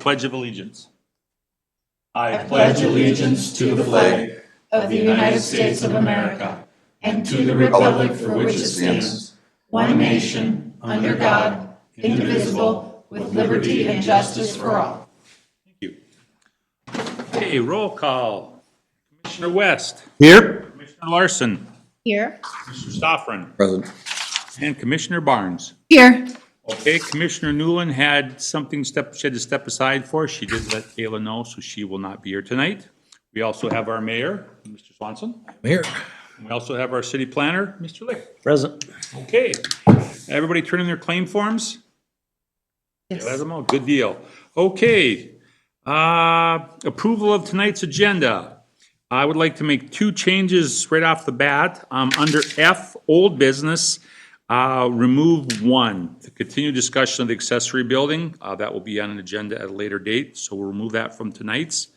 Pledge of Allegiance. I pledge allegiance to the flag of the United States of America and to the republic for which it stands, one nation, under God, indivisible, with liberty and justice for all. Thank you. Okay, roll call. Commissioner West. Here. Commissioner Larson. Here. Mr. Stoffren. Present. And Commissioner Barnes. Here. Okay, Commissioner Newland had something she had to step aside for. She did let Kayla know, so she will not be here tonight. We also have our mayor, Mr. Swanson. Here. We also have our city planner, Mr. Lick. Present. Okay, everybody turn in their claim forms? Yes. Let them all, good deal. Okay, approval of tonight's agenda. I would like to make two changes right off the bat. Under F, old business, remove 1, the continued discussion of the accessory building. That will be on an agenda at a later date, so we'll remove that from tonight's.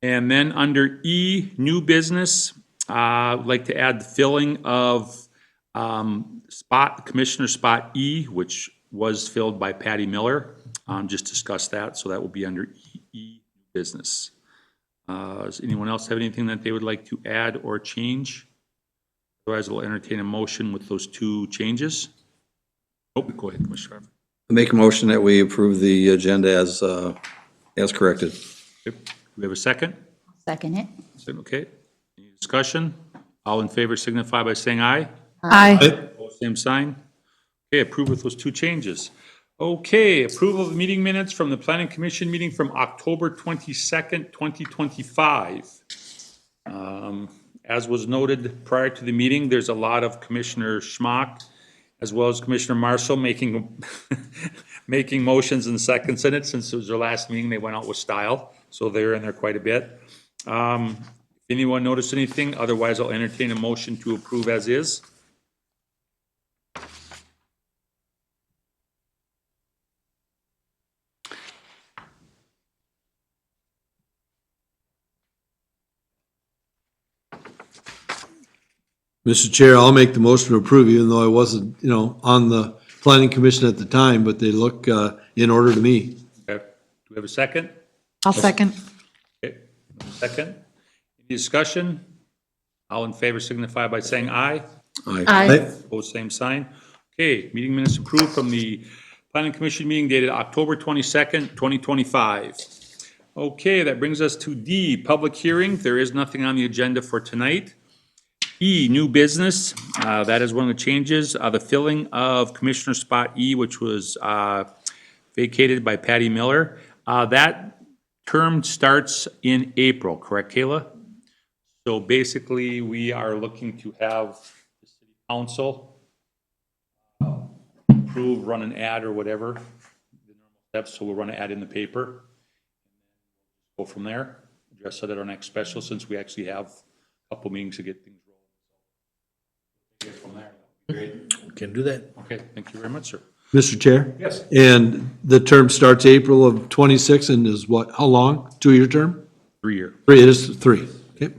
And then under E, new business, I'd like to add the filling of Commissioner spot E, which was filled by Patty Miller. Just discussed that, so that will be under E, business. Does anyone else have anything that they would like to add or change? Otherwise, I'll entertain a motion with those two changes. Oh, go ahead, Commissioner. Make a motion that we approve the agenda as corrected. Okay. Do we have a second? Second it. Okay. Any discussion? All in favor signify by saying aye. Aye. Opposed, same sign. Okay, approve with those two changes. Okay, approval of the meeting minutes from the Planning Commission meeting from October 22nd, 2025. As was noted prior to the meeting, there's a lot of Commissioner Schmock as well as Commissioner Marshall making making motions and seconds in it. Since it was their last meeting, they went out with style, so they're in there quite a bit. Anyone notice anything? Otherwise, I'll entertain a motion to approve as is. Mr. Chair, I'll make the motion to approve, even though I wasn't, on the planning commission at the time, but they look in order to me. Okay. Do we have a second? I'll second. Okay. Second. Any discussion? All in favor signify by saying aye. Aye. Opposed, same sign. Okay, meeting minutes approved from the Planning Commission meeting dated October 22nd, 2025. Okay, that brings us to D, public hearing. There is nothing on the agenda for tonight. E, new business. That is one of the changes. The filling of Commissioner spot E, which was vacated by Patty Miller. That term starts in April, correct, Kayla? So basically, we are looking to have the city council approve, run an ad or whatever, the normal steps, so we'll run an ad in the paper. Go from there, address it at our next special, since we actually have a couple meetings to get things rolling. From there, great. Can do that. Okay, thank you very much, sir. Mr. Chair? Yes. And the term starts April of 26 and is what, how long? 2-year term? 3-year. 3, it is 3. Okay.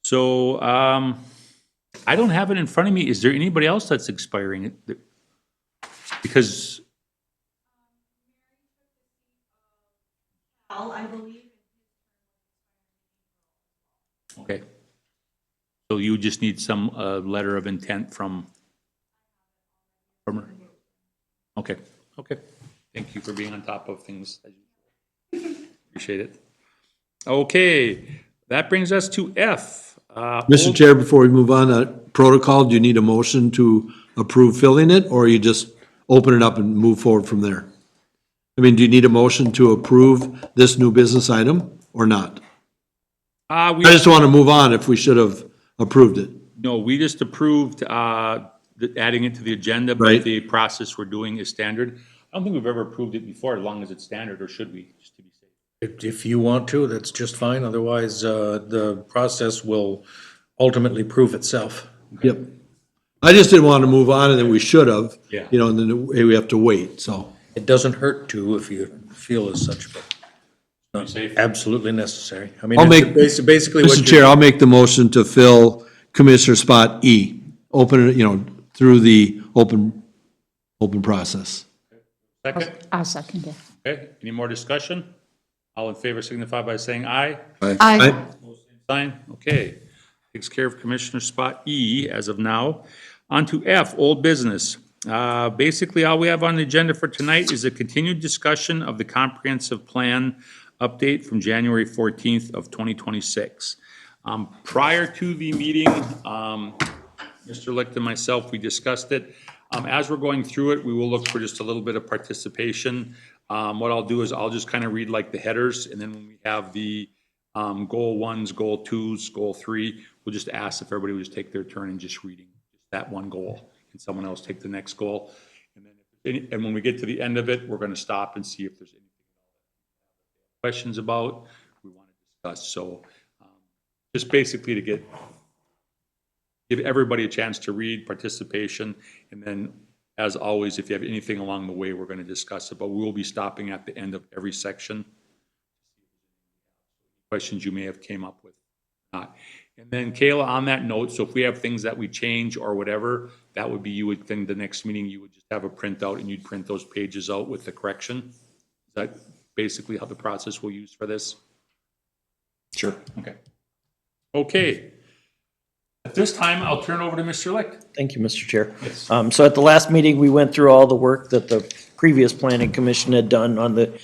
So, I don't have it in front of me. Is there anybody else that's expiring? Because, I believe. okay. So you just need some letter of intent from her? Okay, okay. Thank you for being on top of things. Appreciate it. Okay, that brings us to F. Mr. Chair, before we move on, protocol, do you need a motion to approve filling it, or you just open it up and move forward from there? I mean, do you need a motion to approve this new business item or not? I just want to move on if we should have approved it. No, we just approved adding it to the agenda, but Right. the process we're doing is standard. I don't think we've ever approved it before, as long as it's standard, or should we, just to be safe? If you want to, that's just fine. Otherwise, the process will ultimately prove itself. Yep. I just didn't want to move on, and then we should have. Yeah. And then we have to wait, so. It doesn't hurt to if you feel as such, but Be safe. absolutely necessary. I mean, I'll it's make- basically what Mr. you're. Chair, I'll make the motion to fill Commissioner spot E. Open it, through the open process. Second? I'll second it. Okay, any more discussion? All in favor signify by saying aye. Aye. Sign, okay. Takes care of Commissioner spot E as of now. On to F, old business. Basically, all we have on the agenda for tonight is a continued discussion of the comprehensive plan update from January 14th of 2026. Prior to the meeting, Mr. Licht and myself, we discussed it. As we're going through it, we will look for just a little bit of participation. What I'll do is I'll just kind of read like the headers, and then when we have the goal ones, goal twos, goal three, we'll just ask if everybody would just take their turn and just reading that one goal, and someone else take the next goal. And then, and when we get to the end of it, we're going to stop and see if there's anything questions about we want to discuss. So just basically to give everybody a chance to read, participation, and then as always, if you have anything along the way, we're going to discuss it, but we will be stopping at the end of every section. Questions you may have came up with. Not. And then Kayla, on that note, so if we have things that we change or whatever, that would be, you would think the next meeting, you would just have a printout and you'd print those pages out with the correction. Is that basically how the process we'll use for this? Sure. Okay. Okay. At this time, I'll turn over to Mr. Licht. Thank you, Mr. Chair. Yes. So at the last meeting, we went through all the work that the previous planning commission had done on the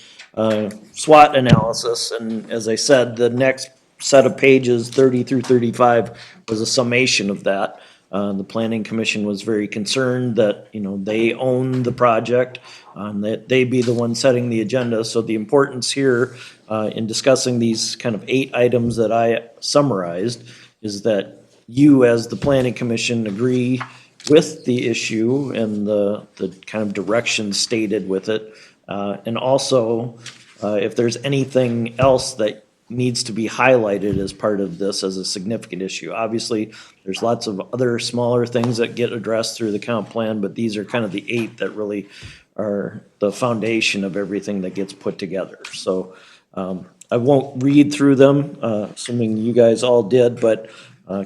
SWOT analysis. And as I said, the next set of pages, 30 through 35, was a summation of that. The planning commission was very concerned that, you know, they own the project, that they be the one setting the agenda. So the importance here in discussing these kind of 8 items that I summarized is that you, as the planning commission, agree with the issue and the kind of direction stated with it. And also, if there's anything else that needs to be highlighted as part of this as a significant issue. Obviously, there's lots of other smaller things that get addressed through the comp plan, but these are kind of the 8 that really are the foundation of everything that gets put together. So I won't read through them, assuming you guys all did, but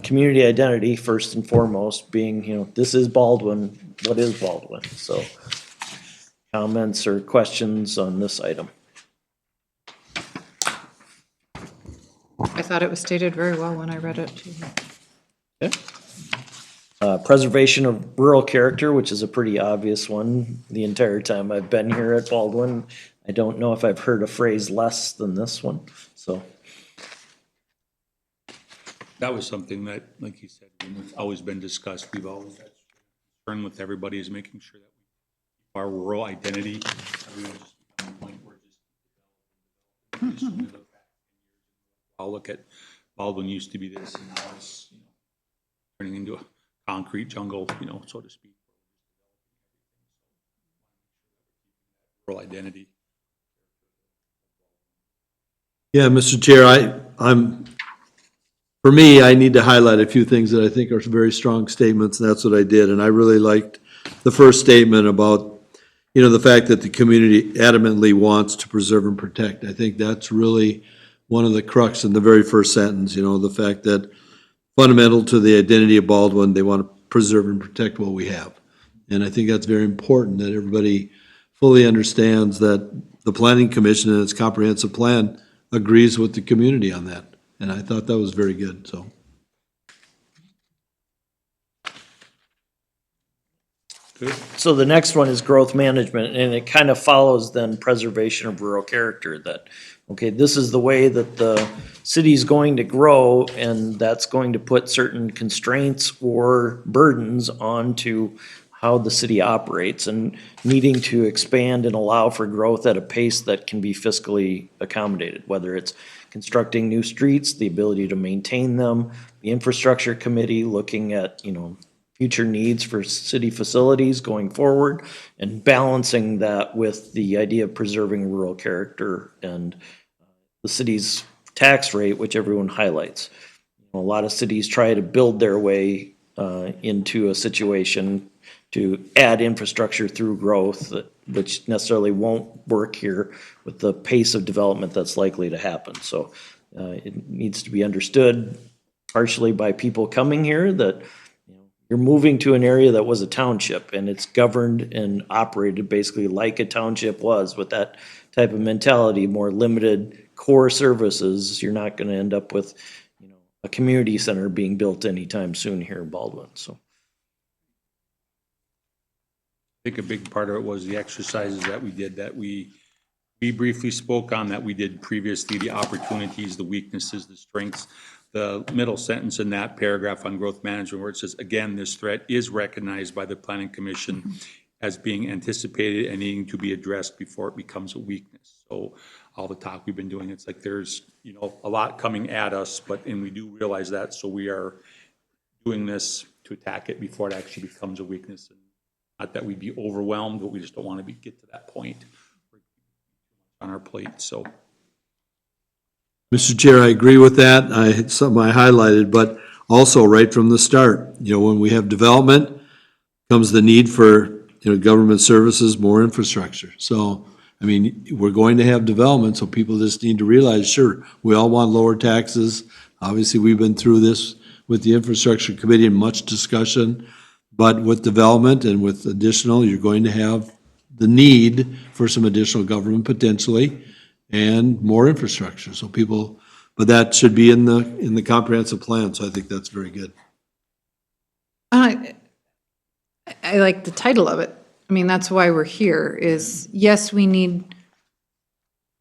community identity, first and foremost, being, you know, this is Baldwin. What is Baldwin? So comments or questions on this item? I thought it was stated very well when I read it. Okay. Preservation of rural character, which is a pretty obvious one. The entire time I've been here at Baldwin, I don't know if I've heard a phrase less than this one, so. That was something that, like he said, it's always been discussed. We've always had concern with everybody is making sure that we keep our rural identity. Everyone just become a point where just I'll look at Baldwin used to be this, and now it's, you know, turning into a concrete jungle, you know, so to speak. Rural identity. Yeah, Mr. Chair, for me, I need to highlight a few things that I think are very strong statements, and that's what I did. And I really liked the first statement about, you know, the fact that the community adamantly wants to preserve and protect. I think that's really one of the crux in the very first sentence, you know, the fact that fundamental to the identity of Baldwin, they want to preserve and protect what we have. And I think that's very important, that everybody fully understands that the Planning Commission and its comprehensive plan agrees with the community on that. And I thought that was very good, so. Good. So the next one is growth management, and it kind of follows then preservation of rural character, that, okay, this is the way that the city's going to grow, and that's going to put certain constraints or burdens onto how the city operates, and needing to expand and allow for growth at a pace that can be fiscally accommodated, whether it's constructing new streets, the ability to maintain them, the infrastructure committee looking at, you know, future needs for city facilities going forward, and balancing that with the idea of preserving rural character and the city's tax rate, which everyone highlights. A lot of cities try to build their way into a situation to add infrastructure through growth, which necessarily won't work here with the pace of development that's likely to happen. So it needs to be understood partially by people coming here that, you know, you're moving to an area that was a township, and it's governed and operated basically like a township was, with that type of mentality, more limited core services, you're not gonna end up with, a community center being built anytime soon here in Baldwin, so. I think a big part of it was the exercises that we did, that we briefly spoke on, that we did previously, the opportunities, the weaknesses, the strengths. The middle sentence in that paragraph on growth management where it says, again, this threat is recognized by the planning commission as being anticipated and needing to be addressed before it becomes a weakness. So all the talk we've been doing, it's like there's, a lot coming at us, and we do realize that, so we are doing this to attack it before it actually becomes a weakness. And not that we'd be overwhelmed, but we just don't want to get to that point on our plate, so. Mr. Chair, I agree with that. I had something I highlighted, but also right from the start, when we have development, comes the need for, government services, more infrastructure. So, we're going to have development, so people just need to realize, sure, we all want lower taxes. Obviously, we've been through this with the infrastructure committee and much discussion, but with development and with additional, you're going to have the need for some additional government potentially and more infrastructure. So but that should be in the comprehensive plan. So I think that's very good. I like the title of it. That's why we're here, is yes, we need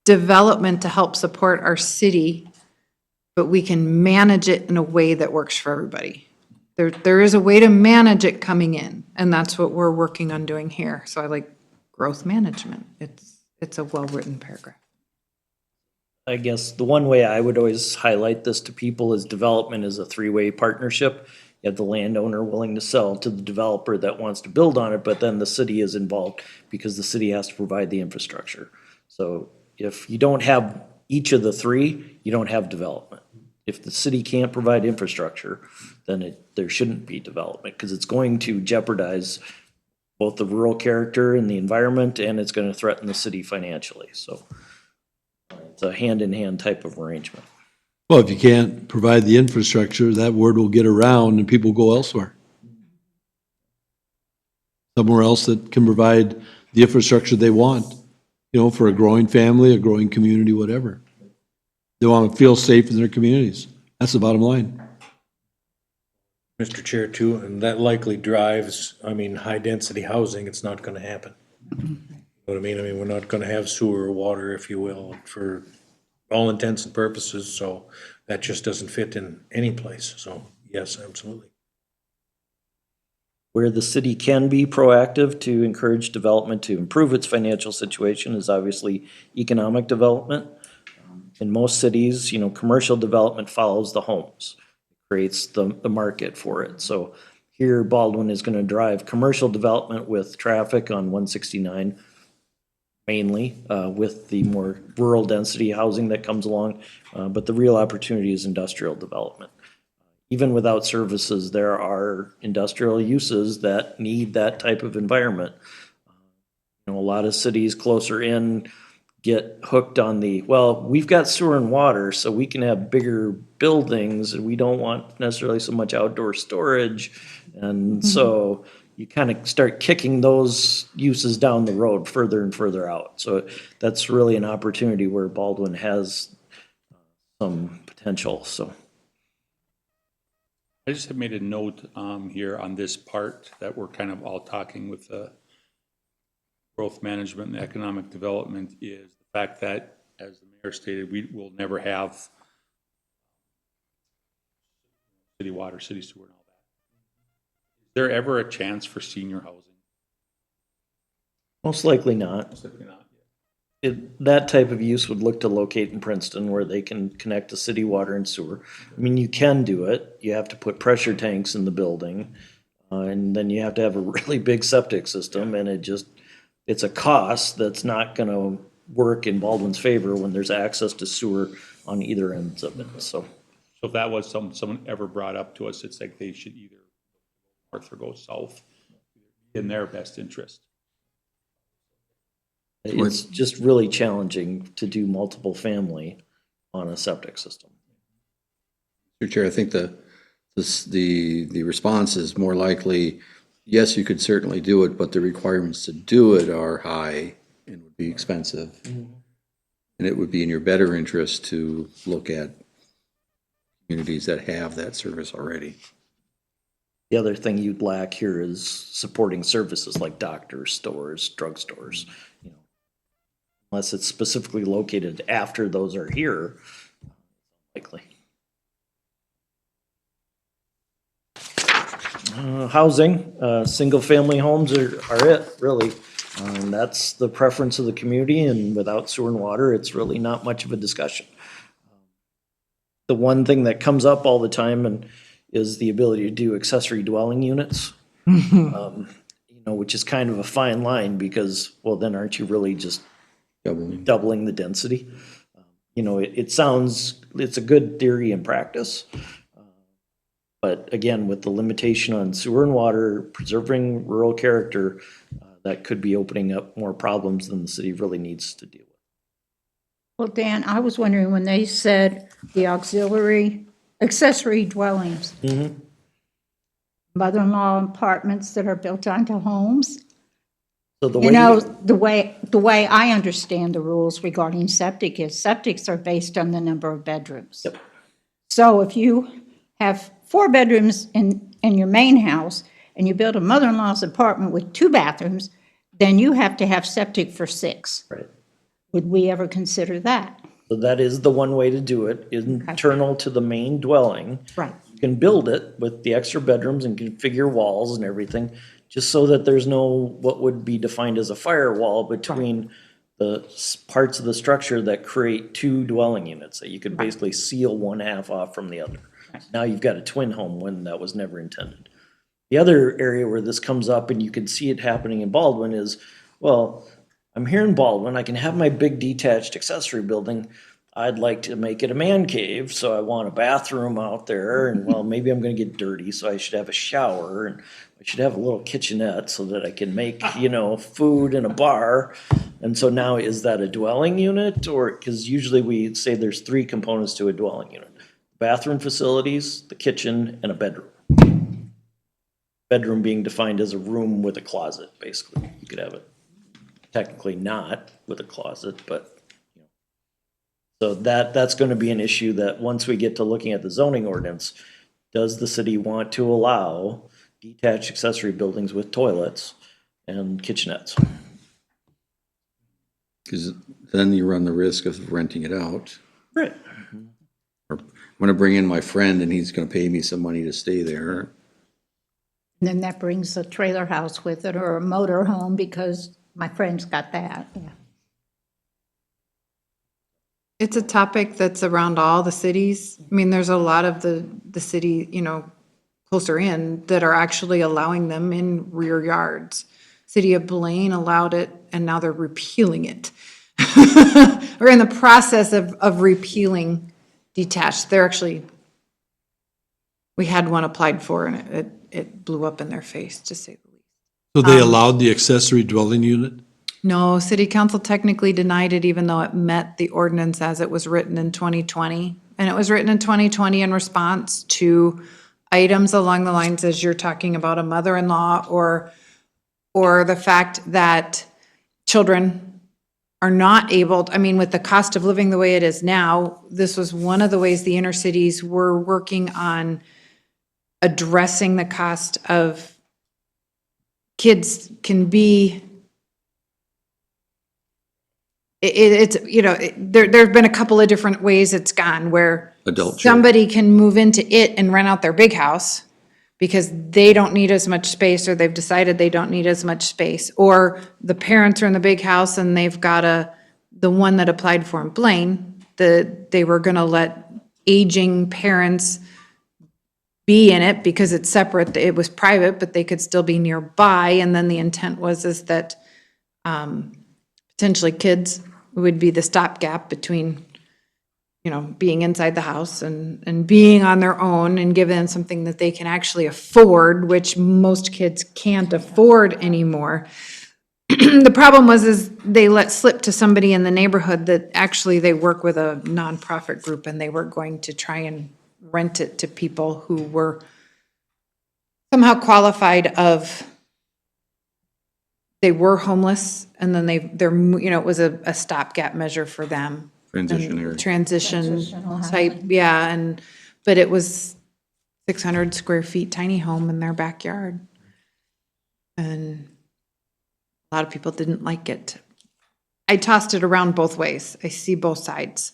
development to help support our city, but we can manage it in a way that works for everybody. There is a way to manage it coming in, and that's what we're working on doing here. So I like growth management. It's a well-written paragraph. I guess the one way I would always highlight this to people is development is a three-way partnership. You have the landowner willing to sell to the developer that wants to build on it, but then the city is involved because the city has to provide the infrastructure. So if you don't have each of the three, you don't have development. If the city can't provide infrastructure, then there shouldn't be development, because it's going to jeopardize both the rural character and the environment, and it's going to threaten the city financially. So it's a hand-in-hand type of arrangement. Well, if you can't provide the infrastructure, that word will get around and people go elsewhere. Somewhere else that can provide the infrastructure they want, for a growing family, a growing community, whatever. They want to feel safe in their communities. That's the bottom line. Mr. Chair, too, and that likely drives, high-density housing, it's not gonna happen. You know what I mean? We're not gonna have sewer or water, if you will, for all intents and purposes, so that just doesn't fit in any place, so yes, absolutely. Where the city can be proactive to encourage development to improve its financial situation is obviously economic development. In most cities, commercial development follows the homes, creates the market for it. So here Baldwin is going to drive commercial development with traffic on 169 mainly, with the more rural density housing that comes along. But the real opportunity is industrial development. Even without services, there are industrial uses that need that type of environment. A lot of cities closer in get hooked on we've got sewer and water, so we can have bigger buildings, and we don't want necessarily so much outdoor storage. And so you kind of start kicking those uses down the road further and further out. So that's really an opportunity where Baldwin has some potential, so. I just have made a note here on this part that we're kind of all talking with the growth management and economic development, is the fact that, as the mayor stated, we will never have city water, city sewer, and all that. Is there ever a chance for senior housing? Most likely not. Most likely not. That type of use would look to locate in Princeton where they can connect to city water and sewer. You can do it. You have to put pressure tanks in the building, and then you have to have a really big septic system, and it's a cost that's not going to work in Baldwin's favor when there's access to sewer on either ends of it, so. So if that was someone ever brought up to us, it's like they should either go north or go south in their best interest. It's just really challenging to do multiple family on a septic system. Mr. Chair, I think the response is more likely, yes, you could certainly do it, but the requirements to do it are high and would be expensive. And it would be in your better interest to look at communities that have that service already. The other thing you'd lack here is supporting services like doctors, stores, drugstores, you know. Unless it's specifically located after those are here, likely. Housing, single-family homes are it, really. That's the preference of the community, and without sewer and water, it's really not much of a discussion. The one thing that comes up all the time is the ability to do accessory dwelling units. You know, which is kind of a fine line because, well, then aren't you really just doubling the density? You know, it sounds, it's a good theory in practice. But again, with the limitation on sewer and water, preserving rural character, that could be opening up more problems than the city really needs to deal with. Well, Dan, I was wondering when they said the accessory dwellings, mother-in-law apartments that are built onto homes. So the You way, know, the way I understand the rules regarding septic is septics are based on the number of bedrooms. Yep. So if you have 4 bedrooms in your main house and you build a mother-in-law's apartment with 2 bathrooms, then you have to have septic for 6. right. Would we ever consider that? So that is the one way to do it, internal to the main dwelling. Right. You can build it with the extra bedrooms and configure walls and everything, just so that there's no, what would be defined as a firewall between the parts of the structure that create 2 dwelling units, that you could basically seal one half off from the other. Now you've got a twin home when that was never intended. The other area where this comes up, and you can see it happening in Baldwin, is, well, I'm here in Baldwin, I can have my big detached accessory building. I'd like to make it a man cave, so I want a bathroom out there, and well, maybe I'm gonna get dirty, so I should have a shower, and I should have a little kitchenette so that I can make, you know, food and a bar. And so now, is that a dwelling unit? Or, because usually we say there's 3 components to a dwelling unit: bathroom facilities, the kitchen, and a bedroom. Bedroom being defined as a room with a closet, basically. You could have it technically not with a closet, but, you know. So that's going to be an issue that once we get to looking at the zoning ordinance, does the city want to allow detached accessory buildings with toilets and kitchenettes? Because then you run the risk of renting it out. Right. Or I'm gonna bring in my friend and he's gonna pay me some money to stay there. And then that brings a trailer house with it or a motor home because my friend's got that. Yeah. It's a topic that's around all the cities. I mean, there's a lot of the city, you know, closer in that are actually allowing them in rear yards. City of Blaine allowed it, and now they're repealing it. We're in the process of repealing detached. They're actually, we had one applied for, and it blew up in their face, to say the least. So they allowed the accessory dwelling unit? No, city council technically denied it even though it met the ordinance as it was written in 2020. And it was written in 2020 in response to items along the lines as you're talking about a mother-in-law or the fact that children are not able, I mean, with the cost of living the way it is now, this was one of the ways the inner cities were working on addressing the cost of kids can be, it's, you know, there've been a couple of different ways it's gone where Adult children. somebody can move into it and rent out their big house because they don't need as much space, or they've decided they don't need as much space, or the parents are in the big house and they've got the one that applied for in Blaine, they were gonna let aging parents be in it because it's separate, it was private, but they could still be nearby, and then the intent is that potentially kids would be the stopgap between, you know, being inside the house and being on their own, and give them something that they can actually afford, which most kids can't afford anymore. The problem is they let slip to somebody in the neighborhood that actually they work with a nonprofit group, and they were going to try and rent it to people who were somehow qualified of they were homeless, and then they're, you know, it was a stopgap measure for them. Transitionary. Transition Transitional type, yeah, but it was 600 square feet tiny home in their backyard. And a lot of people didn't like it. I tossed it around both ways. I see both sides.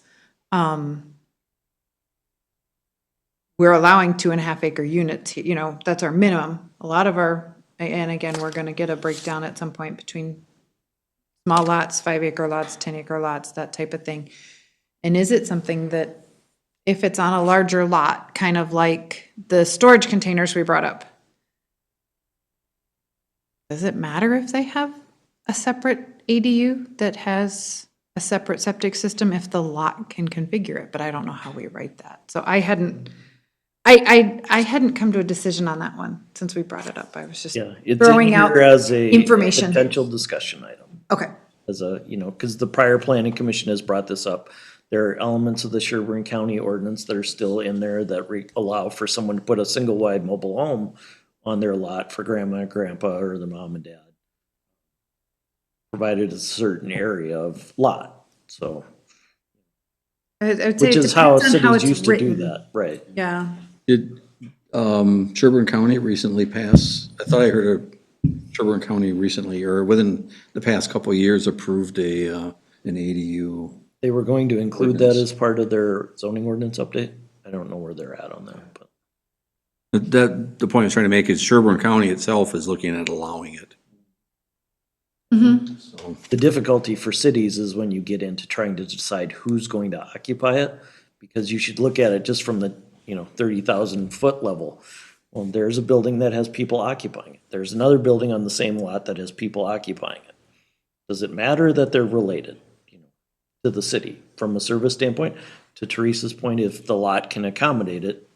We're allowing 2.5 acre units, you know, that's our minimum. A lot of our, and again, we're gonna get a breakdown at some point between small lots, 5 acre lots, 10 acre lots, that type of thing. And is it something that, if it's on a larger lot, kind of like the storage containers we brought up, does it matter if they have a separate ADU that has a separate septic system if the lot can configure it? But I don't know how we write that. So I hadn't come to a decision on that one since we brought it up. I was just Yeah, it's throwing in out here as a information. potential discussion item. Okay. As a, you know, because the prior planning commission has brought this up. There are elements of the Sherburne County ordinance that are still in there that allow for someone to put a single wide mobile home on their lot for grandma and grandpa or their mom and dad, provided a certain area of lot, so, I would say which it is how depends on how cities it's used to do written. that, right? Yeah. Did Sherburne County recently pass, I thought I heard Sherburne County recently, or within the past couple of years, approved an ADU. They were going to include that Ordinance. as part of their zoning ordinance update. I don't know where they're at on that, but. The point I was trying to make is Sherburne County itself is looking at allowing it. Mm-hmm. So, The difficulty for cities is when you get into trying to decide who's going to occupy it, because you should look at it just from the, 30,000 foot level. Well, there's a building that has people occupying it. There's another building on the same lot that has people occupying it. Does it matter that they're related, to the city from a service standpoint? To Teresa's point, if the lot can accommodate it,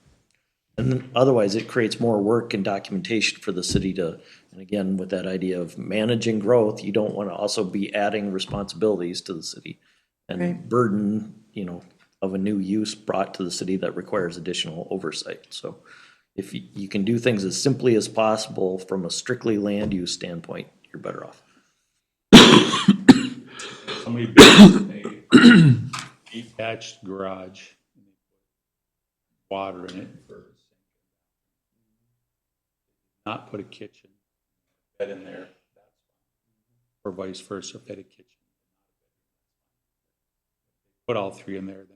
and then otherwise it creates more work and documentation for the city to, and again, with that idea of managing growth, you don't want to also be adding responsibilities to the city and Right. burden, of a new use brought to the city that requires additional oversight. So if you can do things as simply as possible from a strictly land use standpoint, you're better off. Somebody built a detached garage, water in it for, not put a kitchen, bed in there, or vice versa, if they had a kitchen. Put all three in there, then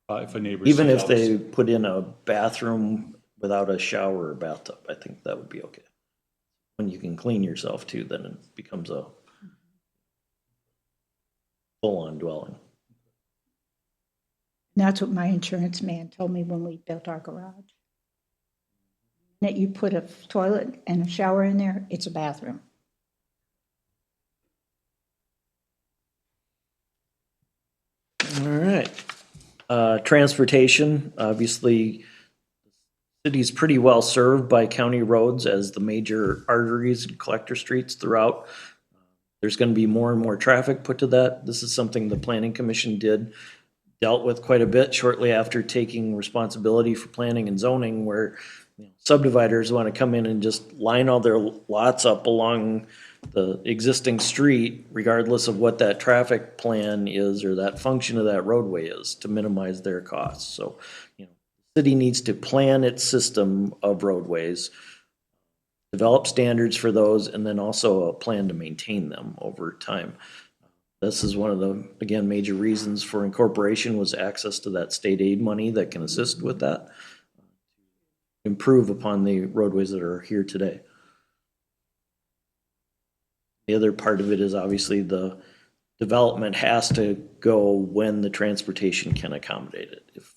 if a neighbor. Even sees if they outside- put in a bathroom without a shower or bathtub, I think that would be okay. When you can clean yourself too, then it becomes a full-on dwelling. That's what my insurance man told me when we built our garage. That you put a toilet and a shower in there, it's a bathroom. All right. Transportation, obviously, the city's pretty well served by county roads as the major arteries and collector streets throughout. There's gonna be more and more traffic put to that. This is something the planning commission dealt with quite a bit shortly after taking responsibility for planning and zoning, where subdividers want to come in and just line all their lots up along the existing street, regardless of what that traffic plan is or that function of that roadway is, to minimize their costs. So, the city needs to plan its system of roadways, develop standards for those, and then also a plan to maintain them over time. This is one of the, again, major reasons for incorporation was access to that state aid money that can assist with that, improve upon the roadways that are here today. The other part of it is obviously the development has to go when the transportation can accommodate it. If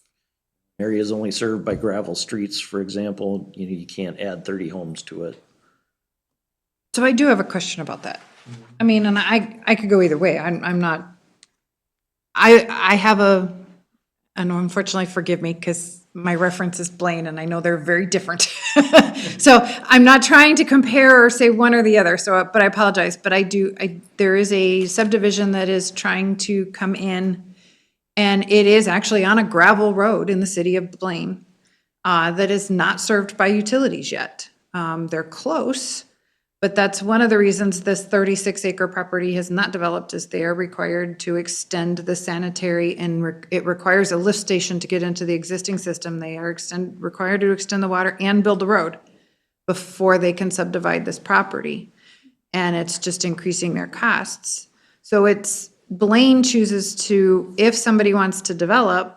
an area is only served by gravel streets, for example, you can't add 30 homes to it. So I do have a question about that. I mean, and I could go either way. I'm not, I have and unfortunately, forgive me, because my reference is Blaine, and I know they're very different. So I'm not trying to compare or say one or the other, but I apologize. But there is a subdivision that is trying to come in, and it is actually on a gravel road in the city of Blaine that is not served by utilities yet. They're close, But that's one of the reasons this 36-acre property has not developed, is they are required to extend the sanitary, and it requires a lift station to get into the existing system. They are required to extend the water and build the road before they can subdivide this property. And it's just increasing their costs. So it's, Blaine chooses to, if somebody wants to develop,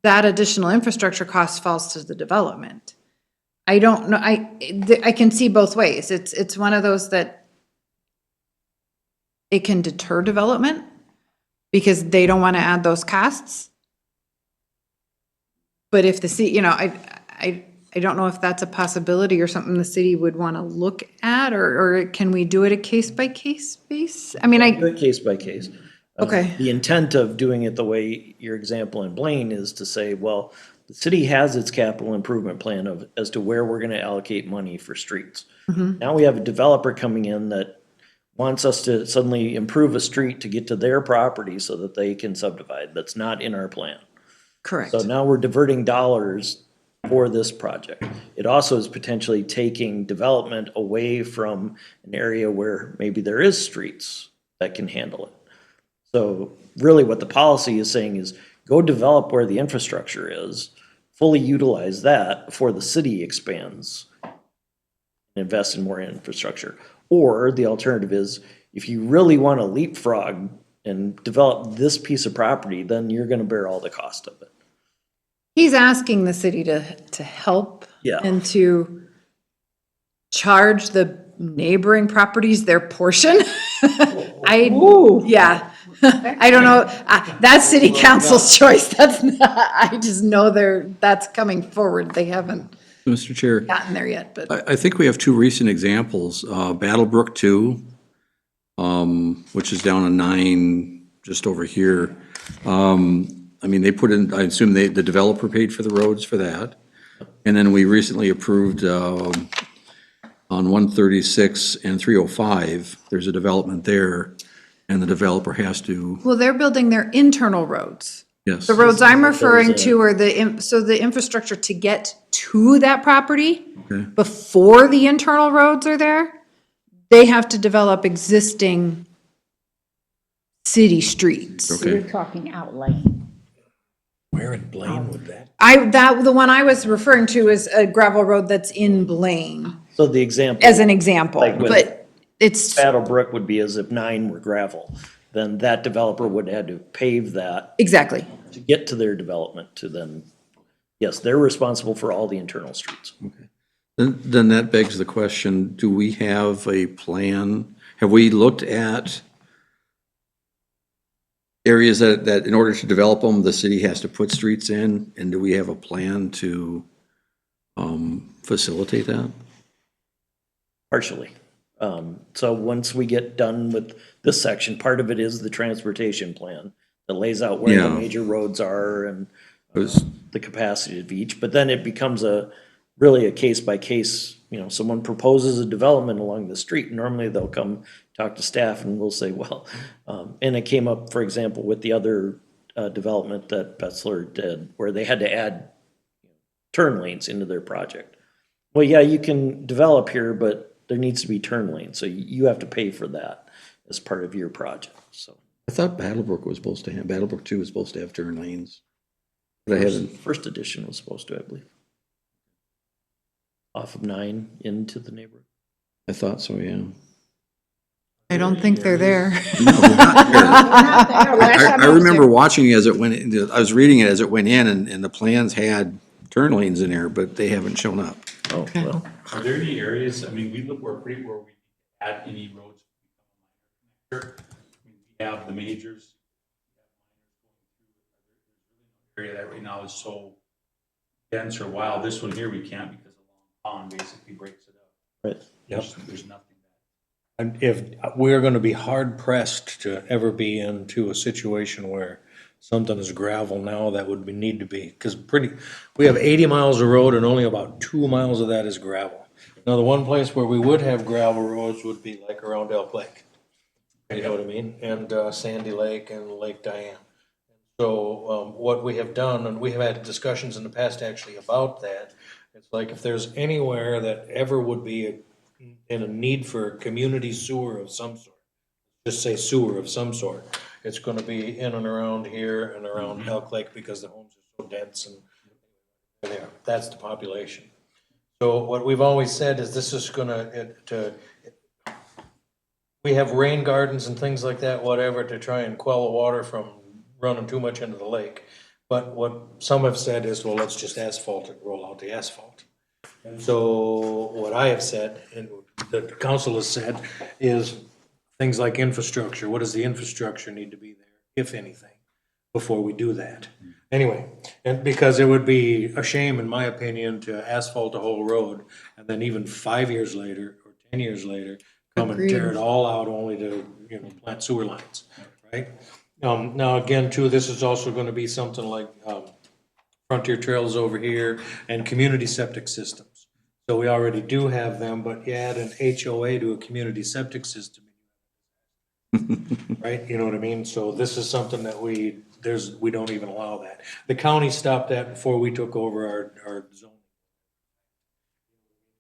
that additional infrastructure cost falls to the development. I don't know, I can see both ways. It's one of those that it can deter development because they don't want to add those costs. But if the city, you know, I don't know if that's a possibility or something the city would want to look at, or can we do it a case-by-case basis? I mean, Do it case by case. Okay. The intent of doing it the way your example in Blaine is to say, well, the city has its capital improvement plan of, as to where we're gonna allocate money for streets. Now we have a developer coming in that wants us to suddenly improve a street to get to their property so that they can subdivide. That's not in our plan. correct. So now we're diverting dollars for this project. It also is potentially taking development away from an area where maybe there is streets that can handle it. So really what the policy is saying is go develop where the infrastructure is, fully utilize that before the city expands and invest in more infrastructure. Or the alternative is, if you really want to leapfrog and develop this piece of property, then you're going to bear all the cost of it. He's asking the city to help. Yeah. And to charge the neighboring properties their portion. Yeah. I don't know, that's city council's choice, that's not, I just know that's coming forward, they haven't Mr. Chair, gotten there yet, but. I think we have two recent examples, Battlebrook 2, which is down on 9, just over here. I mean, they put in, I assume the developer paid for the roads for that. And then we recently approved, on 136 and 305, there's a development there, and the developer has to, Well, they're building their internal roads. yes. The roads I'm referring to are the infrastructure to get to that property Okay. before the internal roads are there. They have to develop existing city streets. Okay. You're talking outlaying. Where in Blaine would that? The one I was referring to is a gravel road that's in Blaine, So the example. as an example, Like with- but it's, Battlebrook would be as if 9 were gravel, then that developer would have to pave that exactly. to get to their development to then, yes, they're responsible for all the internal streets. Then that begs the question, do we have a plan? Have we looked at areas that in order to develop them, the city has to put streets in? And do we have a plan to facilitate that? Partially. So once we get done with this section, part of it is the transportation plan that lays out where the Yeah. major roads are and I was- the capacity of each, but then it becomes really a case by case, someone proposes a development along the street, normally they'll come talk to staff and we'll say, well, and it came up, for example, with the other development that Petzler did, where they had to add turn lanes into their project. Well, yeah, you can develop here, but there needs to be turn lanes, so you have to pay for that as part of your project, so. I thought Battlebrook was supposed to have, Battlebrook 2 was supposed to have turn lanes. But I haven't, First edition was supposed to, I believe. Off of 9 into the neighborhood. I thought so, yeah. I don't think they're there. I remember watching as it went, I was reading it as it went in, and the plans had turn lanes in there, but they haven't shown up. Oh, well, Are there any areas, I mean, we look, where we add any roads? I mean, we have the majors. Area that right now is so dense or wild, this one here we can't because the long pond basically breaks it up. right. There's nothing. And if, we're gonna be hard pressed to ever be into a situation where something is gravel now that would need to be, because we have 80 miles of road and only about 2 miles of that is gravel. Now, the one place where we would have gravel roads would be like around Elk Lake. You know what I mean? And Sandy Lake and Lake Diane. So what we have done, and we have had discussions in the past actually about that, it's like if there's anywhere that ever would be and a need for a community sewer of some sort, just say sewer of some sort, it's gonna be in and around here and around Elk Lake because the homes are so dense and there, that's the population. So what we've always said is this is gonna, we have rain gardens and things like that, whatever, to try and quell the water from running too much into the lake. But what some have said is, well, let's just asphalt it, roll out the asphalt. And so what I have said, and the council has said, is things like infrastructure. What does the infrastructure need to be there, if anything, before we do that? Anyway, and because it would be a shame, in my opinion, to asphalt a whole road and then even 5 years later or 10 years later, come and tear it all out only to, plant sewer lines, right? Now, again, too, this is also gonna be something like, Frontier Trails over here and community septic systems. So we already do have them, but you add an HOA to a community septic system. Right, you know what I mean? So this is something that we don't even allow that. The county stopped that before we took over our zone.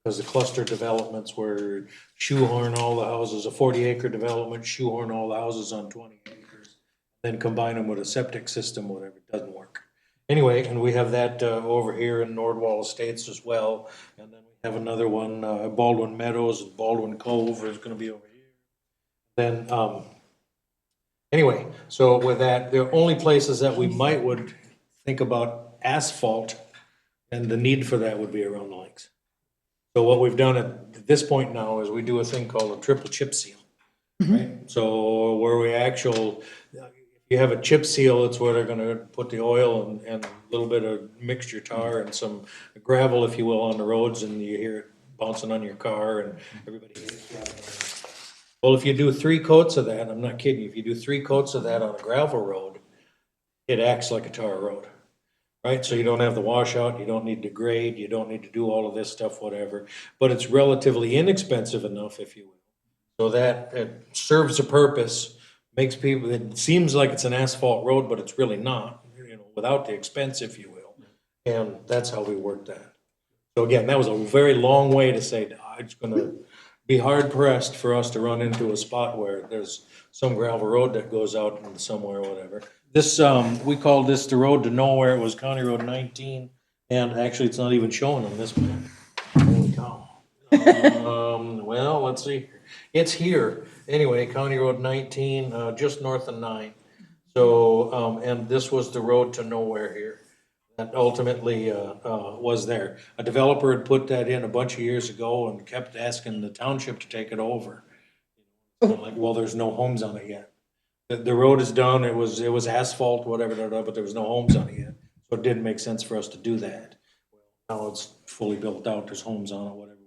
Because the cluster developments were shoehorn all the houses, a 40-acre development, shoehorn all the houses on 20 acres, then combine them with a septic system, whatever, it doesn't work. Anyway, and we have that over here in Nordwall Estates as well, and then we have another one, Baldwin Meadows, Baldwin Cove is gonna be over here. Then, anyway, so with that, the only places that we would think about asphalt and the need for that would be around the lakes. So what we've done at this point now is we do a thing called a triple chip seal, right? So where if you have a chip seal, it's where they're gonna put the oil and a little bit of mixture tar and some gravel, if you will, on the roads, and you hear it bouncing on your car and everybody hates that. Well, if you do 3 coats of that, I'm not kidding you, if you do 3 coats of that on a gravel road, it acts like a tar road. Right, so you don't have the washout, you don't need to grade, you don't need to do all of this stuff, whatever, but it's relatively inexpensive enough, if you will, so that it serves a purpose, makes people, it seems like it's an asphalt road, but it's really not, without the expense, if you will, and that's how we work that. So again, that was a very long way to say, it's gonna be hard pressed for us to run into a spot where there's some gravel road that goes out into somewhere or whatever. This, we called this the road to nowhere. It was County Road 19, and actually it's not even showing on this map. Holy cow. Well, let's see. It's here. Anyway, County Road 19, just north of 9. So, and this was the road to nowhere here that ultimately was there. A developer had put that in a bunch of years ago and kept asking the township to take it over. I'm like, well, there's no homes on it yet. The road is done, it was asphalt, whatever, but there was no homes on it yet. So it didn't make sense for us to do that. Now it's fully built out, there's homes on it, whatever,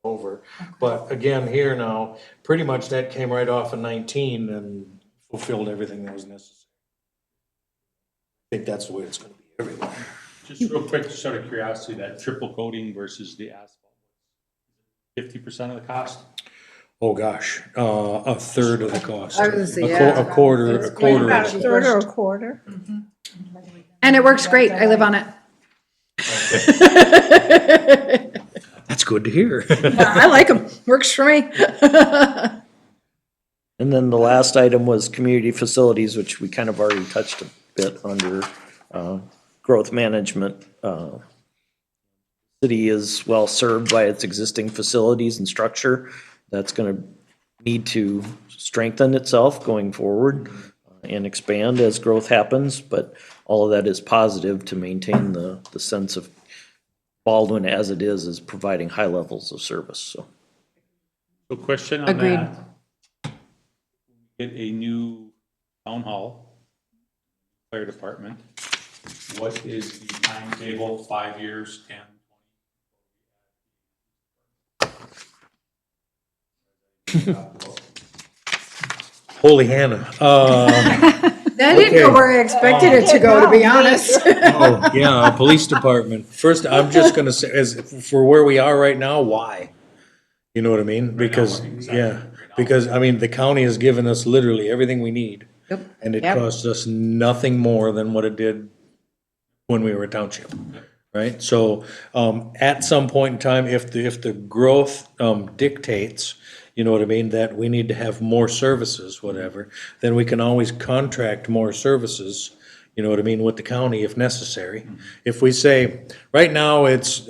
over. But again, here now, pretty much that came right off of 19 and fulfilled everything that was necessary. I think that's the way it's gonna be everywhere. Just real quick, just out of curiosity, that triple coating versus the asphalt, 50% of the cost? Oh, gosh, a third of the cost. I was gonna say, yeah. A quarter. About a third or a quarter. And it works great. I live on it. That's good to hear. I like them. Works for me. And then the last item was community facilities, which we kind of already touched a bit under growth management. City is well served by its existing facilities and structure. That's going to need to strengthen itself going forward and expand as growth happens, but all of that is positive to maintain the sense of Baldwin as it is providing high levels of service, so. So question on Agreed. that. Get a new town hall, fire department. What is the timetable, 5 years, 10, 20? Holy Hannah. That didn't go where I expected it to go, to be honest. Oh, yeah, police department. First, I'm just gonna say, for where we are right now, why? You know what I mean? Because, because, I mean, the county has given us literally everything we need. Yep. And it Yep. costs us nothing more than what it did when we were a township, right? So, at some point in time, if the growth, dictates, you know what I mean, that we need to have more services, whatever, then we can always contract more services, you know what I mean, with the county if necessary. If we say, right now, it's,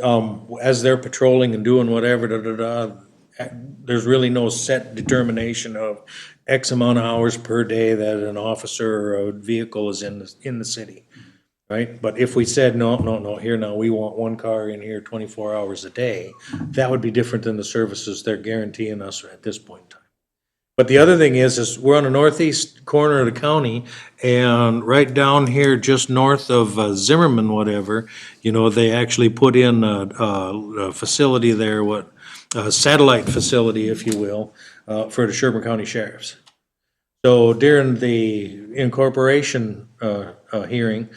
as they're patrolling and doing whatever, there's really no set determination of X amount of hours per day that an officer or a vehicle is in the city, right? But if we said, no, here now, we want one car in here 24 hours a day, that would be different than the services they're guaranteeing us at this point in time. But the other thing is we're on the northeast corner of the county, and right down here, just north of Zimmerman, whatever, you know, they actually put in a facility there, a satellite facility, if you will, for the Sherburne County Sheriffs. So during the incorporation hearing,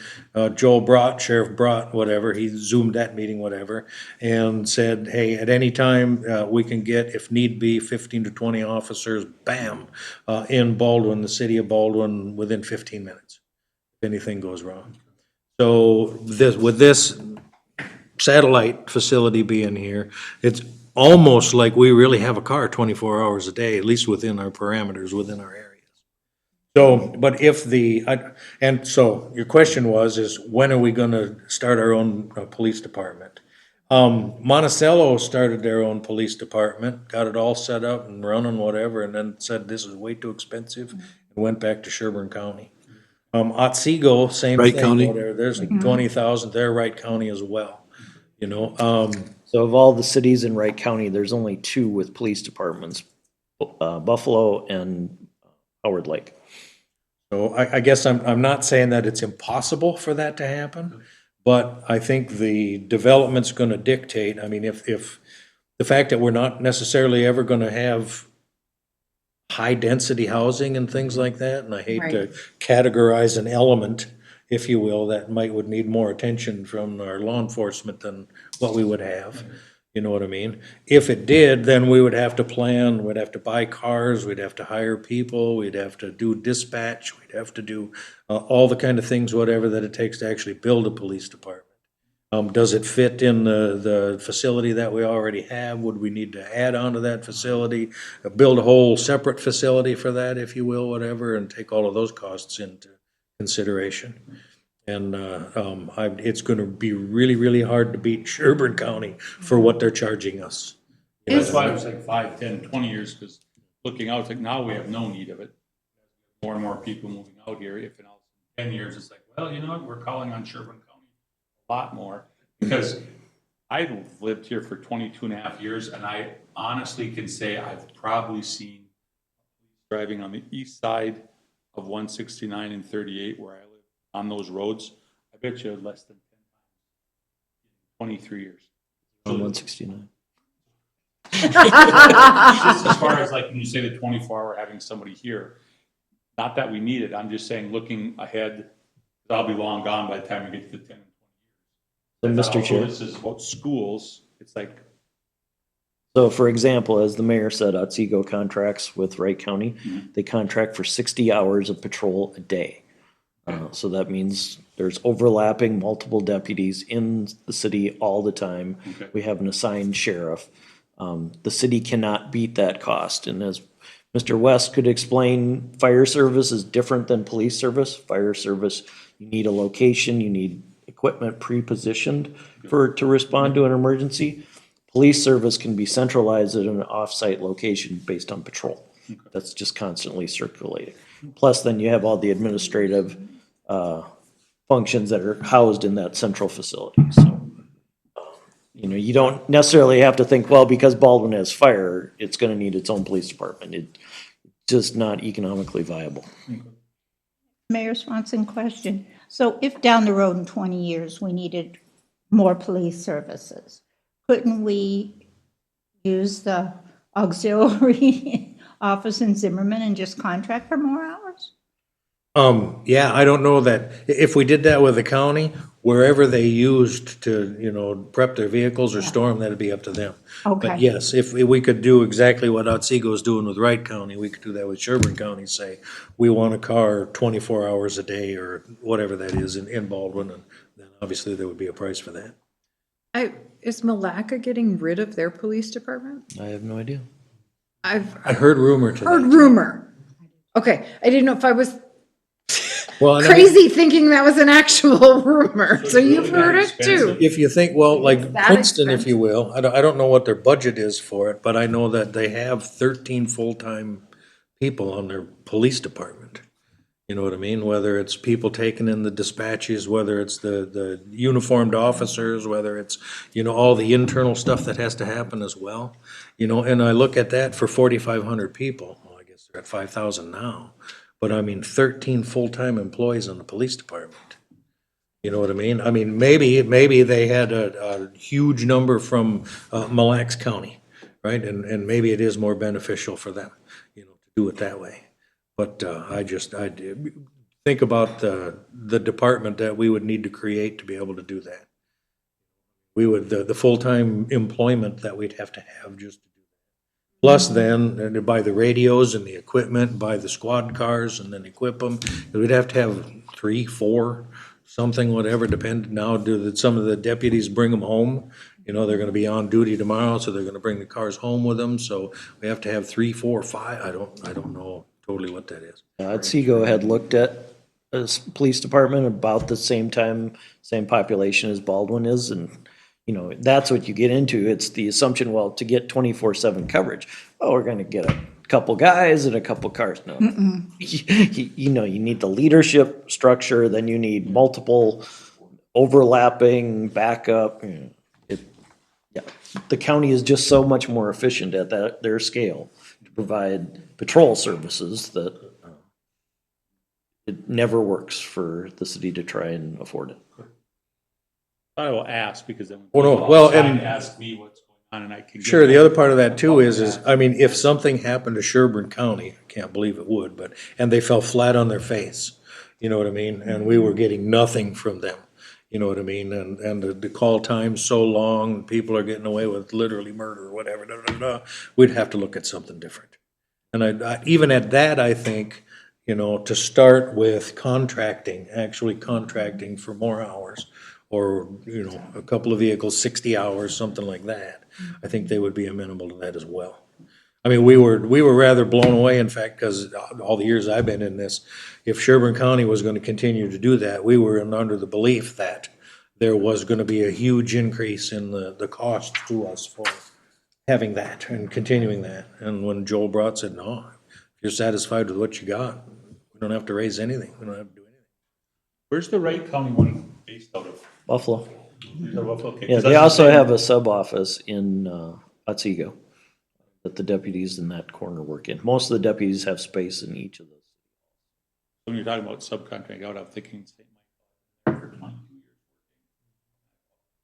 Joel Brott, Sheriff Brott, whatever, he Zoomed that meeting, whatever, and said, hey, at any time, we can get, if need be, 15 to 20 officers, bam, in Baldwin, the city of Baldwin, within 15 minutes, if anything goes wrong. So with this satellite facility being here, it's almost like we really have a car 24 hours a day, at least within our parameters, within our area. So, but if and so your question is when are we gonna start our own police department? Monticello started their own police department, got it all set up and running, whatever, and then said this is way too expensive, and went back to Sherburne County. Otsego, same Wright thing, County? whatever, there's 20,000, they're Wright County as well, you know, So of all the cities in Wright County, there's only 2 with police departments, Buffalo and Howard Lake. So I guess I'm not saying that it's impossible for that to happen, but I think the development's gonna dictate, I mean, if the fact that we're not necessarily ever gonna have high-density housing and things like that, and I hate to categorize an element, if you will, that would need more attention from our law enforcement than what we would have. You know what I mean? If it did, then we would have to plan, we'd have to buy cars, we'd have to hire people, we'd have to do dispatch, we'd have to do all the kind of things, whatever, that it takes to actually build a police department. Does it fit in the facility that we already have? Would we need to add on to that facility, build a whole separate facility for that, if you will, whatever, and take all of those costs into consideration? And it's going to be really, really hard to beat Sherburne County for what they're charging us. That's why it was like 5, 10, 20 years, because looking out, it's like now we have no need of it. More and more people moving out here. If in 10 years, it's like, well, you know what, we're calling on Sherburne County a lot more. Because I've lived here for 22 and a half years, and I honestly can say I've probably seen driving on the east side of 169 and 38 where I live on those roads. I bet you less than 10 times. 23 years. On 169. Just as far as like when you say the 24-hour having somebody here, not that we need it, I'm just saying looking ahead, I'll be long gone by the time we get to the 10 and 20 years. So, Mr. Chair. This is about schools, it's like, So for example, as the mayor said, Otsego contracts with Wright County. They contract for 60 hours of patrol a day. So that means there's overlapping multiple deputies in the city all the time. Okay. We have an assigned sheriff. The city cannot beat that cost. And as Mr. West could explain, fire service is different than police service. Fire service, you need a location, you need equipment pre-positioned to respond to an emergency. Police service can be centralized at an off-site location based on patrol. That's just constantly circulating. Plus, then you have all the administrative functions that are housed in that central facility. So, you know, you don't necessarily have to think, well, because Baldwin has fire, it's going to need its own police department. It's just not economically viable. Mayor Swanson, question. So if down the road in 20 years, we needed more police services, couldn't we use the auxiliary office in Zimmerman and just contract for more hours? Yeah, I don't know that, if we did that with the county, wherever they used to, you know, prep their vehicles or store them, that'd be up to them. Okay. But yes, if we could do exactly what Otsego's doing with Wright County, we could do that with Sherburne County, say, we want a car 24 hours a day or whatever that is in Baldwin, and then obviously there would be a price for that. Is Malacca getting rid of their police department? I have no idea. I've I heard rumor to heard that. rumor. Okay, I didn't know if I was Well, and I mean, crazy thinking that was an actual rumor, so you've heard it too. if you think, well, like that Princeton, if expensive? you will, I don't know what their budget is for it, but I know that they have 13 full-time people on their police department. You know what I mean? Whether it's people taking in the dispatches, whether it's the uniformed officers, whether it's, all the internal stuff that has to happen as well. And I look at that for 4,500 people. Well, I guess they're at 5,000 now. But I mean, 13 full-time employees in the police department. You know what I mean? I mean, maybe they had a huge number from Mille Lacs County, right? And maybe it is more beneficial for them, to do it that way. But I think about the department that we would need to create to be able to do that. We would, the full-time employment that we'd have to have just to do that. Plus then, buy the radios and the equipment, buy the squad cars and then equip them. We'd have to have 3, 4, something, whatever, depend, now some of the deputies bring them home? They're gonna be on duty tomorrow, so they're gonna bring the cars home with them, so we have to have 3, 4, 5, I don't know totally what that is. Otsego had looked at a police department about the same time, same population as Baldwin is, and, that's what you get into. It's the assumption, well, to get 24/7 coverage, oh, we're gonna get a couple guys and a couple cars. No. You need the leadership structure, then you need multiple overlapping backup. The county is just so much more efficient at their scale to provide patrol services that it never works for the city to try and afford it. I will ask, because then. Well, no, well, outside and- Ask me what's going on, and I can. Sure, the other part of that too is, I mean, if something happened to Sherburne County, I can't believe it would, and they fell flat on their face, you know what I mean? And we were getting nothing from them, you know what I mean? And the call time's so long, people are getting away with literally murder or whatever, we'd have to look at something different. And even at that, I think, to start with actually contracting for more hours, or, a couple of vehicles, 60 hours, something like that, I think they would be amenable to that as well. I mean, we were rather blown away, in fact, because all the years I've been in this, if Sherburne County was going to continue to do that, we were under the belief that there was going to be a huge increase in the cost to us for having that and continuing that. And when Joel Brott said, no, if you're satisfied with what you got, we don't have to raise anything, we don't have to do anything. Where's the Wright County one based out of? Buffalo. Is that Buffalo? Okay, Yeah, 'cause they that's the also same- have a sub-office in Otsego that the deputies in that corner work in. Most of the deputies have space in each of those. When you're talking about subcontracting out, I'm thinking St. Michael. For 22 years.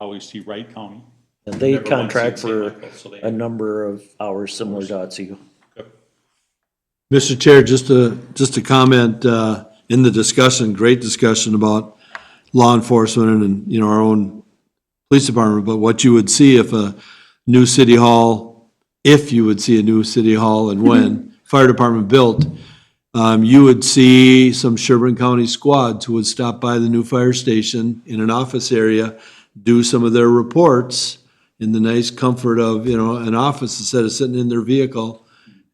I always see Wright County. And they Never once contract seen St. for Michael, so they- a number of hours similar to Otsego. Mr. Chair, just to comment, in the discussion, great discussion about law enforcement and, our own police department, but what you would see if a new city hall, if you would see a new city hall and when fire department built, you would see some Sherburne County squads who would stop by the new fire station in an office area, do some of their reports in the nice comfort of, an office instead of sitting in their vehicle.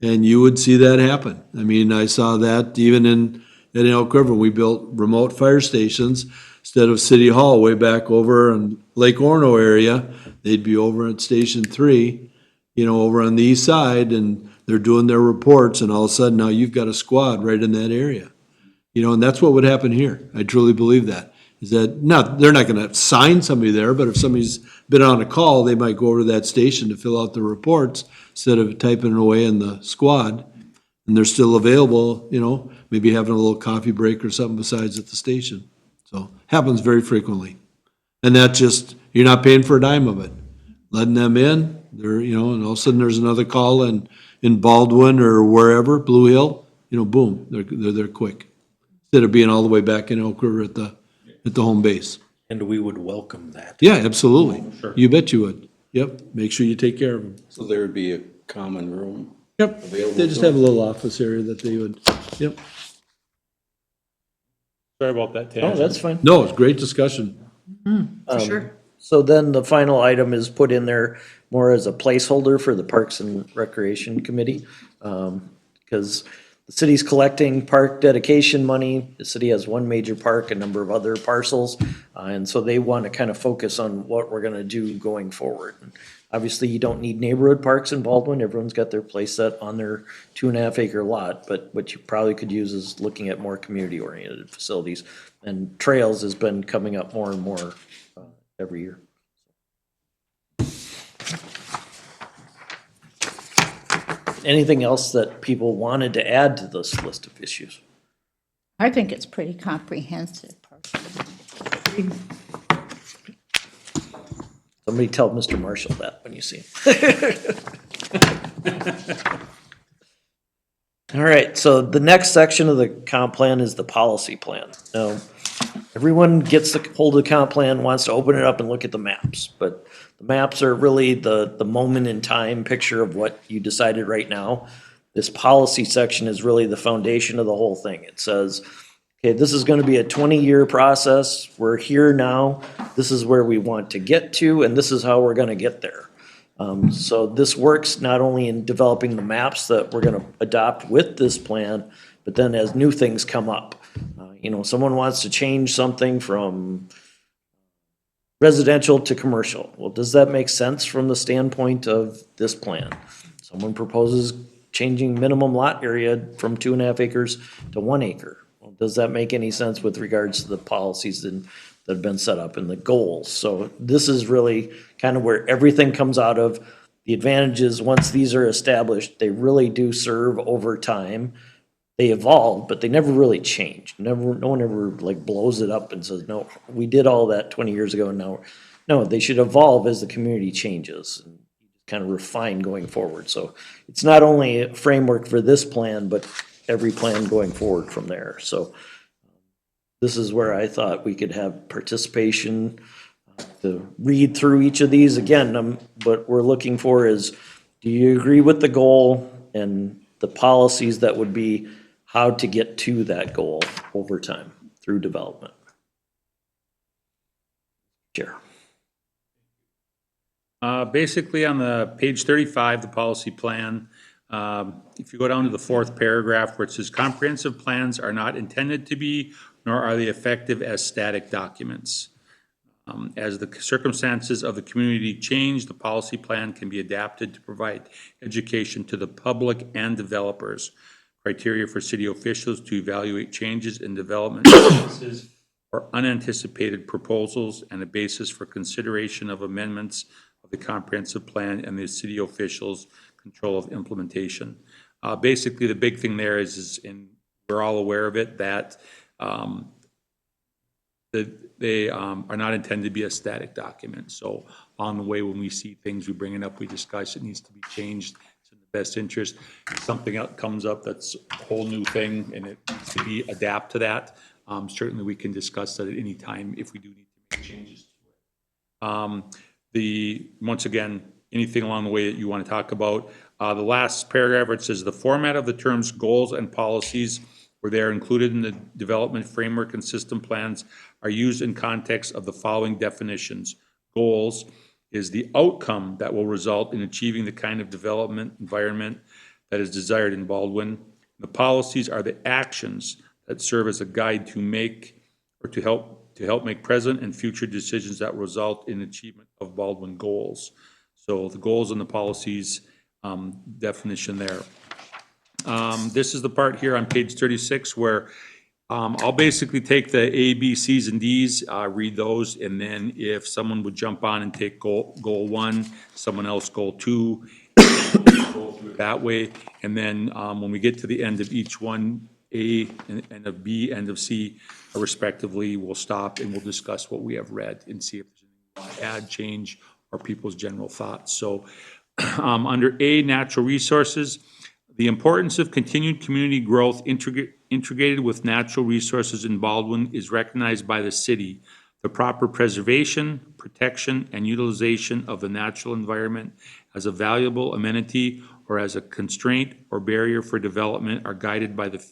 And you would see that happen. I mean, I saw that even at Elk River. We built remote fire stations instead of City Hall way back over in Lake Orono area. They'd be over at Station 3, over on the east side, and they're doing their reports, and all of a sudden now you've got a squad right in that area. And that's what would happen here. I truly believe that. Is that, they're not gonna assign somebody there, but if somebody's been on a call, they might go over to that station to fill out the reports instead of typing it away in the squad. And they're still available, maybe having a little coffee break or something besides at the station. So, happens very frequently. And that just, you're not paying for a dime of it. Letting them in, they're, and all of a sudden there's another call in Baldwin or wherever, Blue Hill, boom, they're there quick. Instead of being all the way back in Elk River at the home base. And we would welcome that. Yeah, absolutely. You bet you would. Yep, make sure you take care of them. So there would be a common room. Yep, they just have a little office area that they would, yep. Sorry about that, Oh, Ted. that's fine. No, it's great discussion. For sure. So then the final item is put in there more as a placeholder for the Parks and Recreation Committee. Because the city's collecting park dedication money. The city has one major park, a number of other parcels. And so they want to kind of focus on what we're going to do going forward. Obviously, you don't need neighborhood parks in Baldwin. Everyone's got their place set on their 2.5 acre lot. But what you probably could use is looking at more community oriented facilities. And trails has been coming up more and more every year. Anything else that people wanted to add to this list of issues? I think it's pretty comprehensive. Somebody tell Mr. Marshall that when you see him. All right, so the next section of the comp plan is the policy plan. Now, everyone gets the hold of the comp plan, wants to open it up and look at the maps, but the maps are really the moment in time picture of what you decided right now. This policy section is really the foundation of the whole thing. It says, okay, this is gonna be a 20-year process. We're here now. This is where we want to get to, and this is how we're gonna get there. So this works not only in developing the maps that we're gonna adopt with this plan, but then as new things come up. Someone wants to change something from residential to commercial. Well, does that make sense from the standpoint of this plan? Someone proposes changing minimum lot area from 2.5 acres to 1 acre. Well, does that make any sense with regards to the policies that have been set up and the goals? So this is really kind of where everything comes out of. The advantages, once these are established, they really do serve over time. They evolve, but they never really change. No one ever like blows it up and says, no, we did all that 20 years ago and now. No, they should evolve as the community changes and kind of refine going forward. So it's not only a framework for this plan, but every plan going forward from there. So this is where I thought we could have participation to read through each of these. Again, what we're looking for is, do you agree with the goal and the policies that would be how to get to that goal over time through development? Chair. Basically, on the page 35, the policy plan, if you go down to the fourth paragraph where it says comprehensive plans are not intended to be, nor are they effective as static documents. As the circumstances of the community change, the policy plan can be adapted to provide education to the public and developers. Criteria for city officials to evaluate changes in development practices or unanticipated proposals, and a basis for consideration of amendments of the comprehensive plan and the city officials' control of implementation. Basically, the big thing there is and we're all aware of it, that they are not intended to be a static document. So on the way, when we see things, we bring it up, we discuss, it needs to be changed. It's in the best interest. If something else comes up that's a whole new thing and it needs to be adapt to that, certainly we can discuss that at any time if we do need to make changes to it. Once again, anything along the way that you want to talk about. The last paragraph, where it says the format of the terms goals and policies, where they are included in the development framework and system plans, are used in context of the following definitions. Goals is the outcome that will result in achieving the kind of development environment that is desired in Baldwin. The policies are the actions that serve as a guide to make or to help make present and future decisions that result in achievement of Baldwin goals. So the goals and the policies definition there. This is the part here on page 36 where I'll basically take the A, B, C's, and D's, read those, and then if someone would jump on and take goal 1, someone else goal 2, go through it that way, and then when we get to the end of each one, A, and of B, and of C, respectively, we'll stop and we'll discuss what we have read and see if there's anything we want to add, change, or people's general thoughts. So under A, natural resources, the importance of continued community growth integrated with natural resources in Baldwin is recognized by the city. The proper preservation, protection, and utilization of the natural environment as a valuable amenity or as a constraint or barrier for development are guided by the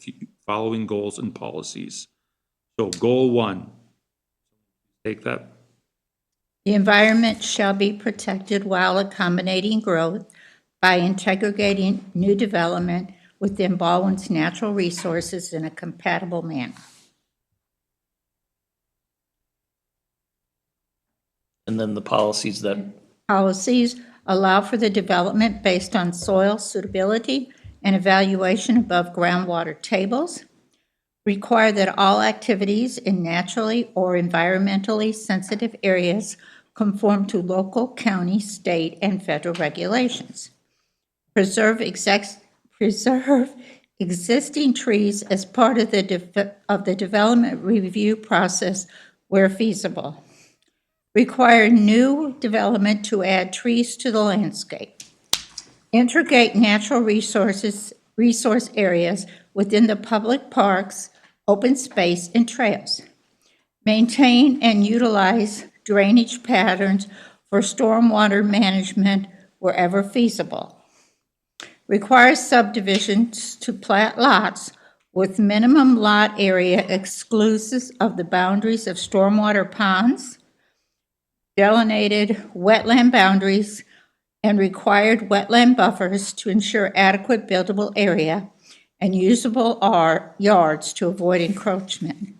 following goals and policies. So goal 1, take that. The environment shall be protected while accommodating growth by integrating new development within Baldwin's natural resources in a compatible manner. And then the policies that, Policies allow for the development based on soil suitability and evaluation above groundwater tables. Require that all activities in naturally or environmentally sensitive areas conform to local, county, state, and federal regulations. Preserve existing trees as part of the development review process where feasible. Require new development to add trees to the landscape. Integrate natural resource areas within the public parks, open space, and trails. Maintain and utilize drainage patterns for stormwater management wherever feasible. Requires subdivisions to plat lots with minimum lot area exclusive of the boundaries of stormwater ponds, delineated wetland boundaries, and required wetland buffers to ensure adequate buildable area and usable yards to avoid encroachment.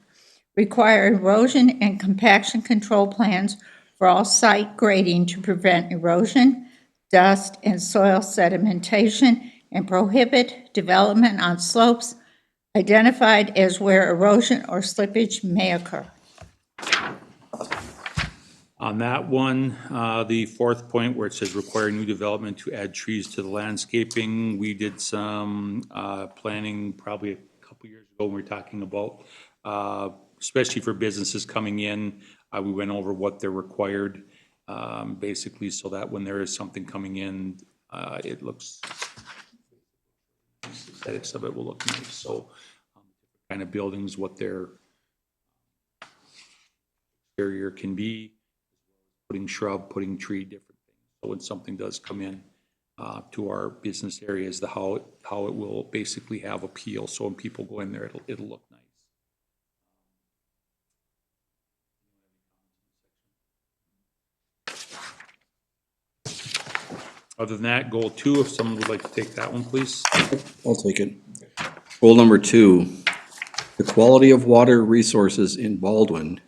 Require erosion and compaction control plans for all site grading to prevent erosion, dust, and soil sedimentation, and prohibit development on slopes identified as where erosion or slippage may occur. On that one, the fourth point where it says require new development to add trees to the landscaping, we did some planning probably a couple years ago when we were talking about, especially for businesses coming in, we went over what they're required, basically so that when there is something coming in, it looks, aesthetics of it will look nice. So kind of buildings, what their exterior can be, putting shrub, putting tree, different things. So when something does come in to our business areas, how it will basically have appeal. So when people go in there, it'll look nice. Other than that, goal 2, if someone would like to take that one, please. I'll take it. Goal number 2, the quality of water resources in Baldwin,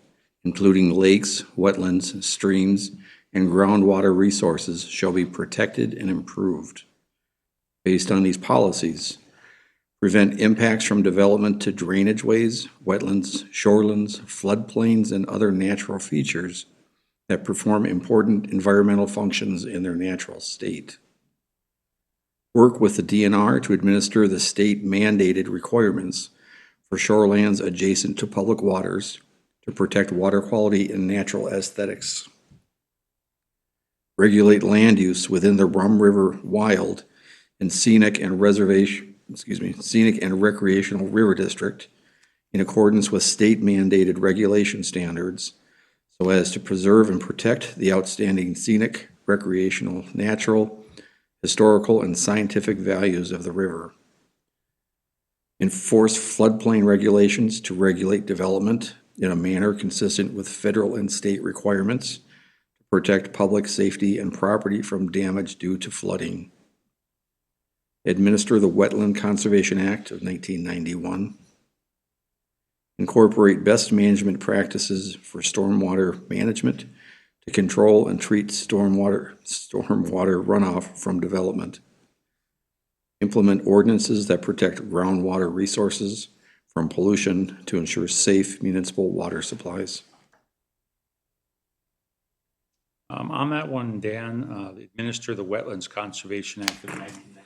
including lakes, wetlands, streams, and groundwater resources, shall be protected and improved. Based on these policies, prevent impacts from development to drainage ways, wetlands, shorelands, floodplains, and other natural features that perform important environmental functions in their natural state. Work with the DNR to administer the state mandated requirements for shorelands adjacent to public waters to protect water quality and natural aesthetics. Regulate land use within the Rum River Wild and Scenic and Recreational River District in accordance with state mandated regulation standards so as to preserve and protect the outstanding scenic, recreational, natural, historical, and scientific values of the river. Enforce floodplain regulations to regulate development in a manner consistent with federal and state requirements to protect public safety and property from damage due to flooding. Administer the Wetland Conservation Act of 1991. Incorporate best management practices for stormwater management to control and treat stormwater runoff from development. Implement ordinances that protect groundwater resources from pollution to ensure safe municipal water supplies. On that one, Dan, administer the Wetlands Conservation Act of 1991.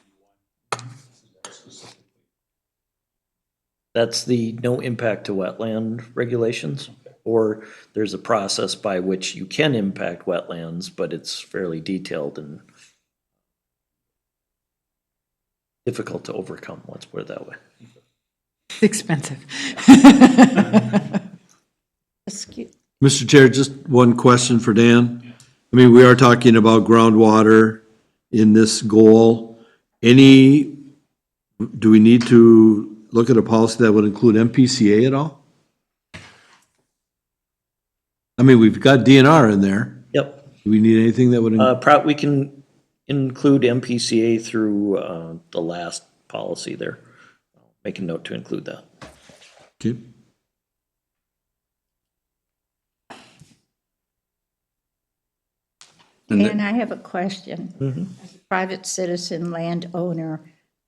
that's the no impact to wetland regulations. Or there's a process by which you can impact wetlands, but it's fairly detailed and difficult to overcome, let's put it that way. It's expensive. Mr. Chair, just one question for Dan. I mean, we are talking about groundwater in this goal. Do we need to look at a policy that would include MPCA at all? I mean, we've got DNR in there. Yep. Do we need anything that would, We can include MPCA through, the last policy there. Make a note to include that. okay? And And I have a question. As a private citizen landowner,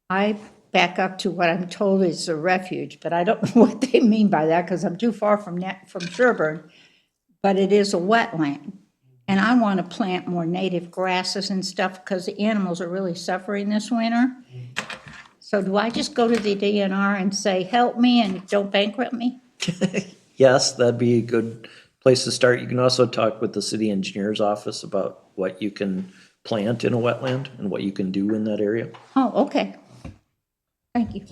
I back up to what I'm told is a refuge, but I don't know what they mean by that because I'm too far from Sherburne. But it is a wetland. And I want to plant more native grasses and stuff because the animals are really suffering this winter. So do I just go to the DNR and say, help me and don't bankrupt me? Yes, that'd be a good place to start. You can also talk with the city engineer's office about what you can plant in a wetland and what you can do in that area. Oh, okay. Thank you.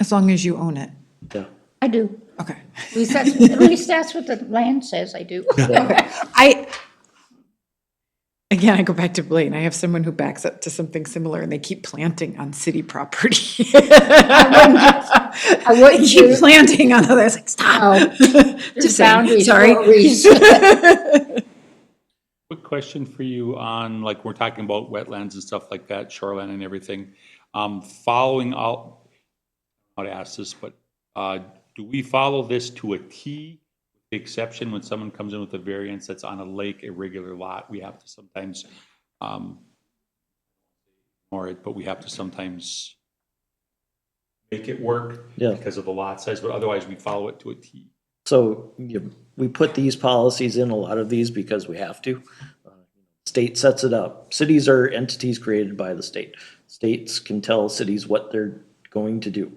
As long as you own it. Yeah. I do. Okay. At least that's what the land says I do. Again, I go back to Blaine. I have someone who backs up to something similar and they keep planting on city property. I wouldn't They keep do- planting on others, like, stop. Just saying, boundaries sorry. for a reason. Quick question for you on, like, we're talking about wetlands and stuff like that, shoreline and everything. Following out, how to ask this, but do we follow this to a T? The exception when someone comes in with a variance that's on a lake, a regular lot, we have to sometimes, ignore it, but we have to sometimes make it work Yeah. because of the lot size, but otherwise we follow it to a T. So we put these policies in, a lot of these, because we have to. State sets it up. Cities are entities created by the state. States can tell cities what they're going to do.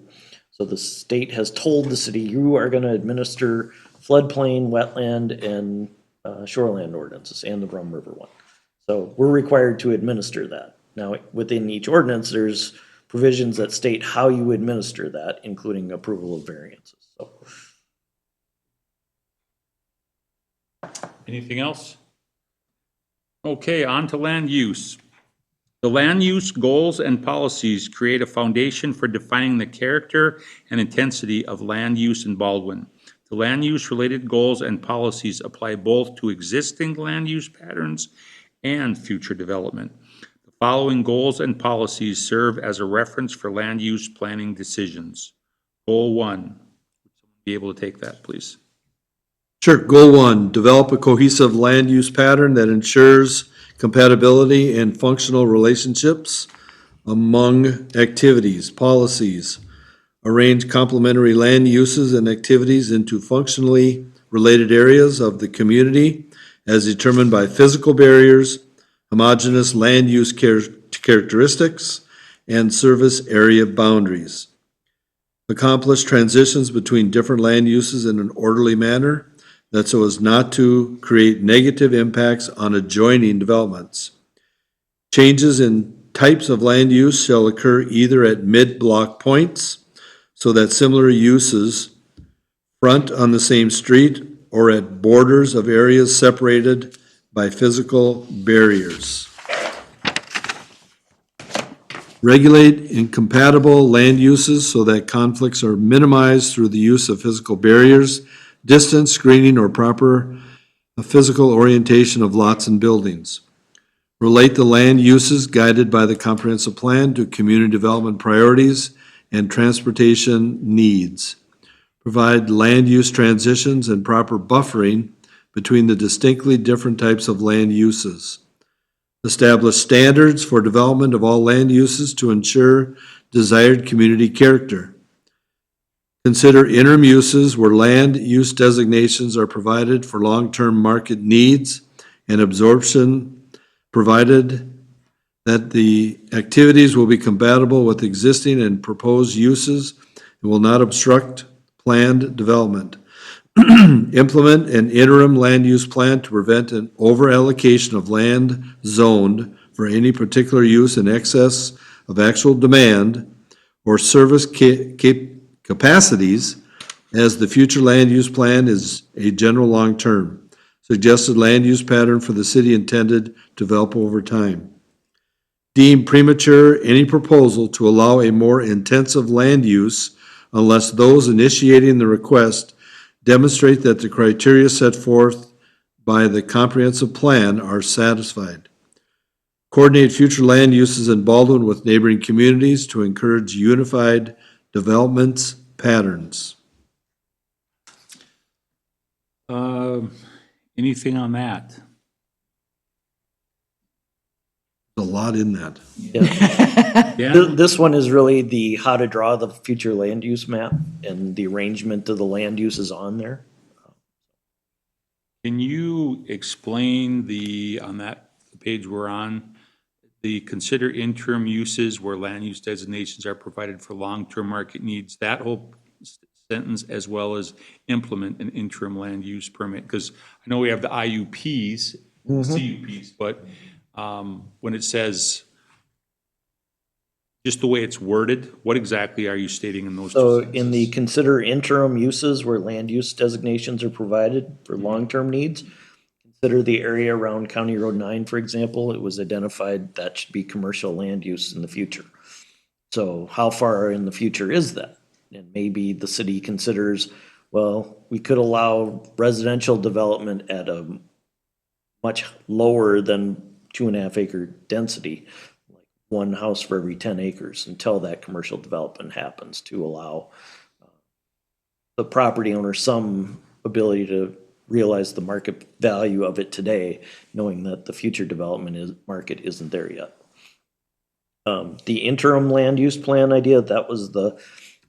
So the state has told the city, you are going to administer floodplain, wetland, and shoreland ordinances, and the Rum River one. So we're required to administer that. Now, within each ordinance, there's provisions that state how you administer that, including approval of variances, so. Anything else? Okay, on to land use. The land use goals and policies create a foundation for defining the character and intensity of land use in Baldwin. The land use related goals and policies apply both to existing land use patterns and future development. The following goals and policies serve as a reference for land use planning decisions. Goal 1. Would someone be able to take that, please? Sure. Goal 1, develop a cohesive land use pattern that ensures compatibility and functional relationships among activities, policies. Arrange complementary land uses and activities into functionally related areas of the community as determined by physical barriers, homogeneous land use characteristics, and service area boundaries. Accomplish transitions between different land uses in an orderly manner that so as not to create negative impacts on adjoining developments. Changes in types of land use shall occur either at mid-block points so that similar uses front on the same street or at borders of areas separated by physical barriers. Regulate incompatible land uses so that conflicts are minimized through the use of physical barriers, distance, screening, or proper physical orientation of lots and buildings. Relate the land uses guided by the comprehensive plan to community development priorities and transportation needs. Provide land use transitions and proper buffering between the distinctly different types of land uses. Establish standards for development of all land uses to ensure desired community character. Consider interim uses where land use designations are provided for long-term market needs and absorption, provided that the activities will be compatible with existing and proposed uses and will not obstruct planned development. Implement an interim land use plan to prevent an over-allocation of land zoned for any particular use in excess of actual demand or service capacities, as the future land use plan is a general long-term suggested land use pattern for the city intended to develop over time. Deem premature any proposal to allow a more intensive land use unless those initiating the request demonstrate that the criteria set forth by the comprehensive plan are satisfied. Coordinate future land uses in Baldwin with neighboring communities to encourage unified development patterns. Anything on that? A lot in that. Yeah, This one is really the how to draw the future land use map and the arrangement of the land uses on there. can you explain on that page we're on, the consider interim uses where land use designations are provided for long-term market needs, that whole sentence, as well as implement an interim land use permit? Because I know we have the IUPs, CUPs, but when it says, just the way it's worded, what exactly are you stating in those two So sentences? in the consider interim uses where land use designations are provided for long-term needs, consider the area around County Road 9, for example, it was identified that should be commercial land use in the future. So how far in the future is that? And maybe the city considers, well, we could allow residential development at a much lower than 2.5 acre density, like one house for every 10 acres until that commercial development happens to allow the property owner some ability to realize the market value of it today, knowing that the future market isn't there yet. The interim land use plan idea, that was the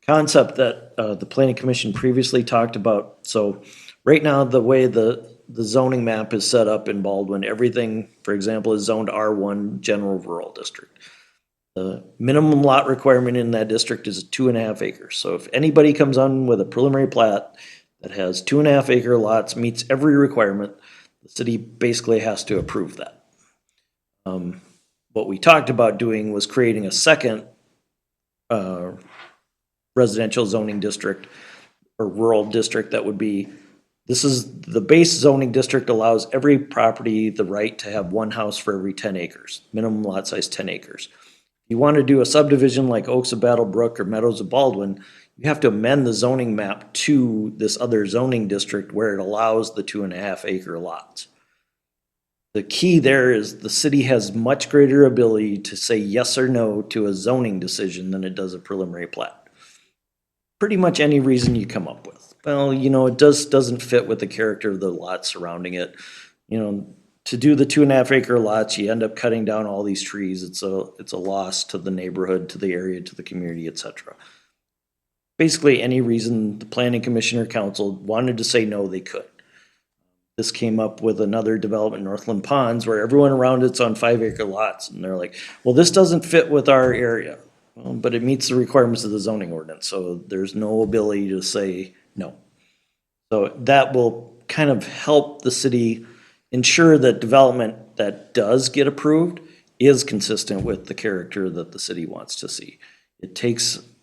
concept that the planning commission previously talked about. So right now, the way the zoning map is set up in Baldwin, everything, for example, is zoned R1 general rural district. The minimum lot requirement in that district is 2.5 acres. So if anybody comes on with a preliminary plat that has 2.5 acre lots, meets every requirement, the city basically has to approve that. What we talked about doing was creating a second residential zoning district or rural district that would be, this is the base zoning district allows every property the right to have one house for every 10 acres, minimum lot size 10 acres. You want to do a subdivision like Oaks of Battle Brook or Meadows of Baldwin, you have to amend the zoning map to this other zoning district where it allows the 2.5 acre lots. The key there is the city has much greater ability to say yes or no to a zoning decision than it does a preliminary plat. Pretty much any reason you come up with. Well, you know, it doesn't fit with the character of the lot surrounding it. You know, to do the 2.5 acre lots, you end up cutting down all these trees. It's a loss to the neighborhood, to the area, to the community, etc. Basically, any reason the planning commission or council wanted to say no, they could. This came up with another development, Northland Ponds, where everyone around it's on 5 acre lots. And they're like, well, this doesn't fit with our area. Well, but it meets the requirements of the zoning ordinance. So there's no ability to say no. So that will kind of help the city ensure that development that does get approved is consistent with the character that the city wants to see.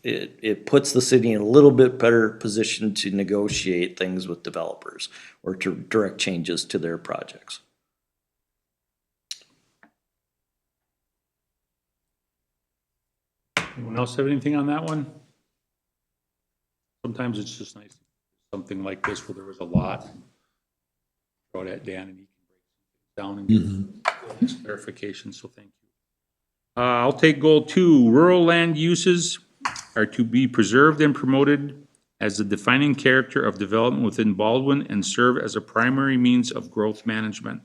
It puts the city in a little bit better position to negotiate things with developers or to direct changes to their projects. Anyone else have anything on that one? Sometimes it's just nice, something like this where there was a lot. Throw that Dan and he can break down and give this clarification, so thank you. I'll take goal 2. Rural land uses are to be preserved and promoted as the defining character of development within Baldwin and serve as a primary means of growth management.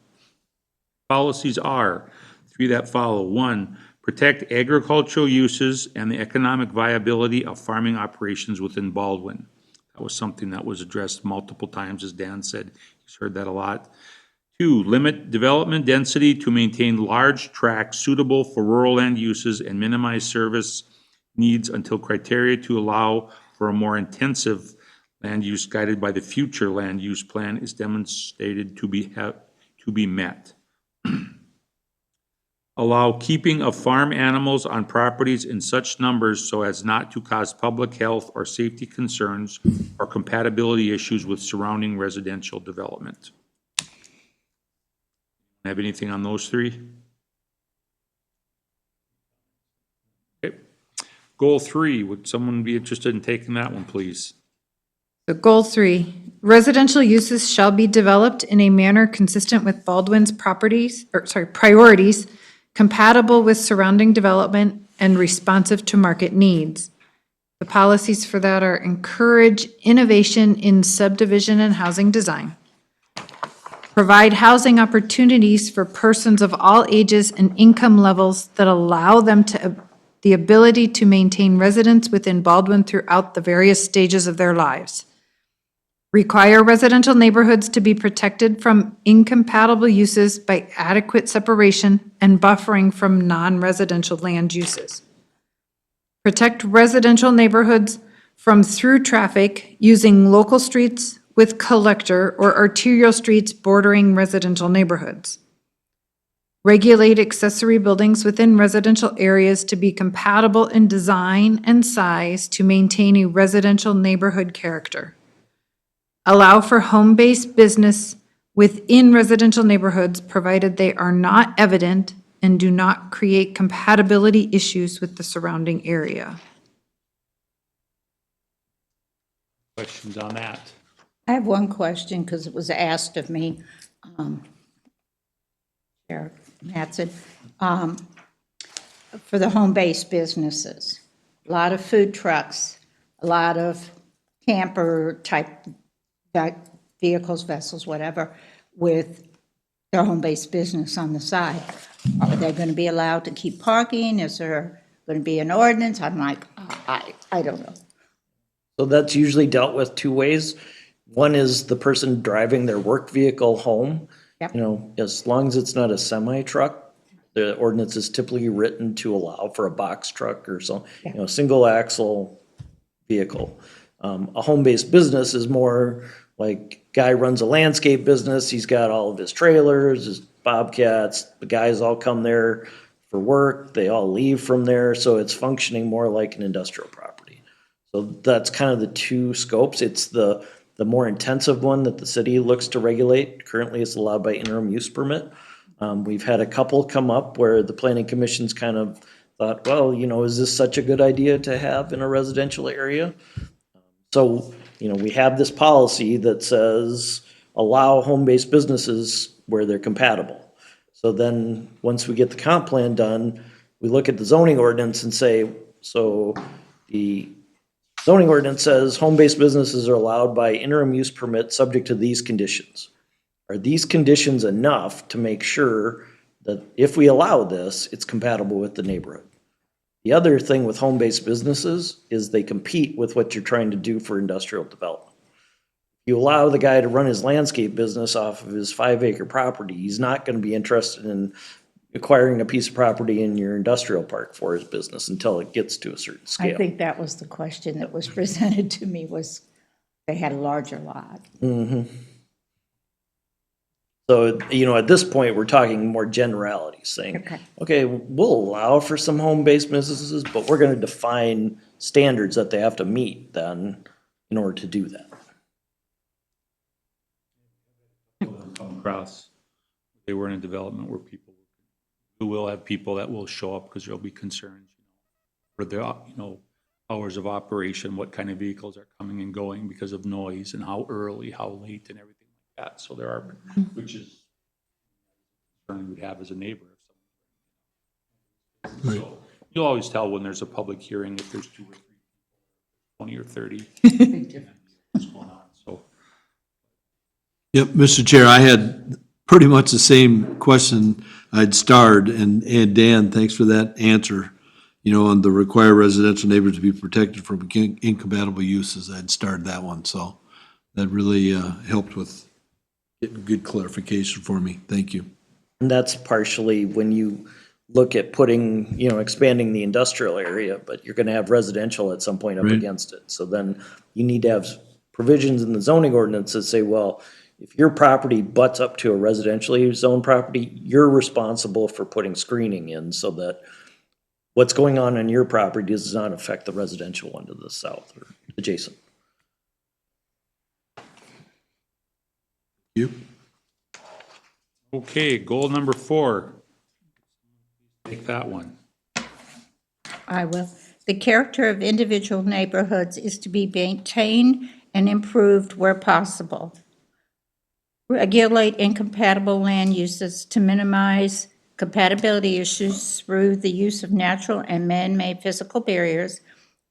Policies are 3 that follow. 1, protect agricultural uses and the economic viability of farming operations within Baldwin. That was something that was addressed multiple times, as Dan said. He's heard that a lot. 2, limit development density to maintain large tracts suitable for rural land uses and minimize service needs until criteria to allow for a more intensive land use guided by the future land use plan is demonstrated to be met. Allow keeping of farm animals on properties in such numbers so as not to cause public health or safety concerns or compatibility issues with surrounding residential development. Have anything on those 3? Okay. Goal 3, would someone be interested in taking that one, please? So goal 3, residential uses shall be developed in a manner consistent with Baldwin's priorities, compatible with surrounding development and responsive to market needs. The policies for that are encourage innovation in subdivision and housing design. Provide housing opportunities for persons of all ages and income levels that allow them the ability to maintain residence within Baldwin throughout the various stages of their lives. Require residential neighborhoods to be protected from incompatible uses by adequate separation and buffering from non-residential land uses. Protect residential neighborhoods from through traffic using local streets with collector or arterial streets bordering residential neighborhoods. Regulate accessory buildings within residential areas to be compatible in design and size to maintain a residential neighborhood character. Allow for home-based business within residential neighborhoods, provided they are not evident and do not create compatibility issues with the surrounding area. Questions on that? I have one question because it was asked of me. Chair Mattson, for the home-based businesses, a lot of food trucks, a lot of camper-type vehicles, vessels, whatever, with their home-based business on the side. Are they going to be allowed to keep parking? Is there going to be an ordinance? I'm like, I don't know. So that's usually dealt with two ways. One is the person driving their work vehicle home. Yep. You know, as long as it's not a semi-truck, the ordinance is typically written to allow for a box truck or some, you know, single axle vehicle. A home-based business is more like guy runs a landscape business. He's got all of his trailers, his bobcats. The guys all come there for work. They all leave from there. So it's functioning more like an industrial property. So that's kind of the two scopes. It's the more intensive one that the city looks to regulate. Currently, it's allowed by interim use permit. We've had a couple come up where the planning commission's kind of thought, well, you know, is this such a good idea to have in a residential area? So, you know, we have this policy that says allow home-based businesses where they're compatible. So then, once we get the comp plan done, we look at the zoning ordinance and say, so the zoning ordinance says home-based businesses are allowed by interim use permit subject to these conditions. Are these conditions enough to make sure that if we allow this, it's compatible with the neighborhood? The other thing with home-based businesses is they compete with what you're trying to do for industrial development. You allow the guy to run his landscape business off of his 5-acre property, he's not going to be interested in acquiring a piece of property in your industrial park for his business until it gets to a certain I scale. think that was the question that was presented to me, was they had a larger lot. So, you know, at this point, we're talking more generalities, saying, Okay. okay, we'll allow for some home-based businesses, but we're going to define standards that they have to meet then in order to do that. Come across, they were in a development where we will have people that will show up because there'll be concerns, for the, hours of operation, what kind of vehicles are coming and going because of noise and how early, how late and everything like that. So there are, which is concern we'd have as a neighbor. So you'll always tell when there's a public hearing if there's 2 or 3, 20 or 30. What's going on, so. Yep, Mr. Chair, I had pretty much the same question I'd starred, and Dan, thanks for that answer. You know, on the require residential neighbors to be protected from incompatible uses, I'd starred that one, so that really helped with getting good clarification for me. Thank you. And that's partially when you look at putting, you know, expanding the industrial area, but you're going to have residential at some point up Right. against it. So then you need to have provisions in the zoning ordinance that say, well, if your property butts up to a residentially zoned property, you're responsible for putting screening in so that what's going on your property does not affect the residential one to the south or adjacent. You? Okay, goal number 4. Take that one. I will. The character of individual neighborhoods is to be maintained and improved where possible. Regulate incompatible land uses to minimize compatibility issues through the use of natural and man-made physical barriers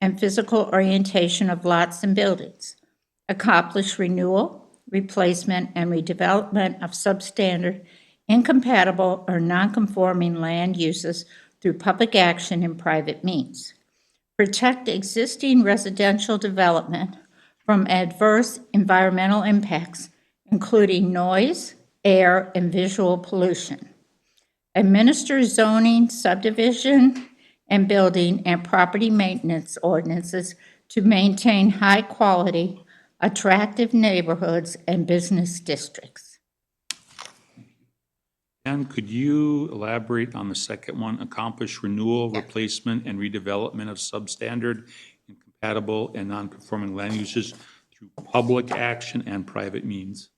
and physical orientation of lots and buildings. Accomplish renewal, replacement, and redevelopment of substandard, incompatible, or nonconforming land uses through public action and private means. Protect existing residential development from adverse environmental impacts, including noise, air, and visual pollution. Administer zoning, subdivision, and building and property maintenance ordinances to maintain high-quality, attractive neighborhoods and business districts. And could you elaborate on the second one? Accomplish renewal, replacement, and redevelopment of substandard, incompatible, and non-conforming land uses through public action and private means.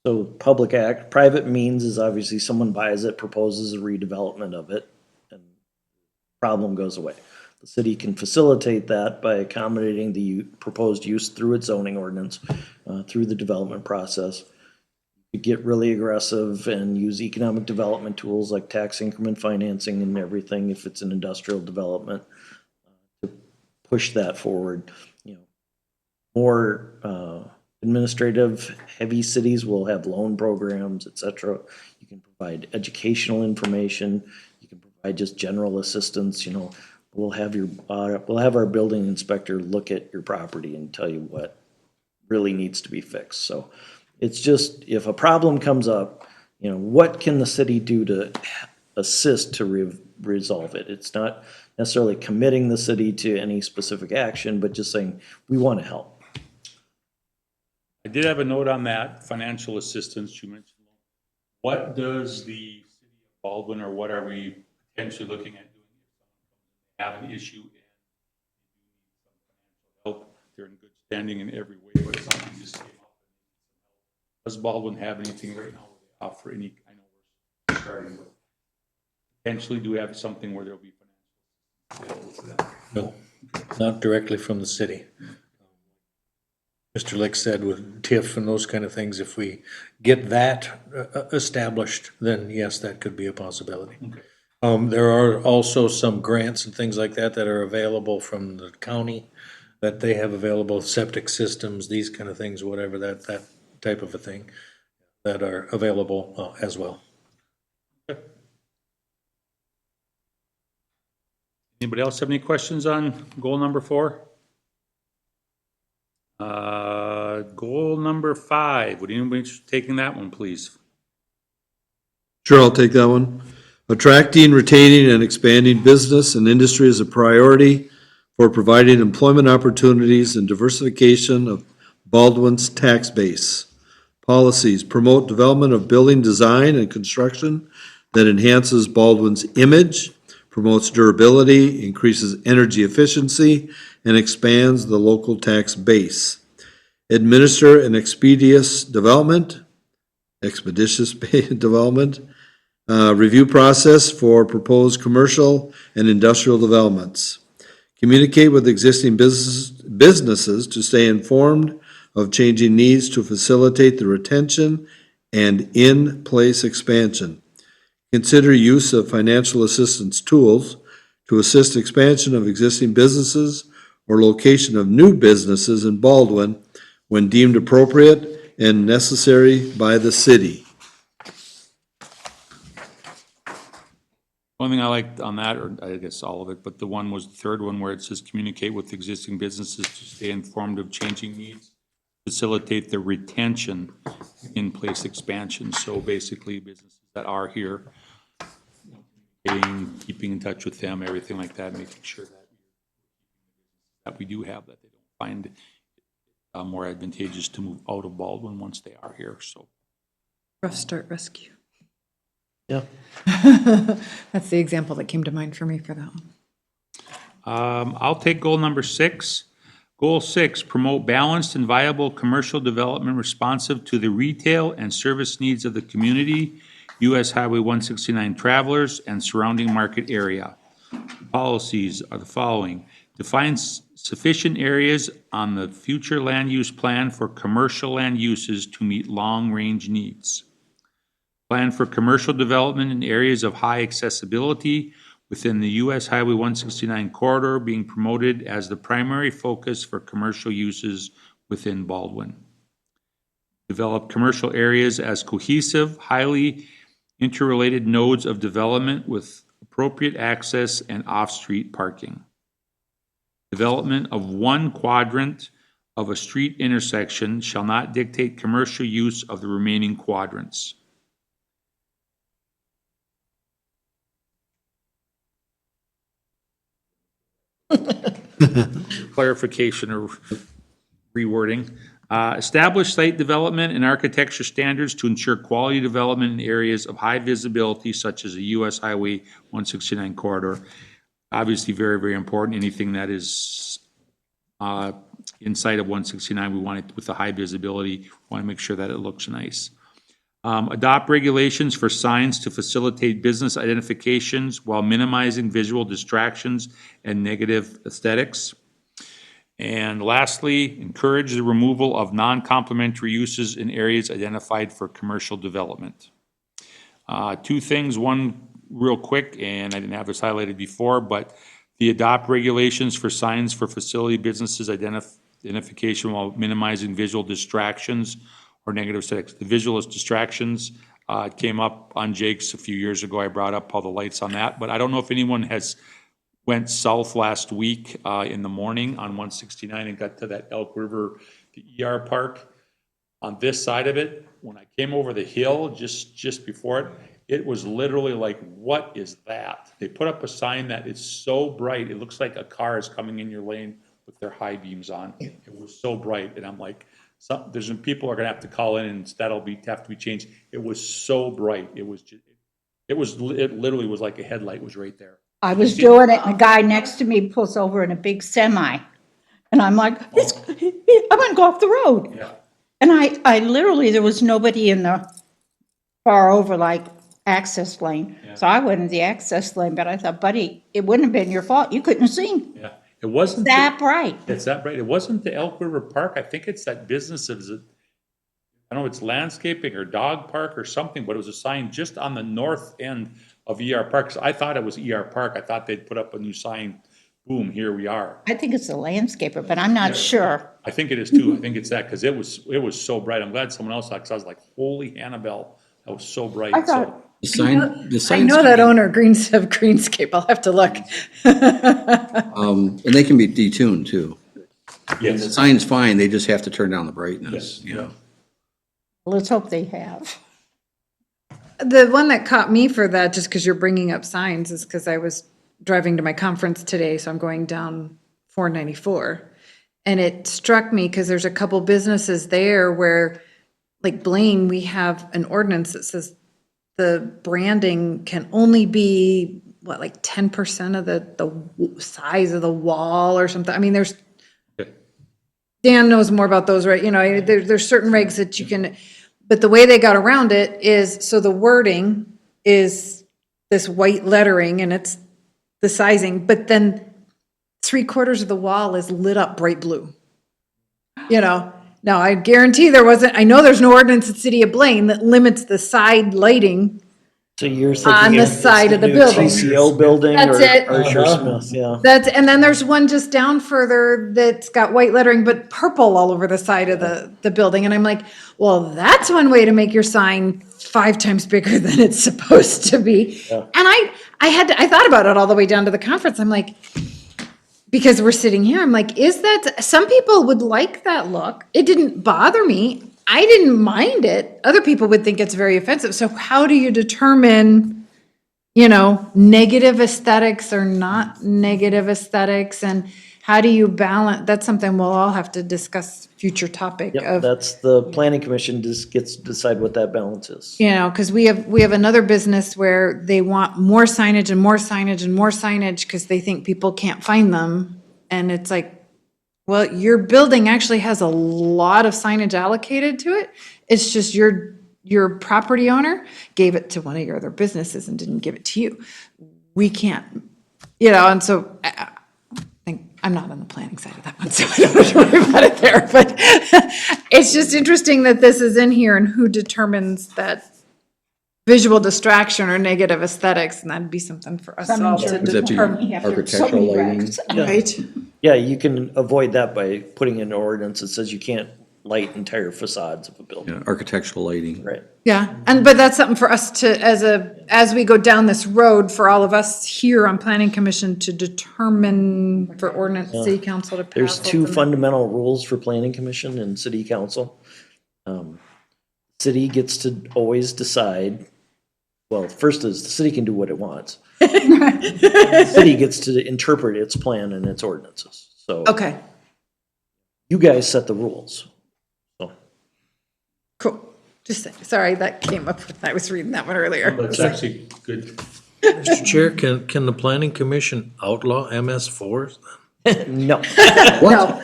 So private means is obviously someone buys it, proposes a redevelopment of it, and problem goes away. The city can facilitate that by accommodating the proposed use through its zoning ordinance, through the development process. You get really aggressive and use economic development tools like tax increment financing and everything if it's an industrial development to push that forward. You know, more administrative heavy cities will have loan programs, et cetera. You can provide educational information. You can provide just general assistance. You know, we'll have our building inspector look at your property and tell you what really needs to be fixed. So it's just, if a problem comes up, you know, what can the city do to assist to resolve it? It's not necessarily committing the city to any specific action, but just saying, we want to help. I did have a note on that, financial assistance, you mentioned. What does the city of Baldwin, or what are we potentially looking at doing if someone have an issue and help? They're in good standing in every way, but something just came up. Does Baldwin have anything right now where they offer any, I know we're starting with, potentially do we have something where there'll be financial available for that? No, not directly from the city. Mr. Lick said with TIF and those kind of things, if we get that established, then yes, that could be a possibility. Okay. There are also some grants and things like that that are available from the county, that they have available, septic systems, these kind of things, whatever, that type of a thing, that are available as well. Anybody else have any questions on goal number 4? Goal number 5, would anybody be taking that one, please? Sure, I'll take that one. Attracting, retaining, and expanding business and industry is a priority for providing employment opportunities and diversification of Baldwin's tax base. Policies promote development of building design and construction that enhances Baldwin's image, promotes durability, increases energy efficiency, and expands the local tax base. Administer an expeditious development, review process for proposed commercial and industrial developments. Communicate with existing businesses to stay informed of changing needs to facilitate the retention and in-place expansion. Consider use of financial assistance tools to assist expansion of existing businesses or location of new businesses in Baldwin when deemed appropriate and necessary by the city. One thing I liked on that, or I guess all of it, but the one was the third one where it says communicate with existing businesses to stay informed of changing needs, facilitate the retention, in-place expansion. So basically businesses that are here, keeping in touch with them, everything like that, making sure that we do have, that they don't find it more advantageous to move out of Baldwin once they are here, so. Rough Start Rescue. Yeah. That's the example that came to mind for me for that one. I'll take goal number 6. Goal 6, promote balanced and viable commercial development responsive to the retail and service needs of the community, US Highway 169 travelers, and surrounding market area. Policies are the following. Define sufficient areas on the future land use plan for commercial land uses to meet long-range needs. Plan for commercial development in areas of high accessibility within the US Highway 169 corridor being promoted as the primary focus for commercial uses within Baldwin. Develop commercial areas as cohesive, highly interrelated nodes of development with appropriate access and off-street parking. Development of one quadrant of a street intersection shall not dictate commercial use of the remaining quadrants. Clarification or rewording. Establish site development and architecture standards to ensure quality development in areas of high visibility such as the US Highway 169 corridor. Obviously, very, very important. Anything that is inside of 169, we want it with the high visibility. We want to make sure that it looks nice. Adopt regulations for signs to facilitate business identifications while minimizing visual distractions and negative aesthetics. And lastly, encourage the removal of non-complementary uses in areas identified for commercial development. Two things, one real quick, and I didn't have this highlighted before, but the adopt regulations for signs for facility businesses identification while minimizing visual distractions or negative aesthetics. The visual distractions came up on Jake's a few years ago. I brought up all the lights on that, but I don't know if anyone has went south last week in the morning on 169 and got to that Elk River, the ER Park. On this side of it, when I came over the hill just before it, it was literally like, what is that? They put up a sign that is so bright, it looks like a car is coming in your lane with their high beams on. It was so bright, and I'm like, there's some people are gonna have to call in and that'll have to be changed. It was so bright. It literally was like a headlight was right there. I was doing it, and a guy next to me pulls over in a big semi. And I'm like, I'm gonna go off the road. Yeah. And I literally, there was nobody in the far over like access lane. So I went in the access lane, but I thought, buddy, it wouldn't have been your fault. You couldn't have seen Yeah, it wasn't. that bright. It's that bright. It wasn't the Elk River Park. I think it's that business of, I don't know, it's landscaping or dog park or something, but it was a sign just on the north end of ER Park. So I thought it was ER Park. I thought they'd put up a new sign. Boom, here we are. I think it's a landscaper, but I'm not sure. I think it is too. I think it's that because it was so bright. I'm glad someone else saw it because I was like, holy Annabelle, that was so bright. I thought- The I signs, know that owner, Greenscape, I'll have to look. and they can be detuned too. The Yes. sign's fine, they just have to turn down the brightness, you know. Let's hope they have. The one that caught me for that, just because you're bringing up signs, is because I was driving to my conference today, so I'm going down 494. And it struck me, because there's a couple businesses there where, like Blaine, we have an ordinance that says the branding can only be, what, like 10% of the size of the wall or something. I mean, there's, Dan knows more about those, right? You know, there's certain regs that you can, but the way they got around it is, so the wording is this white lettering and it's the sizing, but then 3/4 of the wall is lit up bright blue. You know, now I guarantee there wasn't, I know there's no ordinance in the city of Blaine that limits the side lighting. So you're On thinking the of it's side of the new building. TCO building That's or it. Archer Smith, yeah. That's, and then there's one just down further that's got white lettering, but purple all over the side of the building. And I'm like, well, that's one way to make your sign 5 times bigger than it's supposed to be. Yeah. And I thought about it all the way down to the conference. I'm like, because we're sitting here, I'm like, is that, some people would like that look. It didn't bother me. I didn't mind it. Other people would think it's very offensive. So how do you determine, you know, negative aesthetics or not negative aesthetics? And how do you balance? That's something we'll all have to discuss, future topic Yep, of, that's the planning commission just gets to decide what that balance is. you know, because we have another business where they want more signage and more signage and more signage because they think people can't find them. And it's like, well, your building actually has a lot of signage allocated to it. It's just your property owner gave it to one of your other businesses and didn't give it to you. We can't, you know, and so think, I'm not on the planning side of that one, so I don't have to worry about it there, but it's just interesting that this is in here and who determines that visual distraction or negative aesthetics, and that'd be something for us all to Would that be determine. architectural lighting? Right? Yeah, you can avoid that by putting in an ordinance that says you can't light entire facades of a building. Yeah, architectural lighting. Right. Yeah, but that's something for us to, as we go down this road, for all of us here on planning commission to determine for ordinance, city council to pass. There's two ultimately. fundamental rules for planning commission and city council. City gets to always decide, well, first is the city can do what it wants. The city gets to interpret its plan and its ordinances. So Okay, you guys set the rules. So cool. Just, sorry, that came up, I was reading that one earlier. That's actually good. Mr. Chair, can the planning commission outlaw MS4s? no. No.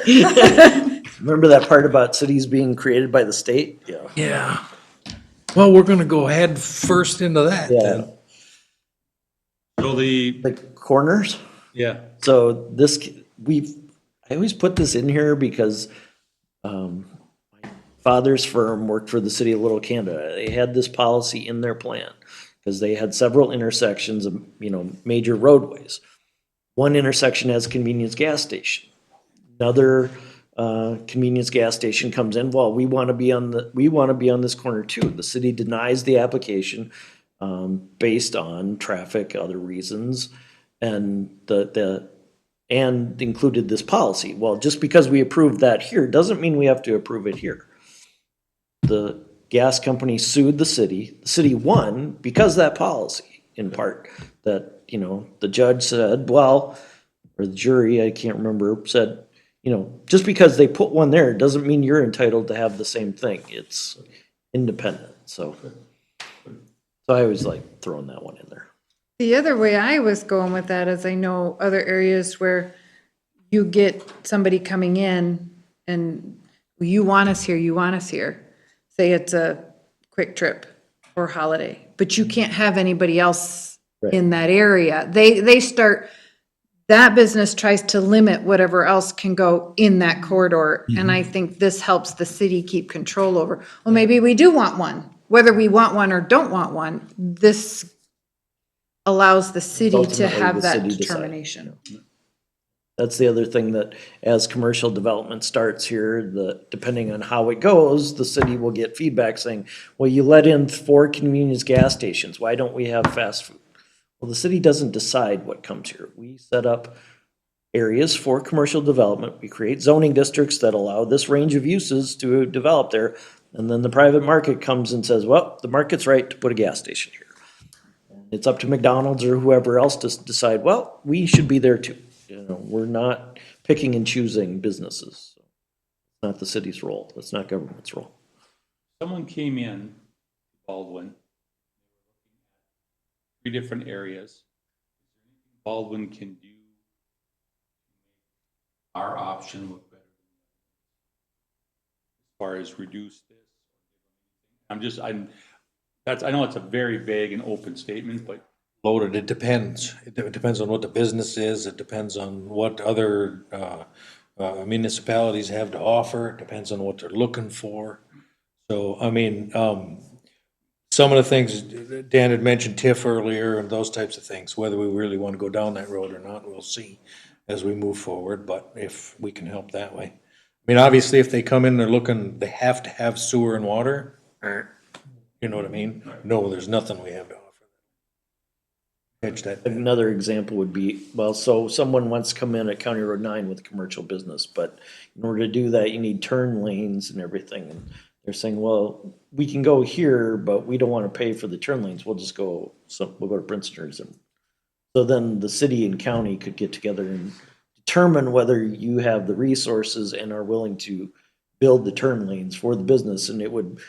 Remember that part about cities being created by the state? Yeah. Yeah. Well, we're gonna go head first into that Yeah. then. So the, Like corners. yeah, So this, I always put this in here because my father's firm worked for the city of Little Canada. They had this policy in their plan because they had several intersections of, major roadways. One intersection has a convenience gas station. Another convenience gas station comes in, well, we want to be on this corner too. The city denies the application based on traffic, other reasons, and and included this policy. Well, just because we approved that here doesn't mean we have to approve it here. The gas company sued the city won because that policy, in part, that, the judge said, well, or the jury, I can't remember, said, just because they put one there doesn't mean you're entitled to have the same thing. It's independent, so I always like throwing that one in there. The other way I was going with that is I know other areas where you get somebody coming in and you want us here. Say it's a quick trip or holiday, but you can't have anybody else in that area. They start, that business tries to limit whatever else can go in that corridor. And I think this helps the city keep control over, well, maybe we do want one. Whether we want one or don't want one, this allows the city to Ultimately, have the that city decide. determination. That's the other thing, that as commercial development starts here, depending on how it goes, the city will get feedback saying, well, you let in 4 convenience gas stations, why don't we have fast food? Well, the city doesn't decide what comes here. We set up areas for commercial development. We create zoning districts that allow this range of uses to develop there. And then the private market comes and says, well, the market's right to put a gas station here. It's up to McDonald's or whoever else to decide, well, we should be there too. We're not picking and choosing businesses. It's not the city's role. It's not government's role. someone came in, Baldwin, 3 different areas. Baldwin can do our option look better as far as reduce this. I know it's a very vague and open statement, but Loaded, it depends. It depends on what the business is. It depends on what other municipalities have to offer. It depends on what they're looking for. So, some of the things, Dan had mentioned TIF earlier and those types of things, whether we really want to go down that road or not, we'll see as we move forward, but if we can help that way. Obviously, if they come in, they have to have sewer and water, you know what I mean? No, there's nothing we have to offer. Hedge that. Another example would be, so someone wants to come in at County Road 9 with a commercial business, but in order to do that, you need turn lanes and everything. And they're saying, well, we can go here, but we don't want to pay for the turn lanes. We'll go to Princeton's. So then the city and county could get together and determine whether you have the resources and are willing to build the turn lanes for the business. And it would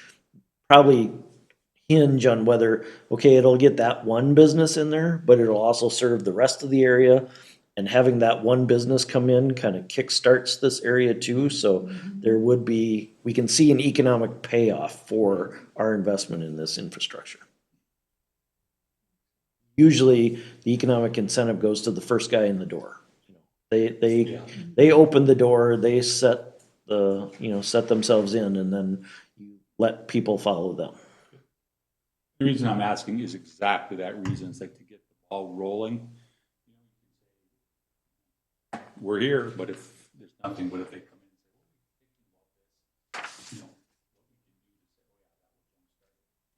probably hinge on whether, okay, it'll get that one business in there, but it'll also serve the rest of the area. And having that one business come in kind of kickstarts this area too. So we can see an economic payoff for our investment in this infrastructure. Usually the economic incentive goes to the first guy in the door. They open the door, they set set themselves in, and then you let people follow them. The reason I'm asking is exactly that reason. It's like to get the ball rolling. We're here, but if there's nothing, but if they come in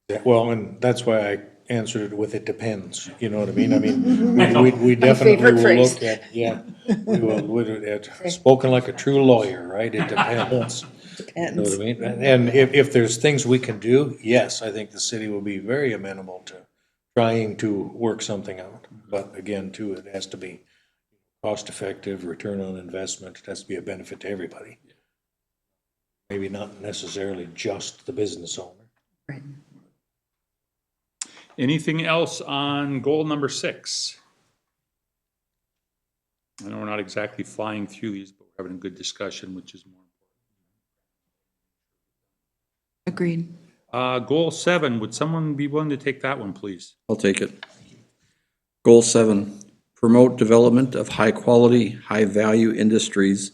and say, Well, and that's why I answered it with it depends, you know what I mean? I mean, we definitely favorite will phrase. look at, we will, spoken like a true lawyer, right? It depends. You know what I mean? And if there's things we can do, yes, I think the city will be very amenable to trying to work something out. But again, too, it has to be cost effective, return on investment, it has to be a benefit to everybody. Maybe not necessarily just the business owner. Right. anything else on goal number 6? I know we're not exactly flying through these, but we're having a good discussion, which is more Agreed. important. Goal 7, would someone be willing to take that one, please? I'll take it. Goal 7, promote development of high-quality, high-value industries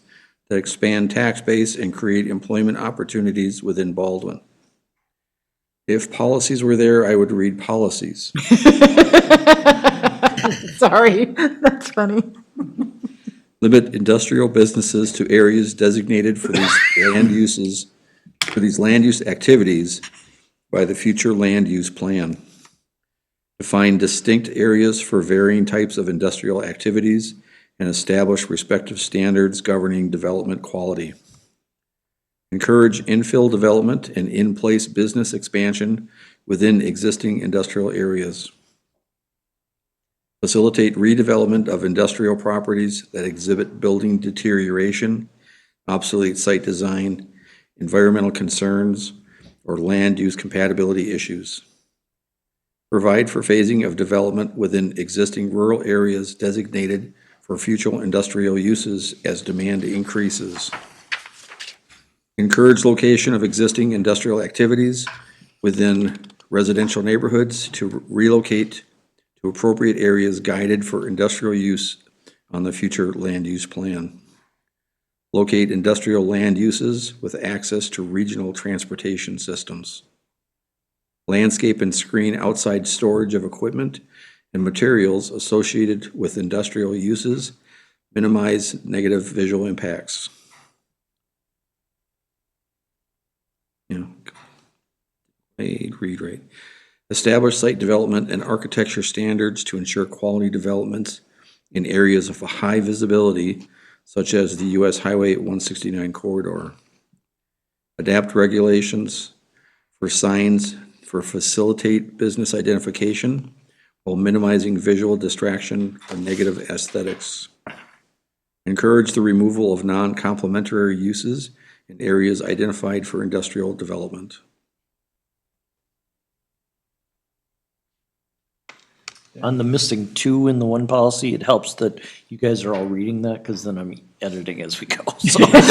that expand tax base and create employment opportunities within Baldwin. If policies were there, I would read policies. Sorry, that's funny. Limit industrial businesses to areas designated for these land use activities by the future land use plan. Define distinct areas for varying types of industrial activities and establish respective standards governing development quality. Encourage infill development and in-place business expansion within existing industrial areas. Facilitate redevelopment of industrial properties that exhibit building deterioration, obsolete site design, environmental concerns, or land use compatibility issues. Provide for phasing of development within existing rural areas designated for future industrial uses as demand increases. Encourage location of existing industrial activities within residential neighborhoods to relocate to appropriate areas guided for industrial use on the future land use plan. Locate industrial land uses with access to regional transportation systems. Landscape and screen outside storage of equipment and materials associated with industrial uses. Minimize negative visual impacts. Read right. Establish site development and architecture standards to ensure quality developments in areas of high visibility, such as the US Highway 169 corridor. Adapt regulations for signs for facilitate business identification while minimizing visual distraction or negative aesthetics. Encourage the removal of non-complementary uses in areas identified for industrial development. On the missing 2 in the one policy, it helps that you guys are all reading that, because then I'm editing as we go. So, That's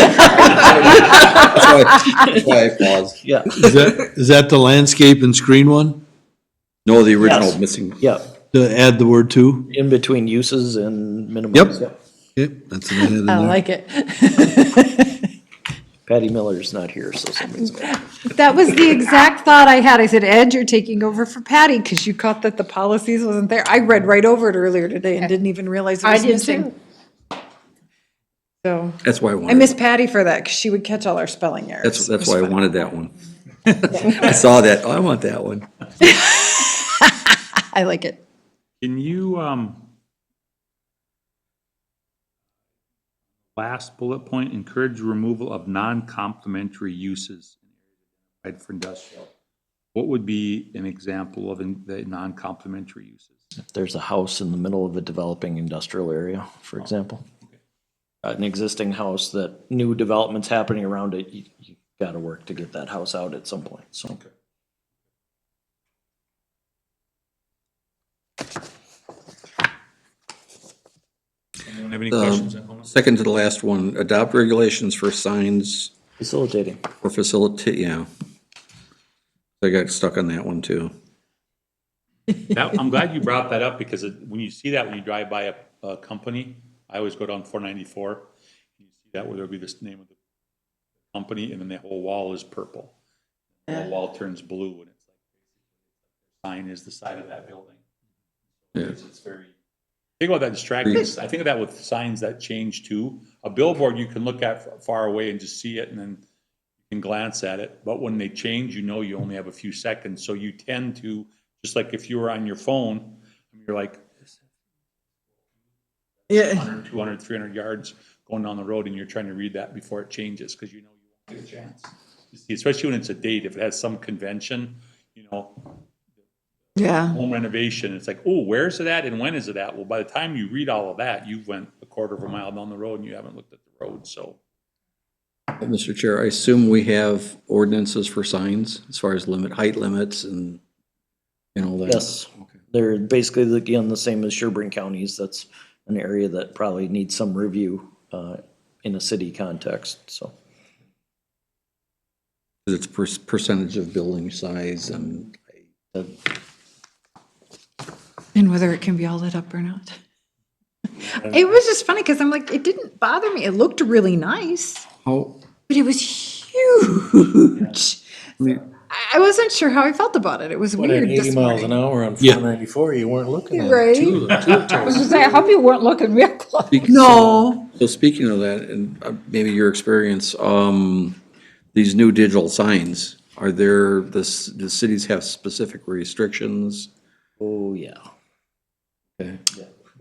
why I paused. yeah, Is that the landscape and screen one? No, the original Yes. missing. yeah, To add the word to? in between uses and minimize. Yep. Yep, that's what I had in I there. like it. Patty Miller's not here, so somebody's got. That was the exact thought I had. I said, Ed, you're taking over for Patty because you caught that the policies wasn't there. I read right over it earlier today and didn't even realize it I was did missing. too. So That's why I I wanted. miss Patty for that because she would catch all our spelling errors. That's why I wanted that one. I saw that. Oh, I want that one. I like it. Can you, last bullet point, encourage removal of non-complementary uses for industrial. What would be an example of the non-complementary uses? If there's a house in the middle of a developing industrial area, for example. An existing house that new development's happening around it, you gotta work to get that house out at some point, so. Anyone have any questions on that? Second to the last one, adopt regulations for signs Facilitating. or facilitate, yeah. I got stuck on that one too. I'm glad you brought that up because when you see that, when you drive by a company, I always go down 494. You see that where there'll be this name of the company, and then the whole wall is purple. The whole wall turns blue, and it's like, the sign is the side of that building. It's very, think about that distracting. I think of that with signs that change too. A billboard you can look at far away and just see it, and then you can glance at it. But when they change, you know you only have a few seconds. So you tend to, just like if you were on your phone, you're like, Yeah. 100, 200, 300 yards going down the road, and you're trying to read that before it changes, because you know you won't get a chance. You see, especially when it's a date, if it has some convention, you know, Yeah. home renovation, it's like, oh, where's it at and when is it at? Well, by the time you read all of that, you've went a quarter of a mile down the road and you haven't looked at the road, so. Mr. Chair, I assume we have ordinances for signs as far as height limits and all that? Yes, they're basically, again, the same as Sherburne counties. That's an area that probably needs some review in a city context, so. It's percentage of building size and, And whether it can be all lit up or not. It was just funny because I'm like, it didn't bother me. It looked really nice, how, but it was huge. I wasn't sure how I felt about it. It was But weird at 80 this miles morning. an hour on Yeah. 494, you weren't looking at it. Right? I was gonna say, I hope you weren't looking real close. No. so speaking of that, and maybe your experience, these new digital signs, are there, the cities have specific restrictions? Oh, yeah. Okay.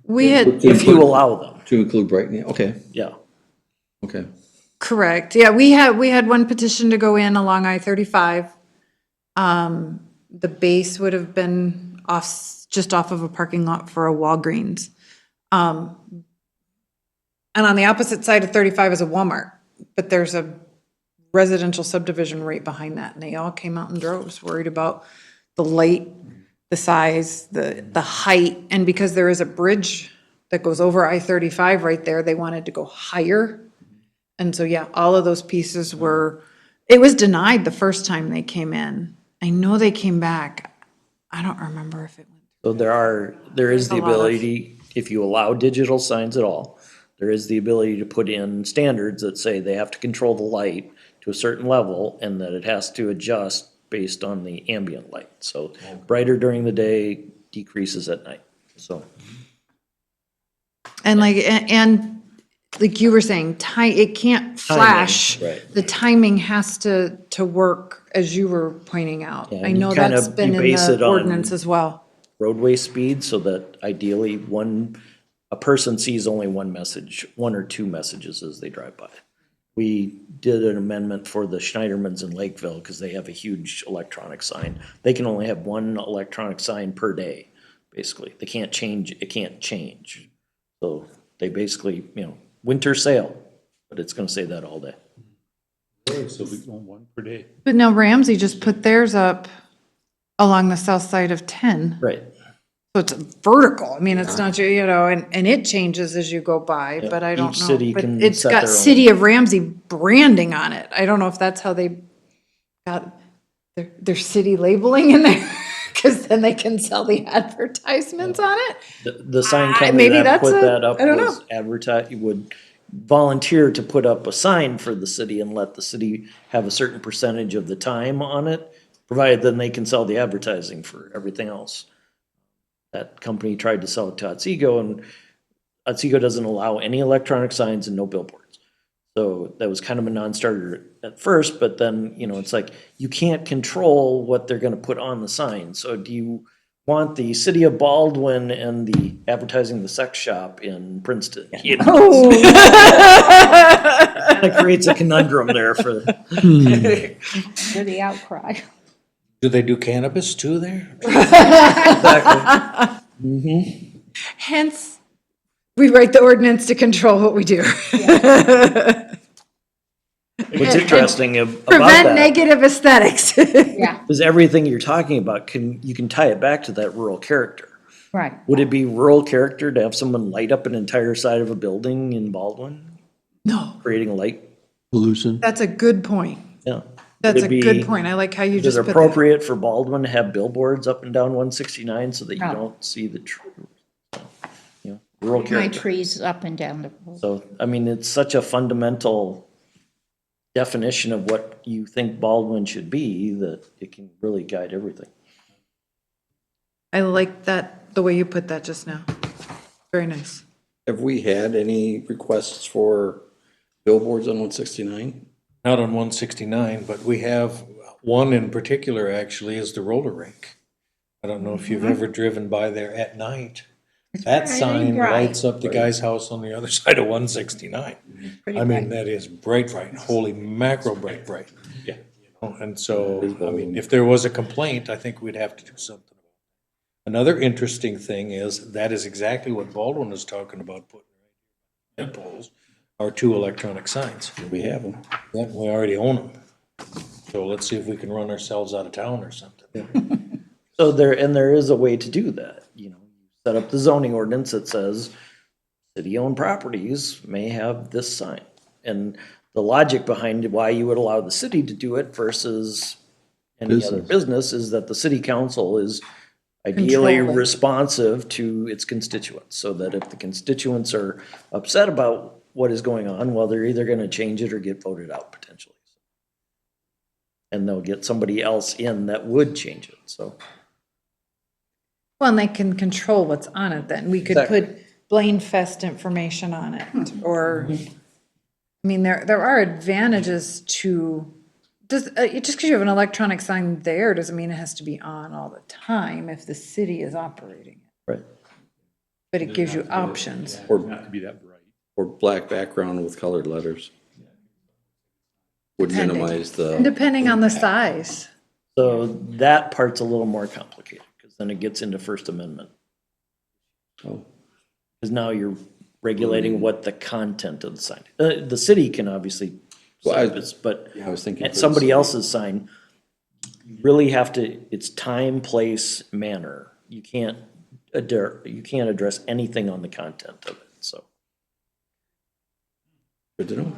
We had, If you allow them, To include Brighton, okay, yeah. okay. correct. Yeah, we had one petition to go in along I-35. The base would have been just off of a parking lot for a Walgreens. And on the opposite side of 35 is a Walmart, but there's a residential subdivision right behind that, and they all came out in droves, worried about the light, the size, the height, and because there is a bridge that goes over I-35 right there, they wanted to go higher. And so, yeah, all of those pieces were, it was denied the first time they came in. I know they came back. I don't remember if it went. So there is the a lot of- ability, if you allow digital signs at all, there is the ability to put in standards that say they have to control the light to a certain level and that it has to adjust based on the ambient light. So brighter during the day, decreases at night, so. And like you were saying, it can't flash. right. The timing has to work, as you were pointing out. Yeah, I and you know kind that's of- been you in base it the on- ordinance as well. Roadway speed, so that ideally a person sees only one message, one or two messages as they drive by. We did an amendment for the Schneidermans in Lakeville because they have a huge electronic sign. They can only have one electronic sign per day, basically. They can't change, it can't change. So they basically, winter sale, but it's gonna say that all day. So we go one per day. But now Ramsey just put theirs up along the south side of 10. Right. So it's vertical. I mean, it's not, and it changes as you go by, but I don't Each know. city But can it's set got their own. City of Ramsey branding on it. I don't know if that's how they got their city labeling in there, because then they can sell the advertisements on it. The sign company maybe that that's put a- that up I don't was would volunteer to put up a sign for the city and let the city have a certain percentage of the time on it, provided then they can sell the advertising for everything else. That company tried to sell it to Otsego, and Otsego doesn't allow any electronic signs and no billboards. So that was kind of a non-starter at first, but then, it's like, you can't control what they're gonna put on the sign. So do you want the city of Baldwin and the advertising the sex shop in Princeton? That creates a conundrum there for, For the outcry. Do they do cannabis too there? Hence, we write the ordinance to control what we do. what's interesting about Prevent that negative aesthetics. Yeah, is everything you're talking about, you can tie it back to that rural character. right. Would it be rural character to have someone light up an entire side of a building in Baldwin, No, creating light? Pollution. that's a good point. Yeah. That's Would a it be- good point. I like how you Is just it put that. appropriate for Baldwin to have billboards up and down 169 so that you No. don't see the rural My character. trees up and down the road. So, I mean, it's such a fundamental definition of what you think Baldwin should be that it can really guide everything. I like that, the way you put that just now. Very nice. Have we had any requests for billboards on 169? Not on 169, but we have one in particular, actually, is the roller rink. I don't know if you've ever driven by there at night. That bright sign and bright. lights up the guy's house on the other side of 169. Pretty I mean, bright. that is bright, holy mackerel, bright. Yeah. And so, I mean, if there was a complaint, I think we'd have to do something. Another interesting thing is, that is exactly what Baldwin was talking about, putting in poles, are 2 electronic signs. We have them. Yeah, we already own them. So let's see if we can run ourselves out of town or something. So there is a way to do that, you know, set up the zoning ordinance that says city-owned properties may have this sign. And the logic behind why you would allow the city to do it versus any other business is that the city council is ideally Control it. responsive to its constituents, so that if the constituents are upset about what is going on, well, they're either gonna change it or get voted out potentially. And they'll get somebody else in that would change it, so. Well, and they can control what's on it then. We could Exactly. put Blaine Fest information on it, or, I mean, there are advantages to, just because you have an electronic sign there doesn't mean it has to be on all the time if the city is operating it. Right. But it gives you options. Or not to be that bright. Or black background with colored letters. Would minimize And the, depending on the size. So that part's a little more complicated, because then it gets into First Amendment. oh, Because now you're regulating what the content of the sign. The city can obviously, Well, I- service, but yeah, I was thinking. at somebody else's sign, you really have to, it's time, place, manner. You can't address anything on the content of it, so. Good to know.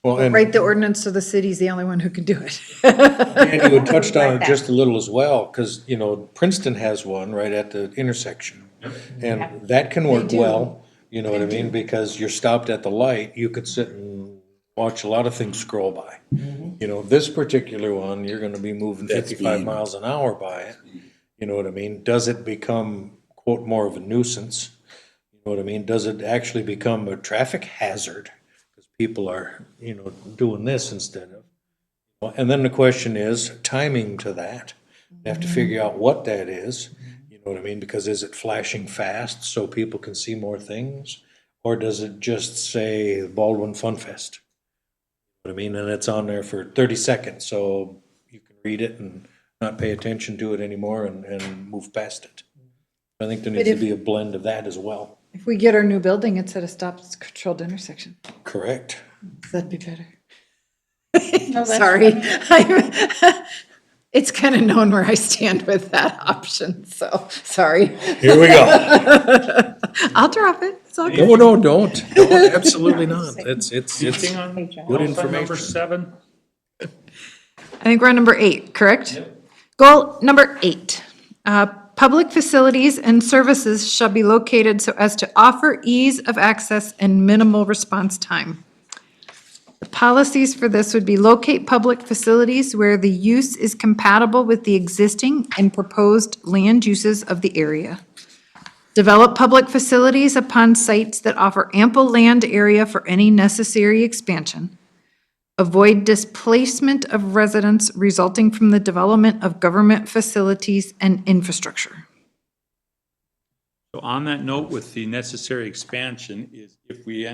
Well, and Write the ordinance so the city's the only one who can do it. Andy had touched on it just a little as well, because, you know, Princeton has one right at the intersection. And that can work well, you know what I mean, because you're stopped at the light, you could sit and watch a lot of things scroll by. You know, this particular one, you're gonna be moving That's 55 speed. miles an hour by it. You know what I mean? Does it become, quote, more of a nuisance? You know what I mean? Does it actually become a traffic hazard? Because people are, you know, doing this instead of. Well, and then the question is timing to that. You have to figure out what that is, you know what I mean? Because is it flashing fast so people can see more things? Or does it just say Baldwin Fun Fest? You know what I mean? And it's on there for 30 seconds, so you can read it and not pay attention to it anymore and move past it. I think there needs to if- be a blend of that as well. If we get our new building, it said a stop controlled intersection. Correct. That'd be better. No, that's Sorry. I'm- It's kind of known where I stand with that option, so, sorry. Here we go. I'll drop it. It's all good. No, don't. No, absolutely not. It's Anything on good number information. 7? I think we're on number 8, correct? Goal number 8. Public facilities and services shall be located so as to offer ease of access and minimal response time. The policies for this would be locate public facilities where the use is compatible with the existing and proposed land uses of the area. Develop public facilities upon sites that offer ample land area for any necessary expansion. Avoid displacement of residents resulting from the development of government facilities and infrastructure. So on that note, with the necessary expansion, is if we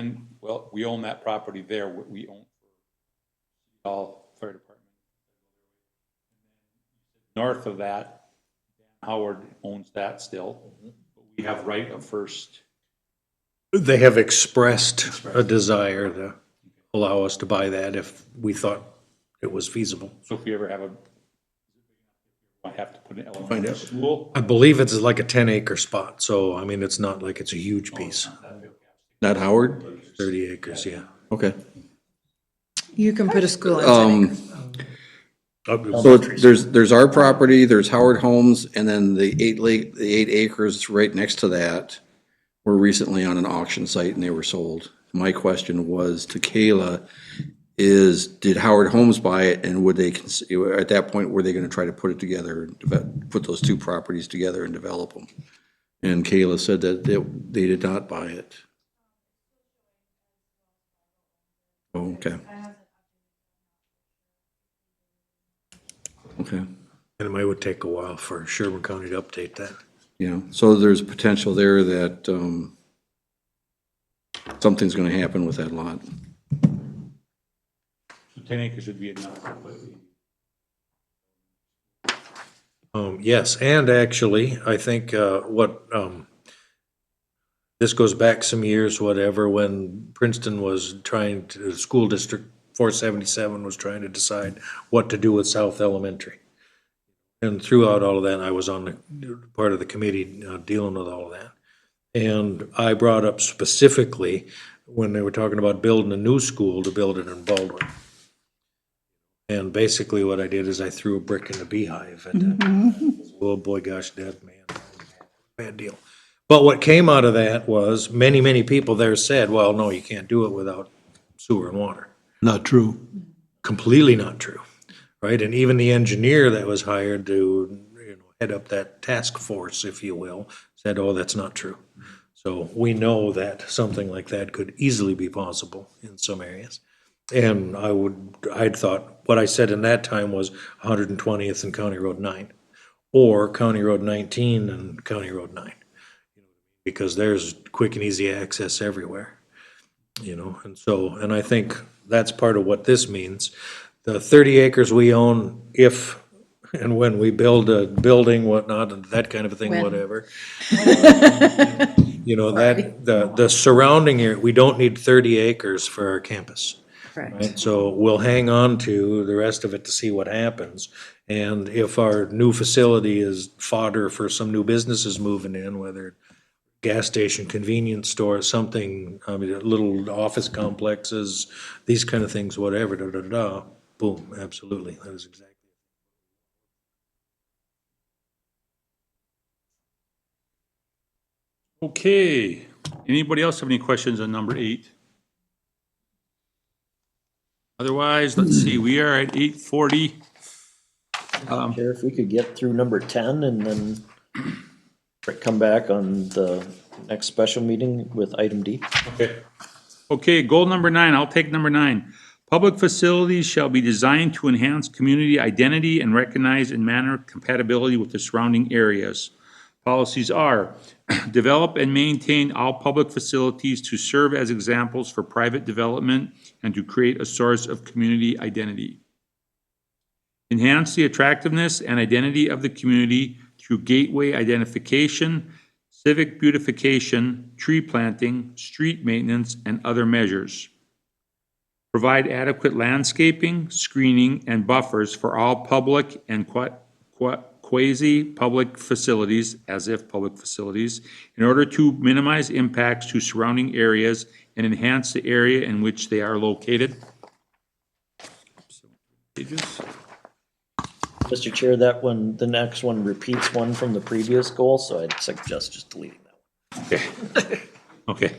we own that property there, we own all fire department. North of that, Howard owns that still. But we have right of first. They have expressed a desire to allow us to buy that if we thought it was feasible. So if we ever have I have to put an elementary school. I believe it's like a 10-acre spot, so I mean, it's not like it's a huge piece. Not Howard? 30 acres, yeah. Okay. You can put a school in. So there's our property, there's Howard Homes, and then the 8 acres right next to that, were recently on an auction site and they were sold. My question was to Kayla did Howard Homes buy it, and would they, at that point, were they gonna try to put it together, put those two properties together and develop them? And Kayla said that they did not buy it. Oh, okay. Okay, And it might would take a while for Sherburne County to update that. yeah, so there's potential there that, something's gonna happen with that lot. So 10 acres would be enough. Yes, and actually, I think, this goes back some years, whatever, when Princeton was trying to, School District 477 was trying to decide what to do with South Elementary. And throughout all of that, I was on the part of the committee dealing with all of that. And I brought up specifically, when they were talking about building a new school, to build it in Baldwin. And basically what I did is I threw a brick in the beehive and, oh boy, gosh, Dad, man, bad deal. But what came out of that was many people there said, well, no, you can't do it without sewer and water. Not true. Completely not true, right? And even the engineer that was hired to, head up that task force, if you will, said, oh, that's not true. So we know that something like that could easily be possible in some areas. And I'd thought, what I said in that time was 120th and County Road 9, or County Road 19 and County Road 9. Because there's quick and easy access everywhere, and so, and I think that's part of what this means. The 30 acres we own, if and when we build a building, whatnot, and that kind of a thing, When. whatever. That, the surrounding area, we don't need 30 acres for our campus. Right, so we'll hang on to the rest of it to see what happens. And if our new facility is fodder for some new businesses moving in, whether gas station, convenience store, something, little office complexes, these kind of things, whatever, boom, absolutely, that is exactly. Okay, anybody else have any questions on number 8? Otherwise, let's see, we are at 8:40. Chair, if we could get through number 10 and then come back on the next special meeting with item D. Okay. Okay, goal number 9, I'll take number 9. Public facilities shall be designed to enhance community identity and recognize in manner compatibility with the surrounding areas. Policies are, develop and maintain all public facilities to serve as examples for private development and to create a source of community identity. Enhance the attractiveness and identity of the community through gateway identification, civic beautification, tree planting, street maintenance, and other measures. Provide adequate landscaping, screening, and buffers for all public and quasi-public facilities, as if public facilities, in order to minimize impacts to surrounding areas and enhance the area in which they are located. Pages. Mr. Chair, that one, the next one repeats one from the previous goal, so I'd suggest just deleting that one. Okay. Okay.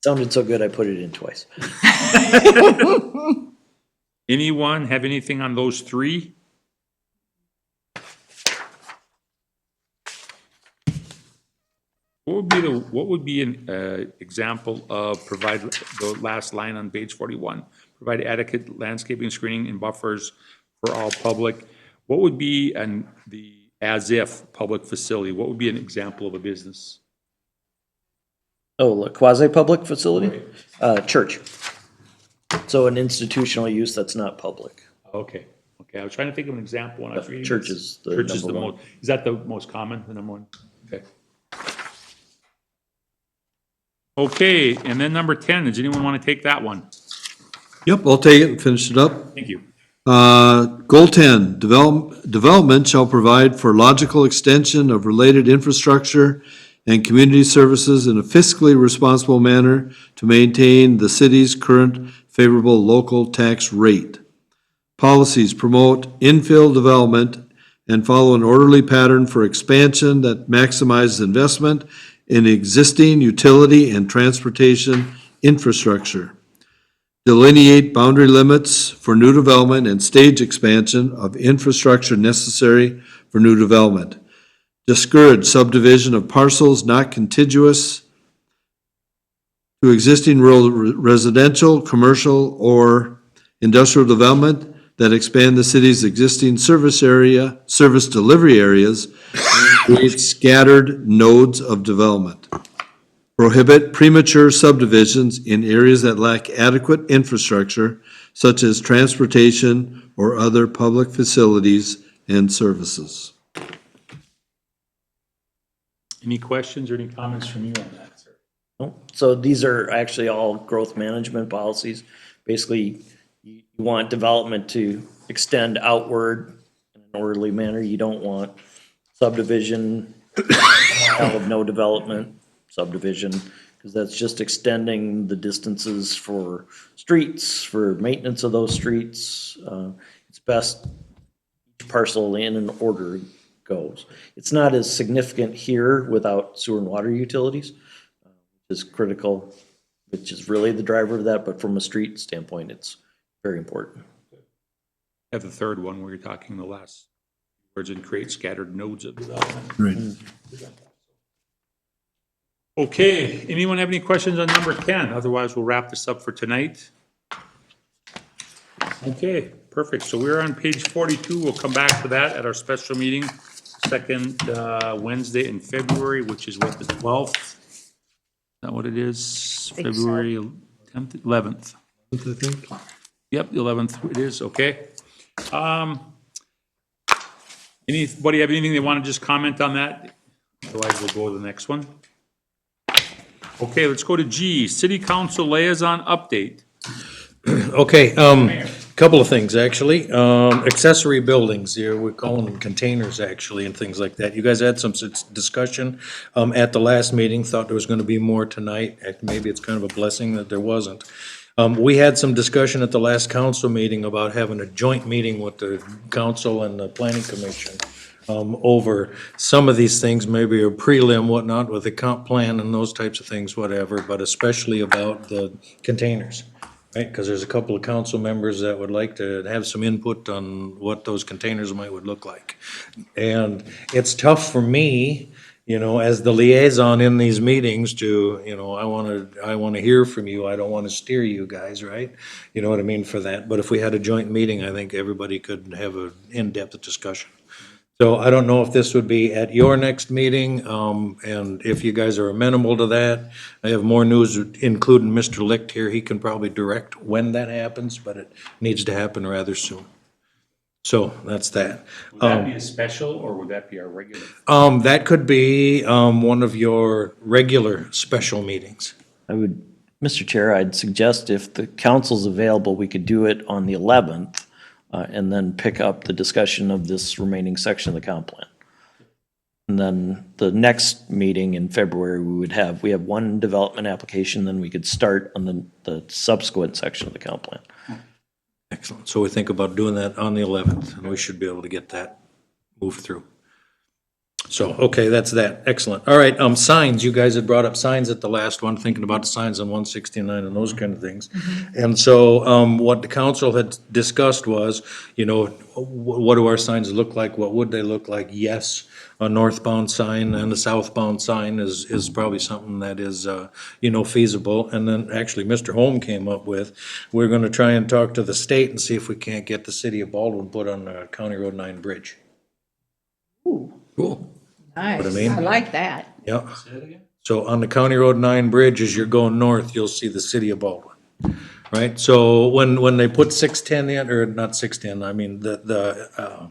Sounded so good, I put it in twice. Anyone have anything on those 3? What would be an example of provide the last line on page 41? Provide adequate landscaping, screening, and buffers for all public. What would be the as-if public facility? What would be an example of a business? Oh, a quasi-public facility? Church. So an institutional use that's not public. Okay, okay. I was trying to think of an example when I was reading. Church this. is the Church is number the one. most. Is that the most common? The number 1. Okay. Okay, and then number 10. Does anyone want to take that one? Yep, I'll take it and finish it up. Thank you. Goal 10, development shall provide for logical extension of related infrastructure and community services in a fiscally responsible manner to maintain the city's current favorable local tax rate. Policies promote infill development and follow an orderly pattern for expansion that maximizes investment in existing utility and transportation infrastructure. Delineate boundary limits for new development and stage expansion of infrastructure necessary for new development. Discourage subdivision of parcels not contiguous to existing rural residential, commercial, or industrial development that expand the city's existing service area, service delivery areas, and create scattered nodes of development. Prohibit premature subdivisions in areas that lack adequate infrastructure, such as transportation or other public facilities and services. Any questions or any comments from you on that, sir? So these are actually all growth management policies. Basically, you want development to extend outward in an orderly manner. You don't want subdivision, mile of no development, subdivision, because that's just extending the distances for streets, for maintenance of those streets. It's best each parcel in an order goes. It's not as significant here without sewer and water utilities, which is critical, which is really the driver of that, but from a street standpoint, it's very important. Have the third one where you're talking the last words, and create scattered nodes of development. Right. Okay, anyone have any questions on number 10? Otherwise, we'll wrap this up for tonight. Okay, perfect. So we're on page 42. We'll come back to that at our special meeting, second Wednesday in February, which is what, the 12th? Is that what it is? think so. February 10th, 11th. I think. Yep, the 11th it is, okay. Anybody have anything they want to just comment on that? Otherwise, we'll go to the next one. Okay, let's go to G, City Council Liaison Update. Okay, couple of things, actually. Accessory buildings, here, we call them containers, actually, and things like that. You guys had some discussion at the last meeting, thought there was gonna be more tonight. Maybe it's kind of a blessing that there wasn't. We had some discussion at the last council meeting about having a joint meeting with the council and the planning commission over some of these things, maybe a prelim, whatnot, with the comp plan and those types of things, whatever, but especially about the containers, right? Because there's a couple of council members that would like to have some input on what those containers would look like. And it's tough for me, you know, as the liaison in these meetings to, you know, I want to hear from you. I don't want to steer you guys, right? You know what I mean for that. But if we had a joint meeting, I think everybody could have an in-depth discussion. So I don't know if this would be at your next meeting, and if you guys are amenable to that. I have more news, including Mr. Licht here. He can probably direct when that happens, but it needs to happen rather soon. So that's that. Would that be a special, or would that be our regular? That could be, one of your regular special meetings. Mr. Chair, I'd suggest if the council's available, we could do it on the 11th, and then pick up the discussion of this remaining section of the comp plan. And then the next meeting in February, we have one development application, then we could start on the subsequent section of the comp plan. Excellent. So we think about doing that on the 11th, and we should be able to get that moved through. So, okay, that's that. Excellent. All right, signs, you guys had brought up signs at the last one, thinking about the signs on 169 and those kind of things. And so, what the council had discussed was, you know, what do our signs look like? What would they look like? Yes, a northbound sign and a southbound sign is probably something that is, you know, feasible. And then actually, Mr. Holm came up with, we're gonna try and talk to the state and see if we can't get the city of Baldwin put on the County Road 9 bridge. Cool. Nice, What I mean? I like that. Yeah. So on the County Road 9 bridge, as you're going north, you'll see the city of Baldwin, right? So when they put 610 in, or not 610, I mean, the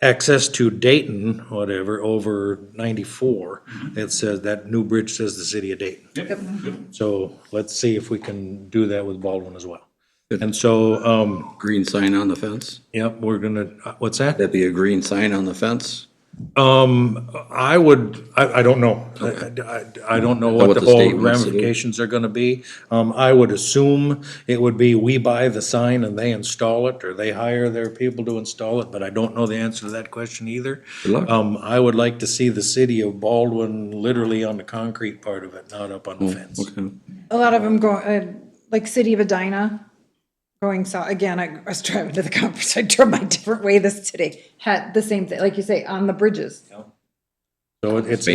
access to Dayton, whatever, over 94, it says, that new bridge says the city of Dayton. So let's see if we can do that with Baldwin as well. And so, Green sign on the fence? yep, we're gonna, what's that? That'd be a green sign on the fence? I don't know. I don't know what what the the whole state wants to do. ramifications are gonna be. I would assume it would be we buy the sign and they install it, or they hire their people to install it, but I don't know the answer to that question either. Good luck. I would like to see the city of Baldwin literally on the concrete part of it, not up on the fence. Okay. A lot of them go, like City of Edina, going south, again, I was driving to the conference, I drove my different way this today, had the same thing, like you say, on the bridges. So it's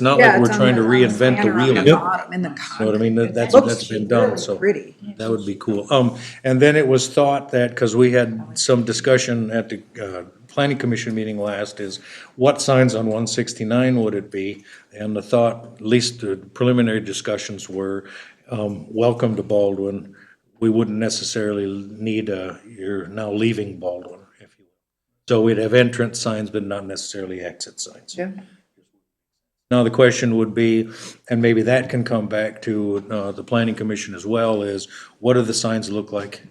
not Yeah, like we're it's on trying to on the reinvent the spanner on wheel. the bottom, in the You know what I mean? concrete. That's Looks been done, really so. Pretty. That would be cool. And then it was thought that, because we had some discussion at the planning commission meeting last, is what signs on 169 would it be? And the thought, at least the preliminary discussions were, welcome to Baldwin. We wouldn't necessarily need you're now leaving Baldwin, if you will. So we'd have entrance signs, but not necessarily exit signs. Yeah. Now, the question would be, and maybe that can come back to the planning commission as well, is what do the signs look like?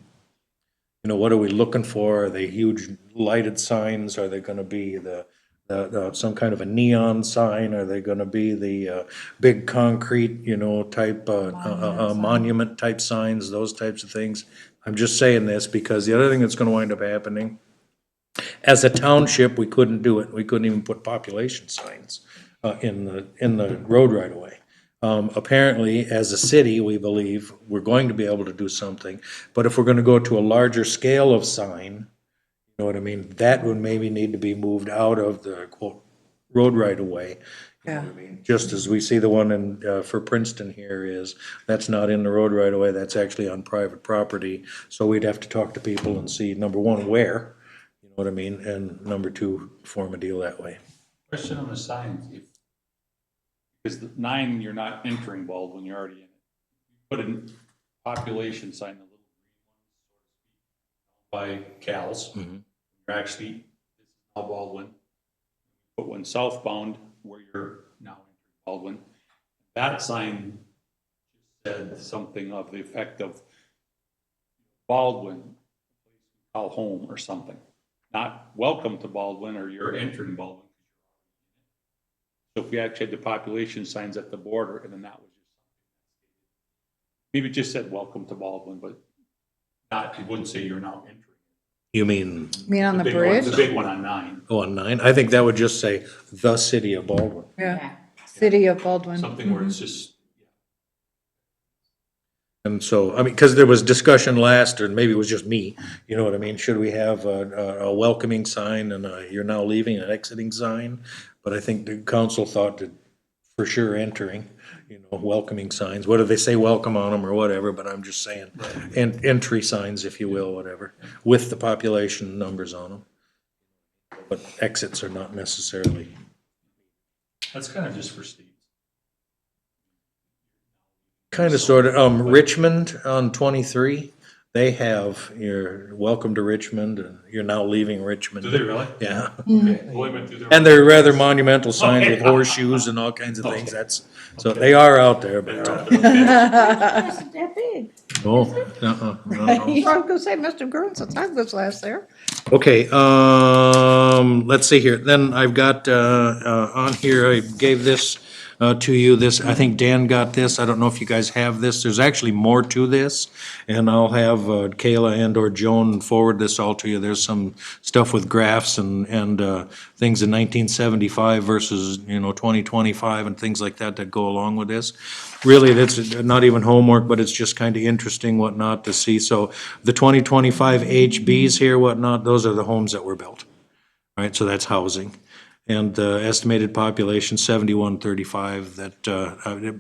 You know, what are we looking for? Are they huge lighted signs? Are they gonna be some kind of a neon sign? Are they gonna be the big concrete, you know, type, monument type signs, those types of things? I'm just saying this because the other thing that's gonna wind up happening, as a township, we couldn't do it. We couldn't even put population signs in the road right away. Apparently, as a city, we believe we're going to be able to do something, but if we're gonna go to a larger scale of sign, you know what I mean, that would maybe need to be moved out of the quote, road right away. You know what I mean? Just as we see the one in, for Princeton here is, that's not in the road right away, that's actually on private property. So we'd have to talk to people and see, number one, where, you know what I mean, and number two, form a deal that way. Question on the signs, because the 9, you're not entering Baldwin, you're already in it. Put a population sign, the little green one, by Cal's. You're actually, this is now Baldwin. Put one southbound where you're now entering Baldwin. That sign said something of the effect of Baldwin, call home or something. Not welcome to Baldwin or you're entering Baldwin. So if we actually had the population signs at the border, and then that was just, maybe it just said, welcome to Baldwin, but not, it wouldn't say you're now entering. You mean, On the big one- bridge? The big one on 9, on 9? I think that would just say, the city of Baldwin. Yeah, City of Baldwin. something where it's just, And so, I mean, because there was discussion last, or maybe it was just me, you know what I mean? Should we have a welcoming sign and a you're now leaving, an exiting sign? But I think the council thought that for sure entering, you know, welcoming signs, whether they say welcome on them or whatever, but I'm just saying, entry signs, if you will, whatever, with the population numbers on them. But exits are not necessarily. that's kind of just for Steve. Kind of, sort of. Richmond on 23, they have your welcome to Richmond, and you're now leaving Richmond. Do they really? Yeah. Okay. Well, I went through there. And they're rather monumental signs with Okay. horseshoes and all kinds of things. So they are out there, but, Isn't that big? no, no. I was gonna say, must have grown since I was last there. Okay, let's see here. Then I've got, on here, I gave this, to you. This, I think Dan got this. I don't know if you guys have this. There's actually more to this. And I'll have, Kayla and or Joan forward this all to you. There's some stuff with graphs and things in 1975 versus, you know, 2025 and things like that that go along with this. Really, that's not even homework, but it's just kind of interesting whatnot to see. So the 2025 HBs here, whatnot, those are the homes that were built. Right, so that's housing. And estimated population 7135, that,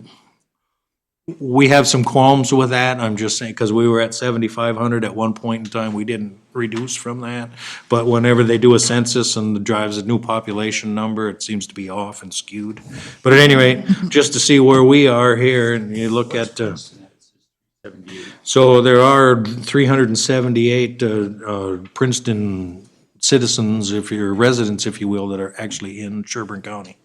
we have some qualms with that, I'm just saying, because we were at 7,500 at one point in time, we didn't reduce from that. But whenever they do a census and it drives a new population number, it seems to be off and skewed. But at any rate, just to see where we are here, and you look at, so there are 378 Princeton citizens, if you're residents, if you will, that are actually in Sherburne County.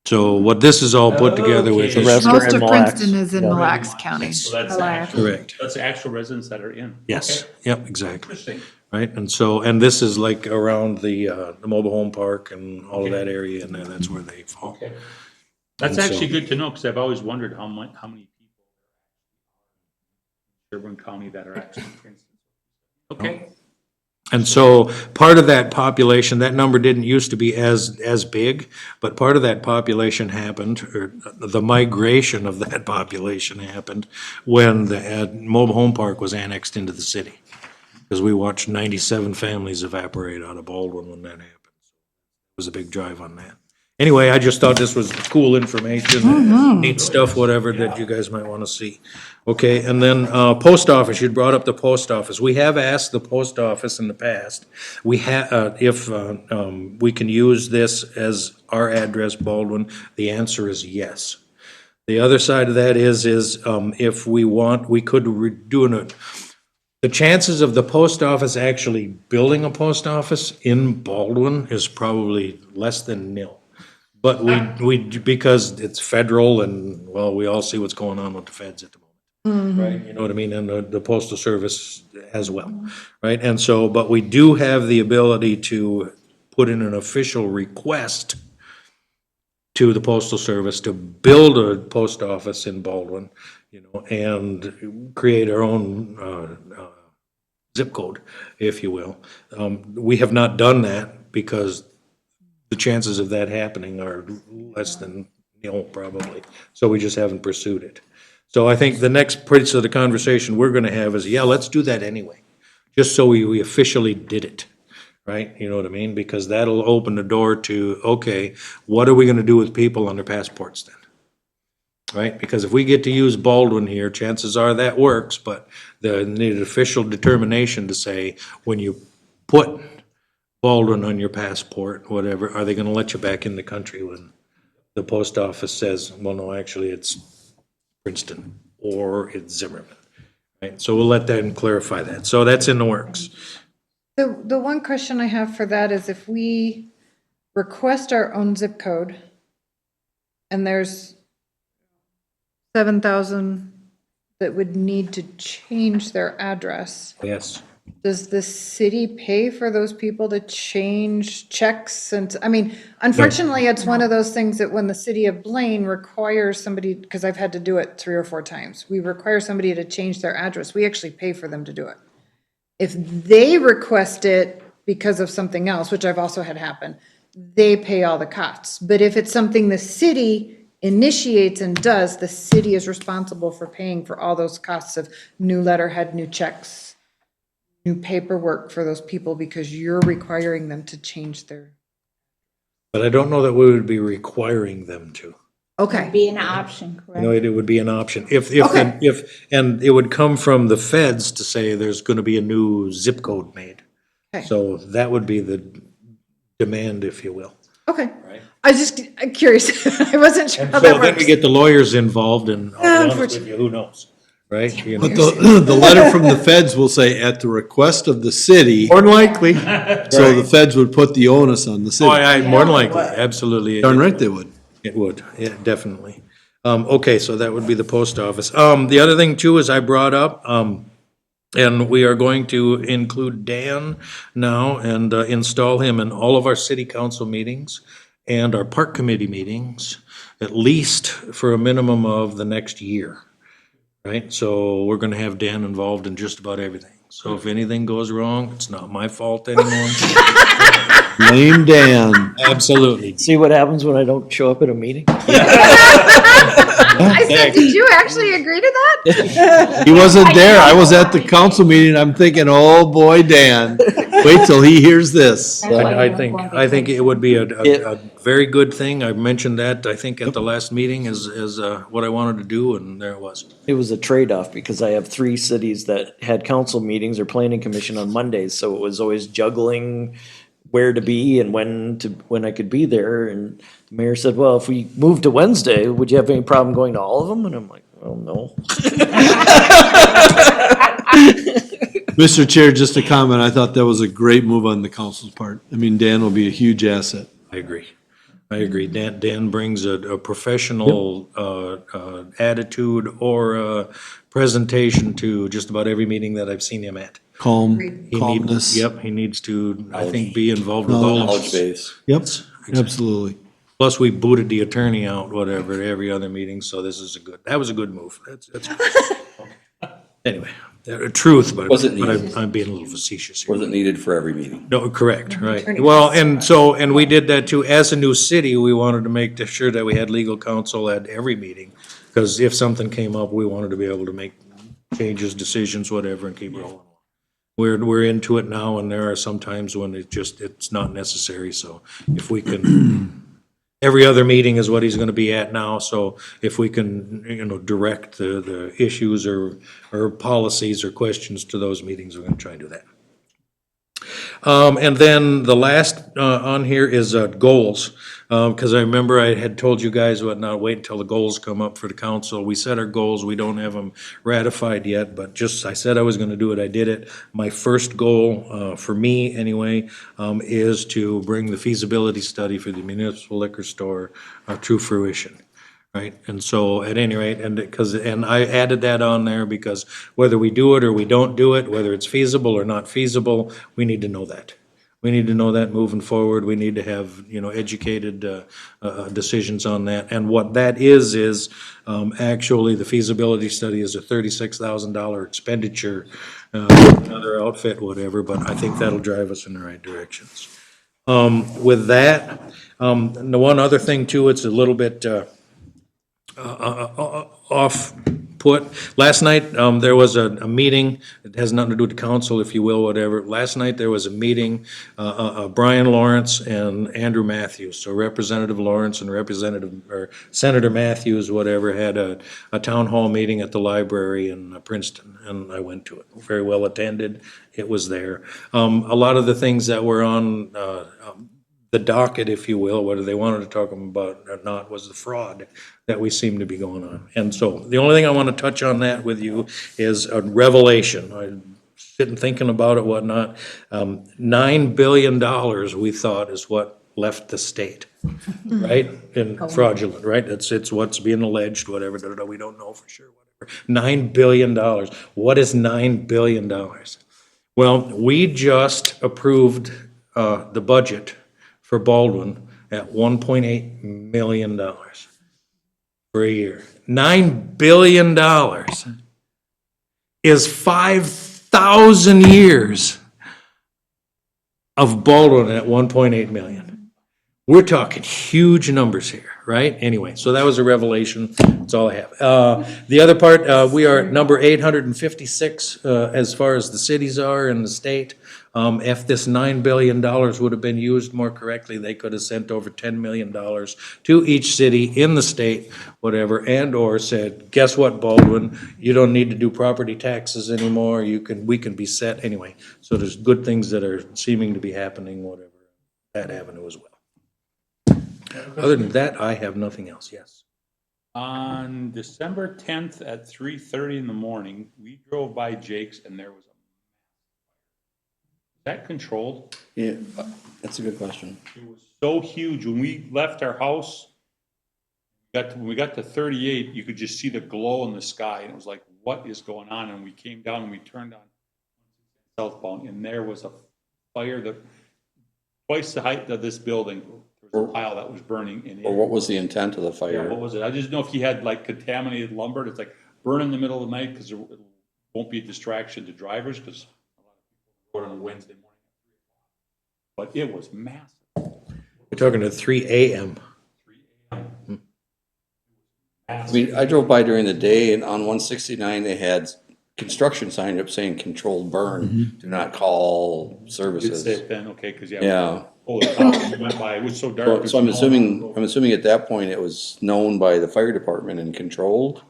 So what this is all put together with The is. rest are Most in of Mille Princeton Lacs. is in Yeah. Mille Lacs County. So that's Mille Lacs. actual, Correct. that's the actual residents that are in. Yes, Okay. yep, exactly. Interesting. right? And so, and this is like around the mobile home park and all of that area, and that's where they fall. That's And so- actually good to know, because I've always wondered how many people in Sherburne County that are actually, for instance. Okay, And so part of that population, that number didn't used to be as big, but part of that population happened, or the migration of that population happened when the mobile home park was annexed into the city. Because we watched 97 families evaporate out of Baldwin when that happened. It was a big drive on that. Anyway, I just thought this was cool information, neat stuff, whatever that you guys might want to see. Okay, and then post office, you brought up the post office. We have asked the post office in the past, we if we can use this as our address, Baldwin. The answer is yes. The other side of that is if we want, we could do it. The chances of the post office actually building a post office in Baldwin is probably less than nil. But we, because it's federal and, well, we all see what's going on with the feds at the moment. Right, you know what I mean, and the postal service as well, right? And so, but we do have the ability to put in an official request to the postal service to build a post office in Baldwin, you know, and create our own zip code, if you will. We have not done that because the chances of that happening are less than nil, probably. So we just haven't pursued it. So I think the next piece of the conversation we're gonna have is, yeah, let's do that anyway. Just so we officially did it, right? You know what I mean? Because that'll open the door to, okay, what are we gonna do with people on their passports then? Right? Because if we get to use Baldwin here, chances are that works, but they need an official determination to say, when you put Baldwin on your passport, whatever, are they gonna let you back in the country when the post office says, well, no, actually, it's Princeton or it's Zimmerman, right? So we'll let them clarify that. So that's in the works. The one question I have for that is if we request our own zip code and there's 7,000 that would need to change their address, Yes. does the city pay for those people to change checks? And, I mean, unfortunately, it's one of those things that when the city of Blaine requires somebody, because I've had to do it 3 or 4 times, we require somebody to change their address, we actually pay for them to do it. If they request it because of something else, which I've also had happen, they pay all the costs. But if it's something the city initiates and does, the city is responsible for paying for all those costs of new letterhead, new checks, new paperwork for those people because you're requiring them to change their. But I don't know that we would be requiring them to. Okay, Be an option, You correct? know, it would be an option. If, Okay. and it would come from the feds to say there's gonna be a new zip code made. Okay. So that would be the demand, if you will. okay. I'm curious. I wasn't sure how So that then we works. get the lawyers involved and I'll be honest with unfortunately. you, who knows, right? You know. But the letter from the feds will say, at the request of the city, More than likely. so the feds would put the onus on the Oh, city. more than likely, absolutely. Darn right they would. It would, yeah, definitely. Okay, so that would be the post office. The other thing too is I brought up, and we are going to include Dan now and install him in all of our city council meetings and our park committee meetings, at least for a minimum of the next year. Right? So we're gonna have Dan involved in just about everything. So if anything goes wrong, it's not my fault anymore. Blame Dan. Absolutely. See what happens when I don't show up at a meeting? I said, did you actually agree to that? He wasn't there. I was at the council meeting. I'm thinking, oh boy, Dan, wait till he hears this. I think it would be a very good thing. I mentioned that, I think, at the last meeting as what I wanted to do, and there it was. It was a trade-off because I have 3 cities that had council meetings or planning commission on Mondays, so it was always juggling where to be and when I could be there. And the mayor said, well, if we move to Wednesday, would you have any problem going to all of them? And I'm like, well, no. Mr. Chair, just a comment. I thought that was a great move on the council's part. I mean, Dan will be a huge asset. I agree. Dan brings a professional attitude or presentation to just about every meeting that I've seen him at. calmness. Yep, he needs to, I think, be involved with all of Knowledge us. base. Yep, absolutely. Plus, we booted the attorney out, whatever, at every other meeting, so this is that was a good move. That's anyway, truth, but Was it but needed? I'm being a little facetious here. Was it needed for every meeting? No, correct, right. Well, and we did that too. As a new city, we wanted to make sure that we had legal counsel at every meeting. Because if something came up, we wanted to be able to make changes, decisions, whatever, and keep rolling. We're into it now, and there are some times when it's not necessary, so if we can, every other meeting is what he's gonna be at now, so if we can, direct the issues or policies or questions to those meetings, we're gonna try and do that. And then the last on here is goals, because I remember I had told you guys not wait until the goals come up for the council. We set our goals, we don't have them ratified yet, but I said I was gonna do it, I did it. My first goal, for me anyway, is to bring the feasibility study for the municipal liquor store to fruition. Right, and so at any rate, and I added that on there because whether we do it or we don't do it, whether it's feasible or not feasible, we need to know that. We need to know that moving forward. We need to have, educated decisions on that. And what that is actually the feasibility study is a $36,000 expenditure, another outfit, whatever, but I think that'll drive us in the right directions. With that, the one other thing too, it's a little bit off put. Last night, there was a meeting, it has nothing to do with the council, if you will, whatever. Last night, there was a meeting, Brian Lawrence and Andrew Matthews. So Representative Lawrence and or Senator Matthews, whatever, had a town hall meeting at the library in Princeton, and I went to it. Very well attended, it was there. A lot of the things that were on the docket, if you will, whether they wanted to talk about or not, was the fraud that we seem to be going on. And so the only thing I want to touch on that with you is a revelation. I'm sitting thinking about it, whatnot. $9 billion, we thought, is what left the state, right? In fraudulent, right? It's what's being alleged, whatever, we don't know for sure, whatever. $9 billion. What is $9 billion? Well, we just approved the budget for Baldwin at $1.8 million for a year. $9 billion is 5,000 years of Baldwin at 1.8 million. We're talking huge numbers here, right? Anyway, so that was a revelation. That's all I have. The other part, we are number 856 as far as the cities are in the state. If this $9 billion would have been used more correctly, they could have sent over $10 million to each city in the state, whatever, and or said, guess what, Baldwin, you don't need to do property taxes anymore, we can be set anyway. So there's good things that are seeming to be happening, whatever, that avenue as well. Other than that, I have nothing else, yes. On December 10th at 3:30 in the morning, we drove by Jake's and there was that controlled? Yeah, that's a good question. It was so huge. When we left our house, when we got to 38, you could just see the glow in the sky. And it was like, what is going on? And we came down and we turned on southbound, and there was a fire that twice the height of this building. There was a pile that was burning in it. Or what was the intent of the Yeah, fire? what was it? I just know if he had like contaminated lumber, it's like burn in the middle of the night because it won't be a distraction to drivers because on a Wednesday morning. But it was massive. We're talking at 3 a.m. I mean, I drove by during the day and on 169, they had construction sign up saying controlled burn, do not call It's services. it then, okay, because Yeah. Oh, the cops went by, it was so dark. So I'm assuming at that point it was known by the fire department and controlled,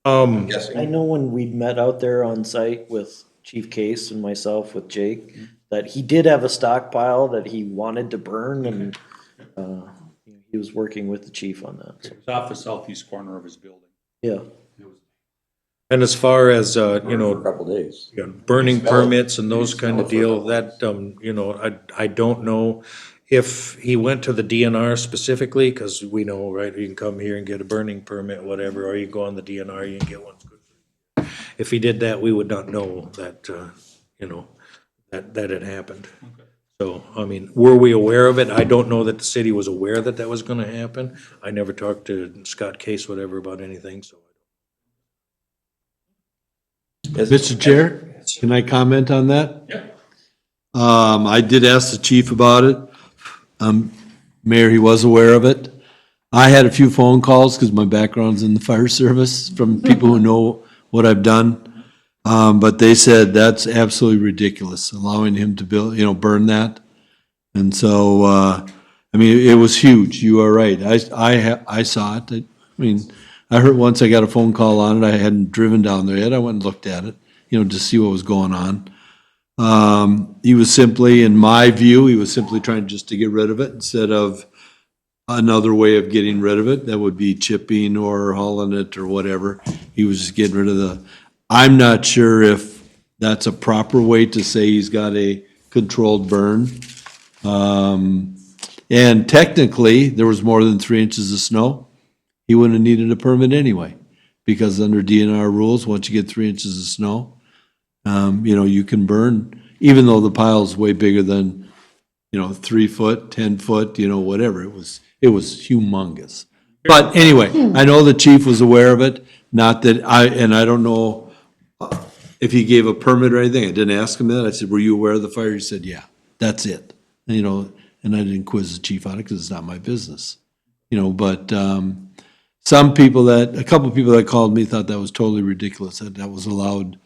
I'm I guessing. know when we met out there on site with Chief Case and myself with Jake, that he did have a stockpile that he wanted to burn, and he was working with the chief on that. So, It was off the southeast corner of his building. yeah. And as far as, For a couple days. burning permits and those kind of deal, that, I don't know if he went to the DNR specifically, because we know, right, you can come here and get a burning permit, whatever, or you go on the DNR, you can get one. If he did that, we would not know that, that had happened. So, I mean, were we aware of it? I don't know that the city was aware that that was gonna happen. I never talked to Scott Case, whatever, about anything, so. Mr. Chair, can I comment on that? I did ask the chief about it. Mayor, he was aware of it. I had a few phone calls, because my background's in the fire service, from people who know what I've done. But they said that's absolutely ridiculous, allowing him to build, burn that. And so, I mean, it was huge. You are right. I saw it. I mean, I heard once I got a phone call on it. I hadn't driven down there yet. I went and looked at it, to see what was going on. He was simply, in my view, he was simply trying just to get rid of it instead of another way of getting rid of it. That would be chipping or hauling it or whatever. He was just getting rid of I'm not sure if that's a proper way to say he's got a controlled burn. And technically, there was more than 3 inches of snow. He wouldn't have needed a permit anyway, because under DNR rules, once you get 3 inches of snow, you can burn, even though the pile's way bigger than, 3 foot, 10 foot, whatever. It was humongous. But anyway, I know the chief was aware of it, not that I don't know if he gave a permit or anything. I didn't ask him that. I said, were you aware of the fire? He said, yeah, that's it. And I didn't quiz the chief on it because it's not my business. But a couple of people that called me thought that was totally ridiculous, that was allowed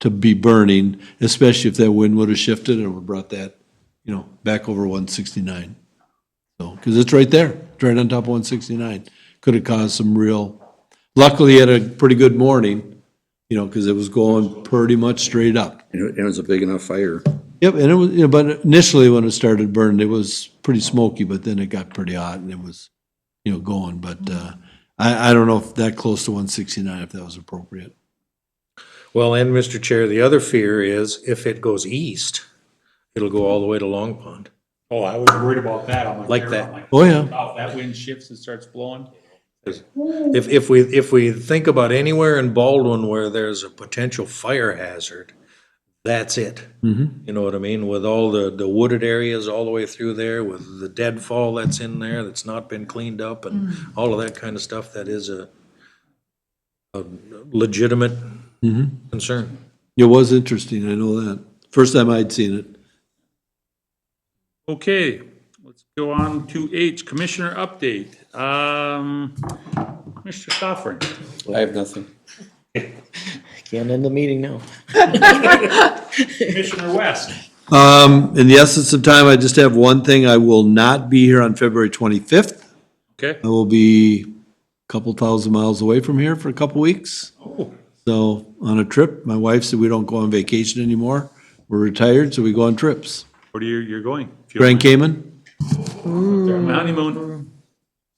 to be burning, especially if that wind would have shifted and would brought that, back over 169. So, because it's right there, it's right on top of 169. Could have caused some luckily he had a pretty good morning, because it was going pretty much straight up. And it was a big enough fire. Yep, and it was, but initially when it started burning, it was pretty smoky, but then it got pretty hot and it was, going. But I don't know if that close to 169, if that was appropriate. Well, and Mr. Chair, the other fear is if it goes east, it'll go all the way to Long Pond. Oh, I was worried about that. I'm Like that. I'm like, Oh, yeah. oh, that wind shifts and starts blowing. If we think about anywhere in Baldwin where there's a potential fire hazard, that's it. You know what I mean? With all the wooded areas all the way through there, with the deadfall that's in there, that's not been cleaned up, and all of that kind of stuff, that is a legitimate concern. It was interesting, I know that. First time I'd seen it. Okay, let's go on to H, Commissioner update. Mr. Stoffern. I have nothing. Can't end the meeting now. Commissioner West. In the essence of time, I just have one thing. I will not be here on February 25th. Okay. I will be a couple thousand miles away from here for a couple weeks. Oh, So on a trip, my wife said we don't go on vacation anymore. We're retired, so we go on trips. where are you're going? If you Grand don't Cayman. mind. Honeymoon.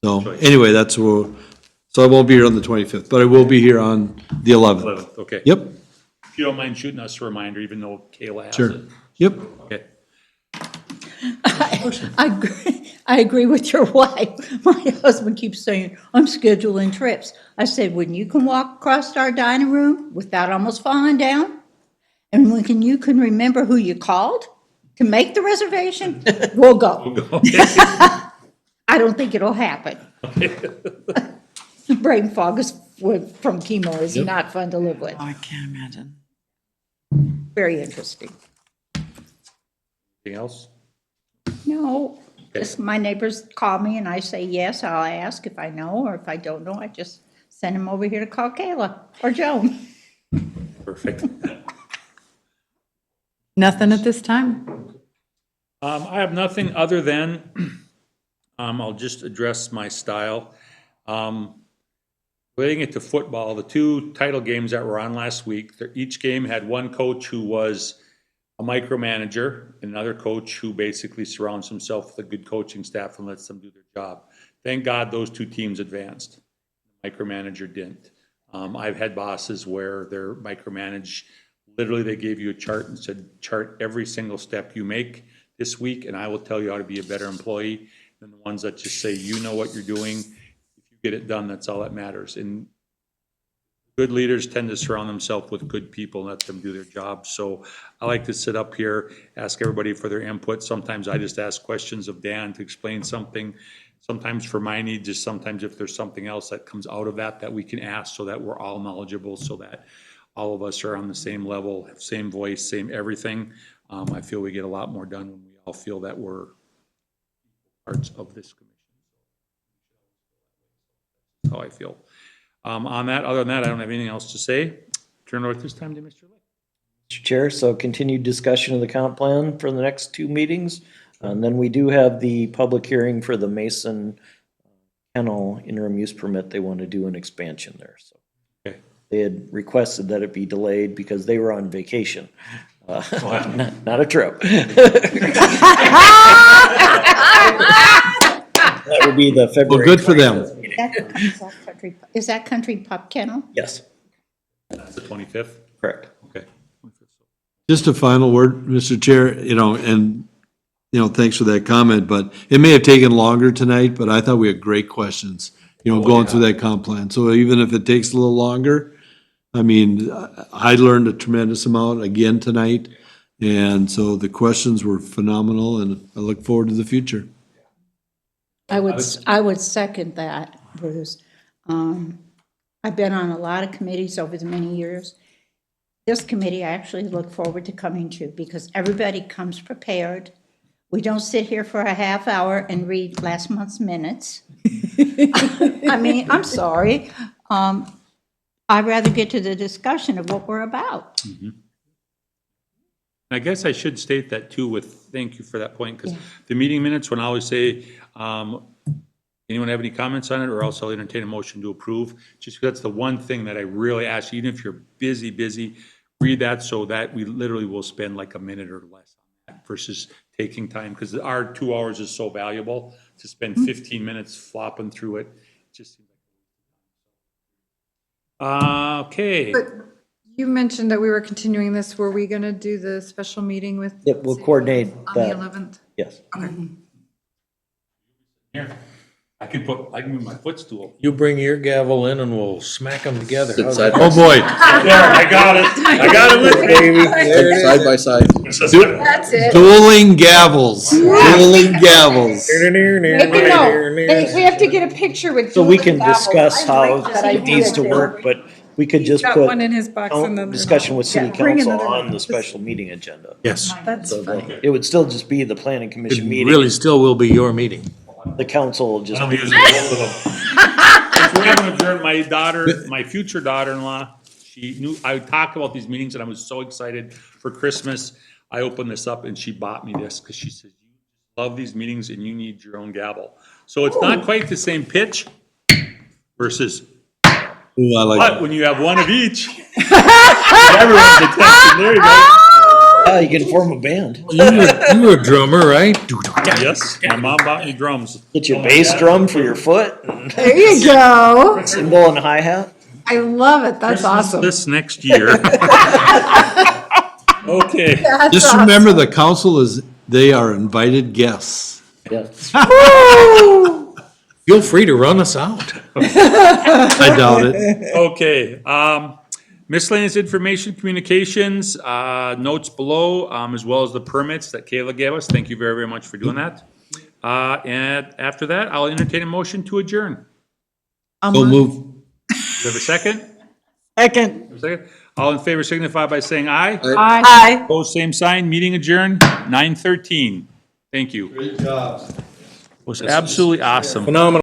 So anyway, so I won't be here on the 25th, but I will be here on the 11th. 11th, okay. Yep, If you don't mind shooting us a reminder, even though Kayla has sure. it. Yep. Okay. I agree with your wife. My husband keeps saying, I'm scheduling trips. I said, when you can walk across our dining room without almost falling down, and when you can remember who you called to make the reservation, we'll go. I don't think it'll happen. Brain fog from chemo is not fun to live with. I can't imagine. Very interesting. Anything else? No, just my neighbors call me and I say yes, I'll ask if I know, or if I don't know, I just send them over here to call Kayla or Joan. Perfect. Nothing at this time? I have nothing other than, I'll just address my style. Relating it to football, the two title games that were on last week, each game had one coach who was a micromanager, and another coach who basically surrounds himself with a good coaching staff and lets them do their job. Thank God those two teams advanced. The micromanager didn't. I've had bosses where they're micromanaged. Literally, they gave you a chart and said, chart every single step you make this week, and I will tell you how to be a better employee than the ones that just say, you know what you're doing. If you get it done, that's all that matters. And good leaders tend to surround themselves with good people and let them do their job. So I like to sit up here, ask everybody for their input. Sometimes I just ask questions of Dan to explain something. Sometimes for my needs, just sometimes if there's something else that comes out of that we can ask so that we're all knowledgeable, so that all of us are on the same level, same voice, same everything. I feel we get a lot more done when we all feel that we're parts of this commission. That's how I feel. On that, other than that, I don't have anything else to say. Turn it over this time to Mr. Lake. Mr. Chair, so continued discussion of the comp plan for the next 2 meetings. And then we do have the public hearing for the Mason Kennel interim use permit. They want to do an expansion there, so. Okay. They had requested that it be delayed because they were on vacation, not a trip. That would be the February. Well, good for them. 25th meeting. Is that Country Pub Kennel? Yes, That's the 25th? correct. Okay. Just a final word, Mr. Chair, and, thanks for that comment, but it may have taken longer tonight, but I thought we had great questions, going through that comp plan. So even if it takes a little longer, I mean, I learned a tremendous amount again tonight. And so the questions were phenomenal, and I look forward to the future. I would second that, Bruce. I've been on a lot of committees over the many years. This committee I actually look forward to coming to because everybody comes prepared. We don't sit here for a half hour and read last month's minutes. I mean, I'm sorry. I'd rather get to the discussion of what we're about. I guess I should state that too thank you for that point, because the meeting minutes, when I always say, anyone have any comments on it, or else I'll entertain a motion to approve. Just because that's the one thing that I really ask, even if you're busy, read that so that we literally will spend like a minute or less on that versus taking time, because our 2 hours is so valuable. To spend 15 minutes flopping through it, just seems like. Okay. But you mentioned that we were continuing this. Were we gonna do the special meeting with? Yep, we'll coordinate On the that. 11th? Yes. Here, I can move my footstool. You bring your gavel in and we'll smack them together. How's that? Oh, boy. There, I got it with me. Side by side. That's it. Dueling gavels. Dueling gavels. We have to get a picture with. So we can discuss how it needs to work, but we could just Got put one in his box and then. discussion with city Bring council another one. on the special meeting agenda. Yes, That's So funny. it would still just be the planning commission it meeting. really still will be your meeting. The council will just. I'm using both of them. Since we haven't adjourned, my future daughter-in-law, she knew, I talked about these meetings and I was so excited for Christmas. I opened this up and she bought me this because she says, you love these meetings and you need your own gavel. So it's not quite the same pitch versus, Ooh, I like but that. when you have one of each, everyone's attention. There you go. Ah, you can form a band. You were a drummer, right? Yes, my mom bought me drums. Get your bass drum for your foot, and There you go. cymbal and hi-hat. I love it. That's awesome. This next year. Okay. Just remember, the council they are invited guests. Yes. Feel free to run us out. I doubt it. Okay, miscellaneous information, communications, notes below, as well as the permits that Kayla gave us. Thank you very, very much for doing that. And after that, I'll entertain a motion to adjourn. So move. Do you have a second? Second. A second? All in favor signify by saying aye. Aye. Opposed, same sign. Meeting adjourned, 9:13. Thank you. Great job. Was absolutely awesome. Phenomenal.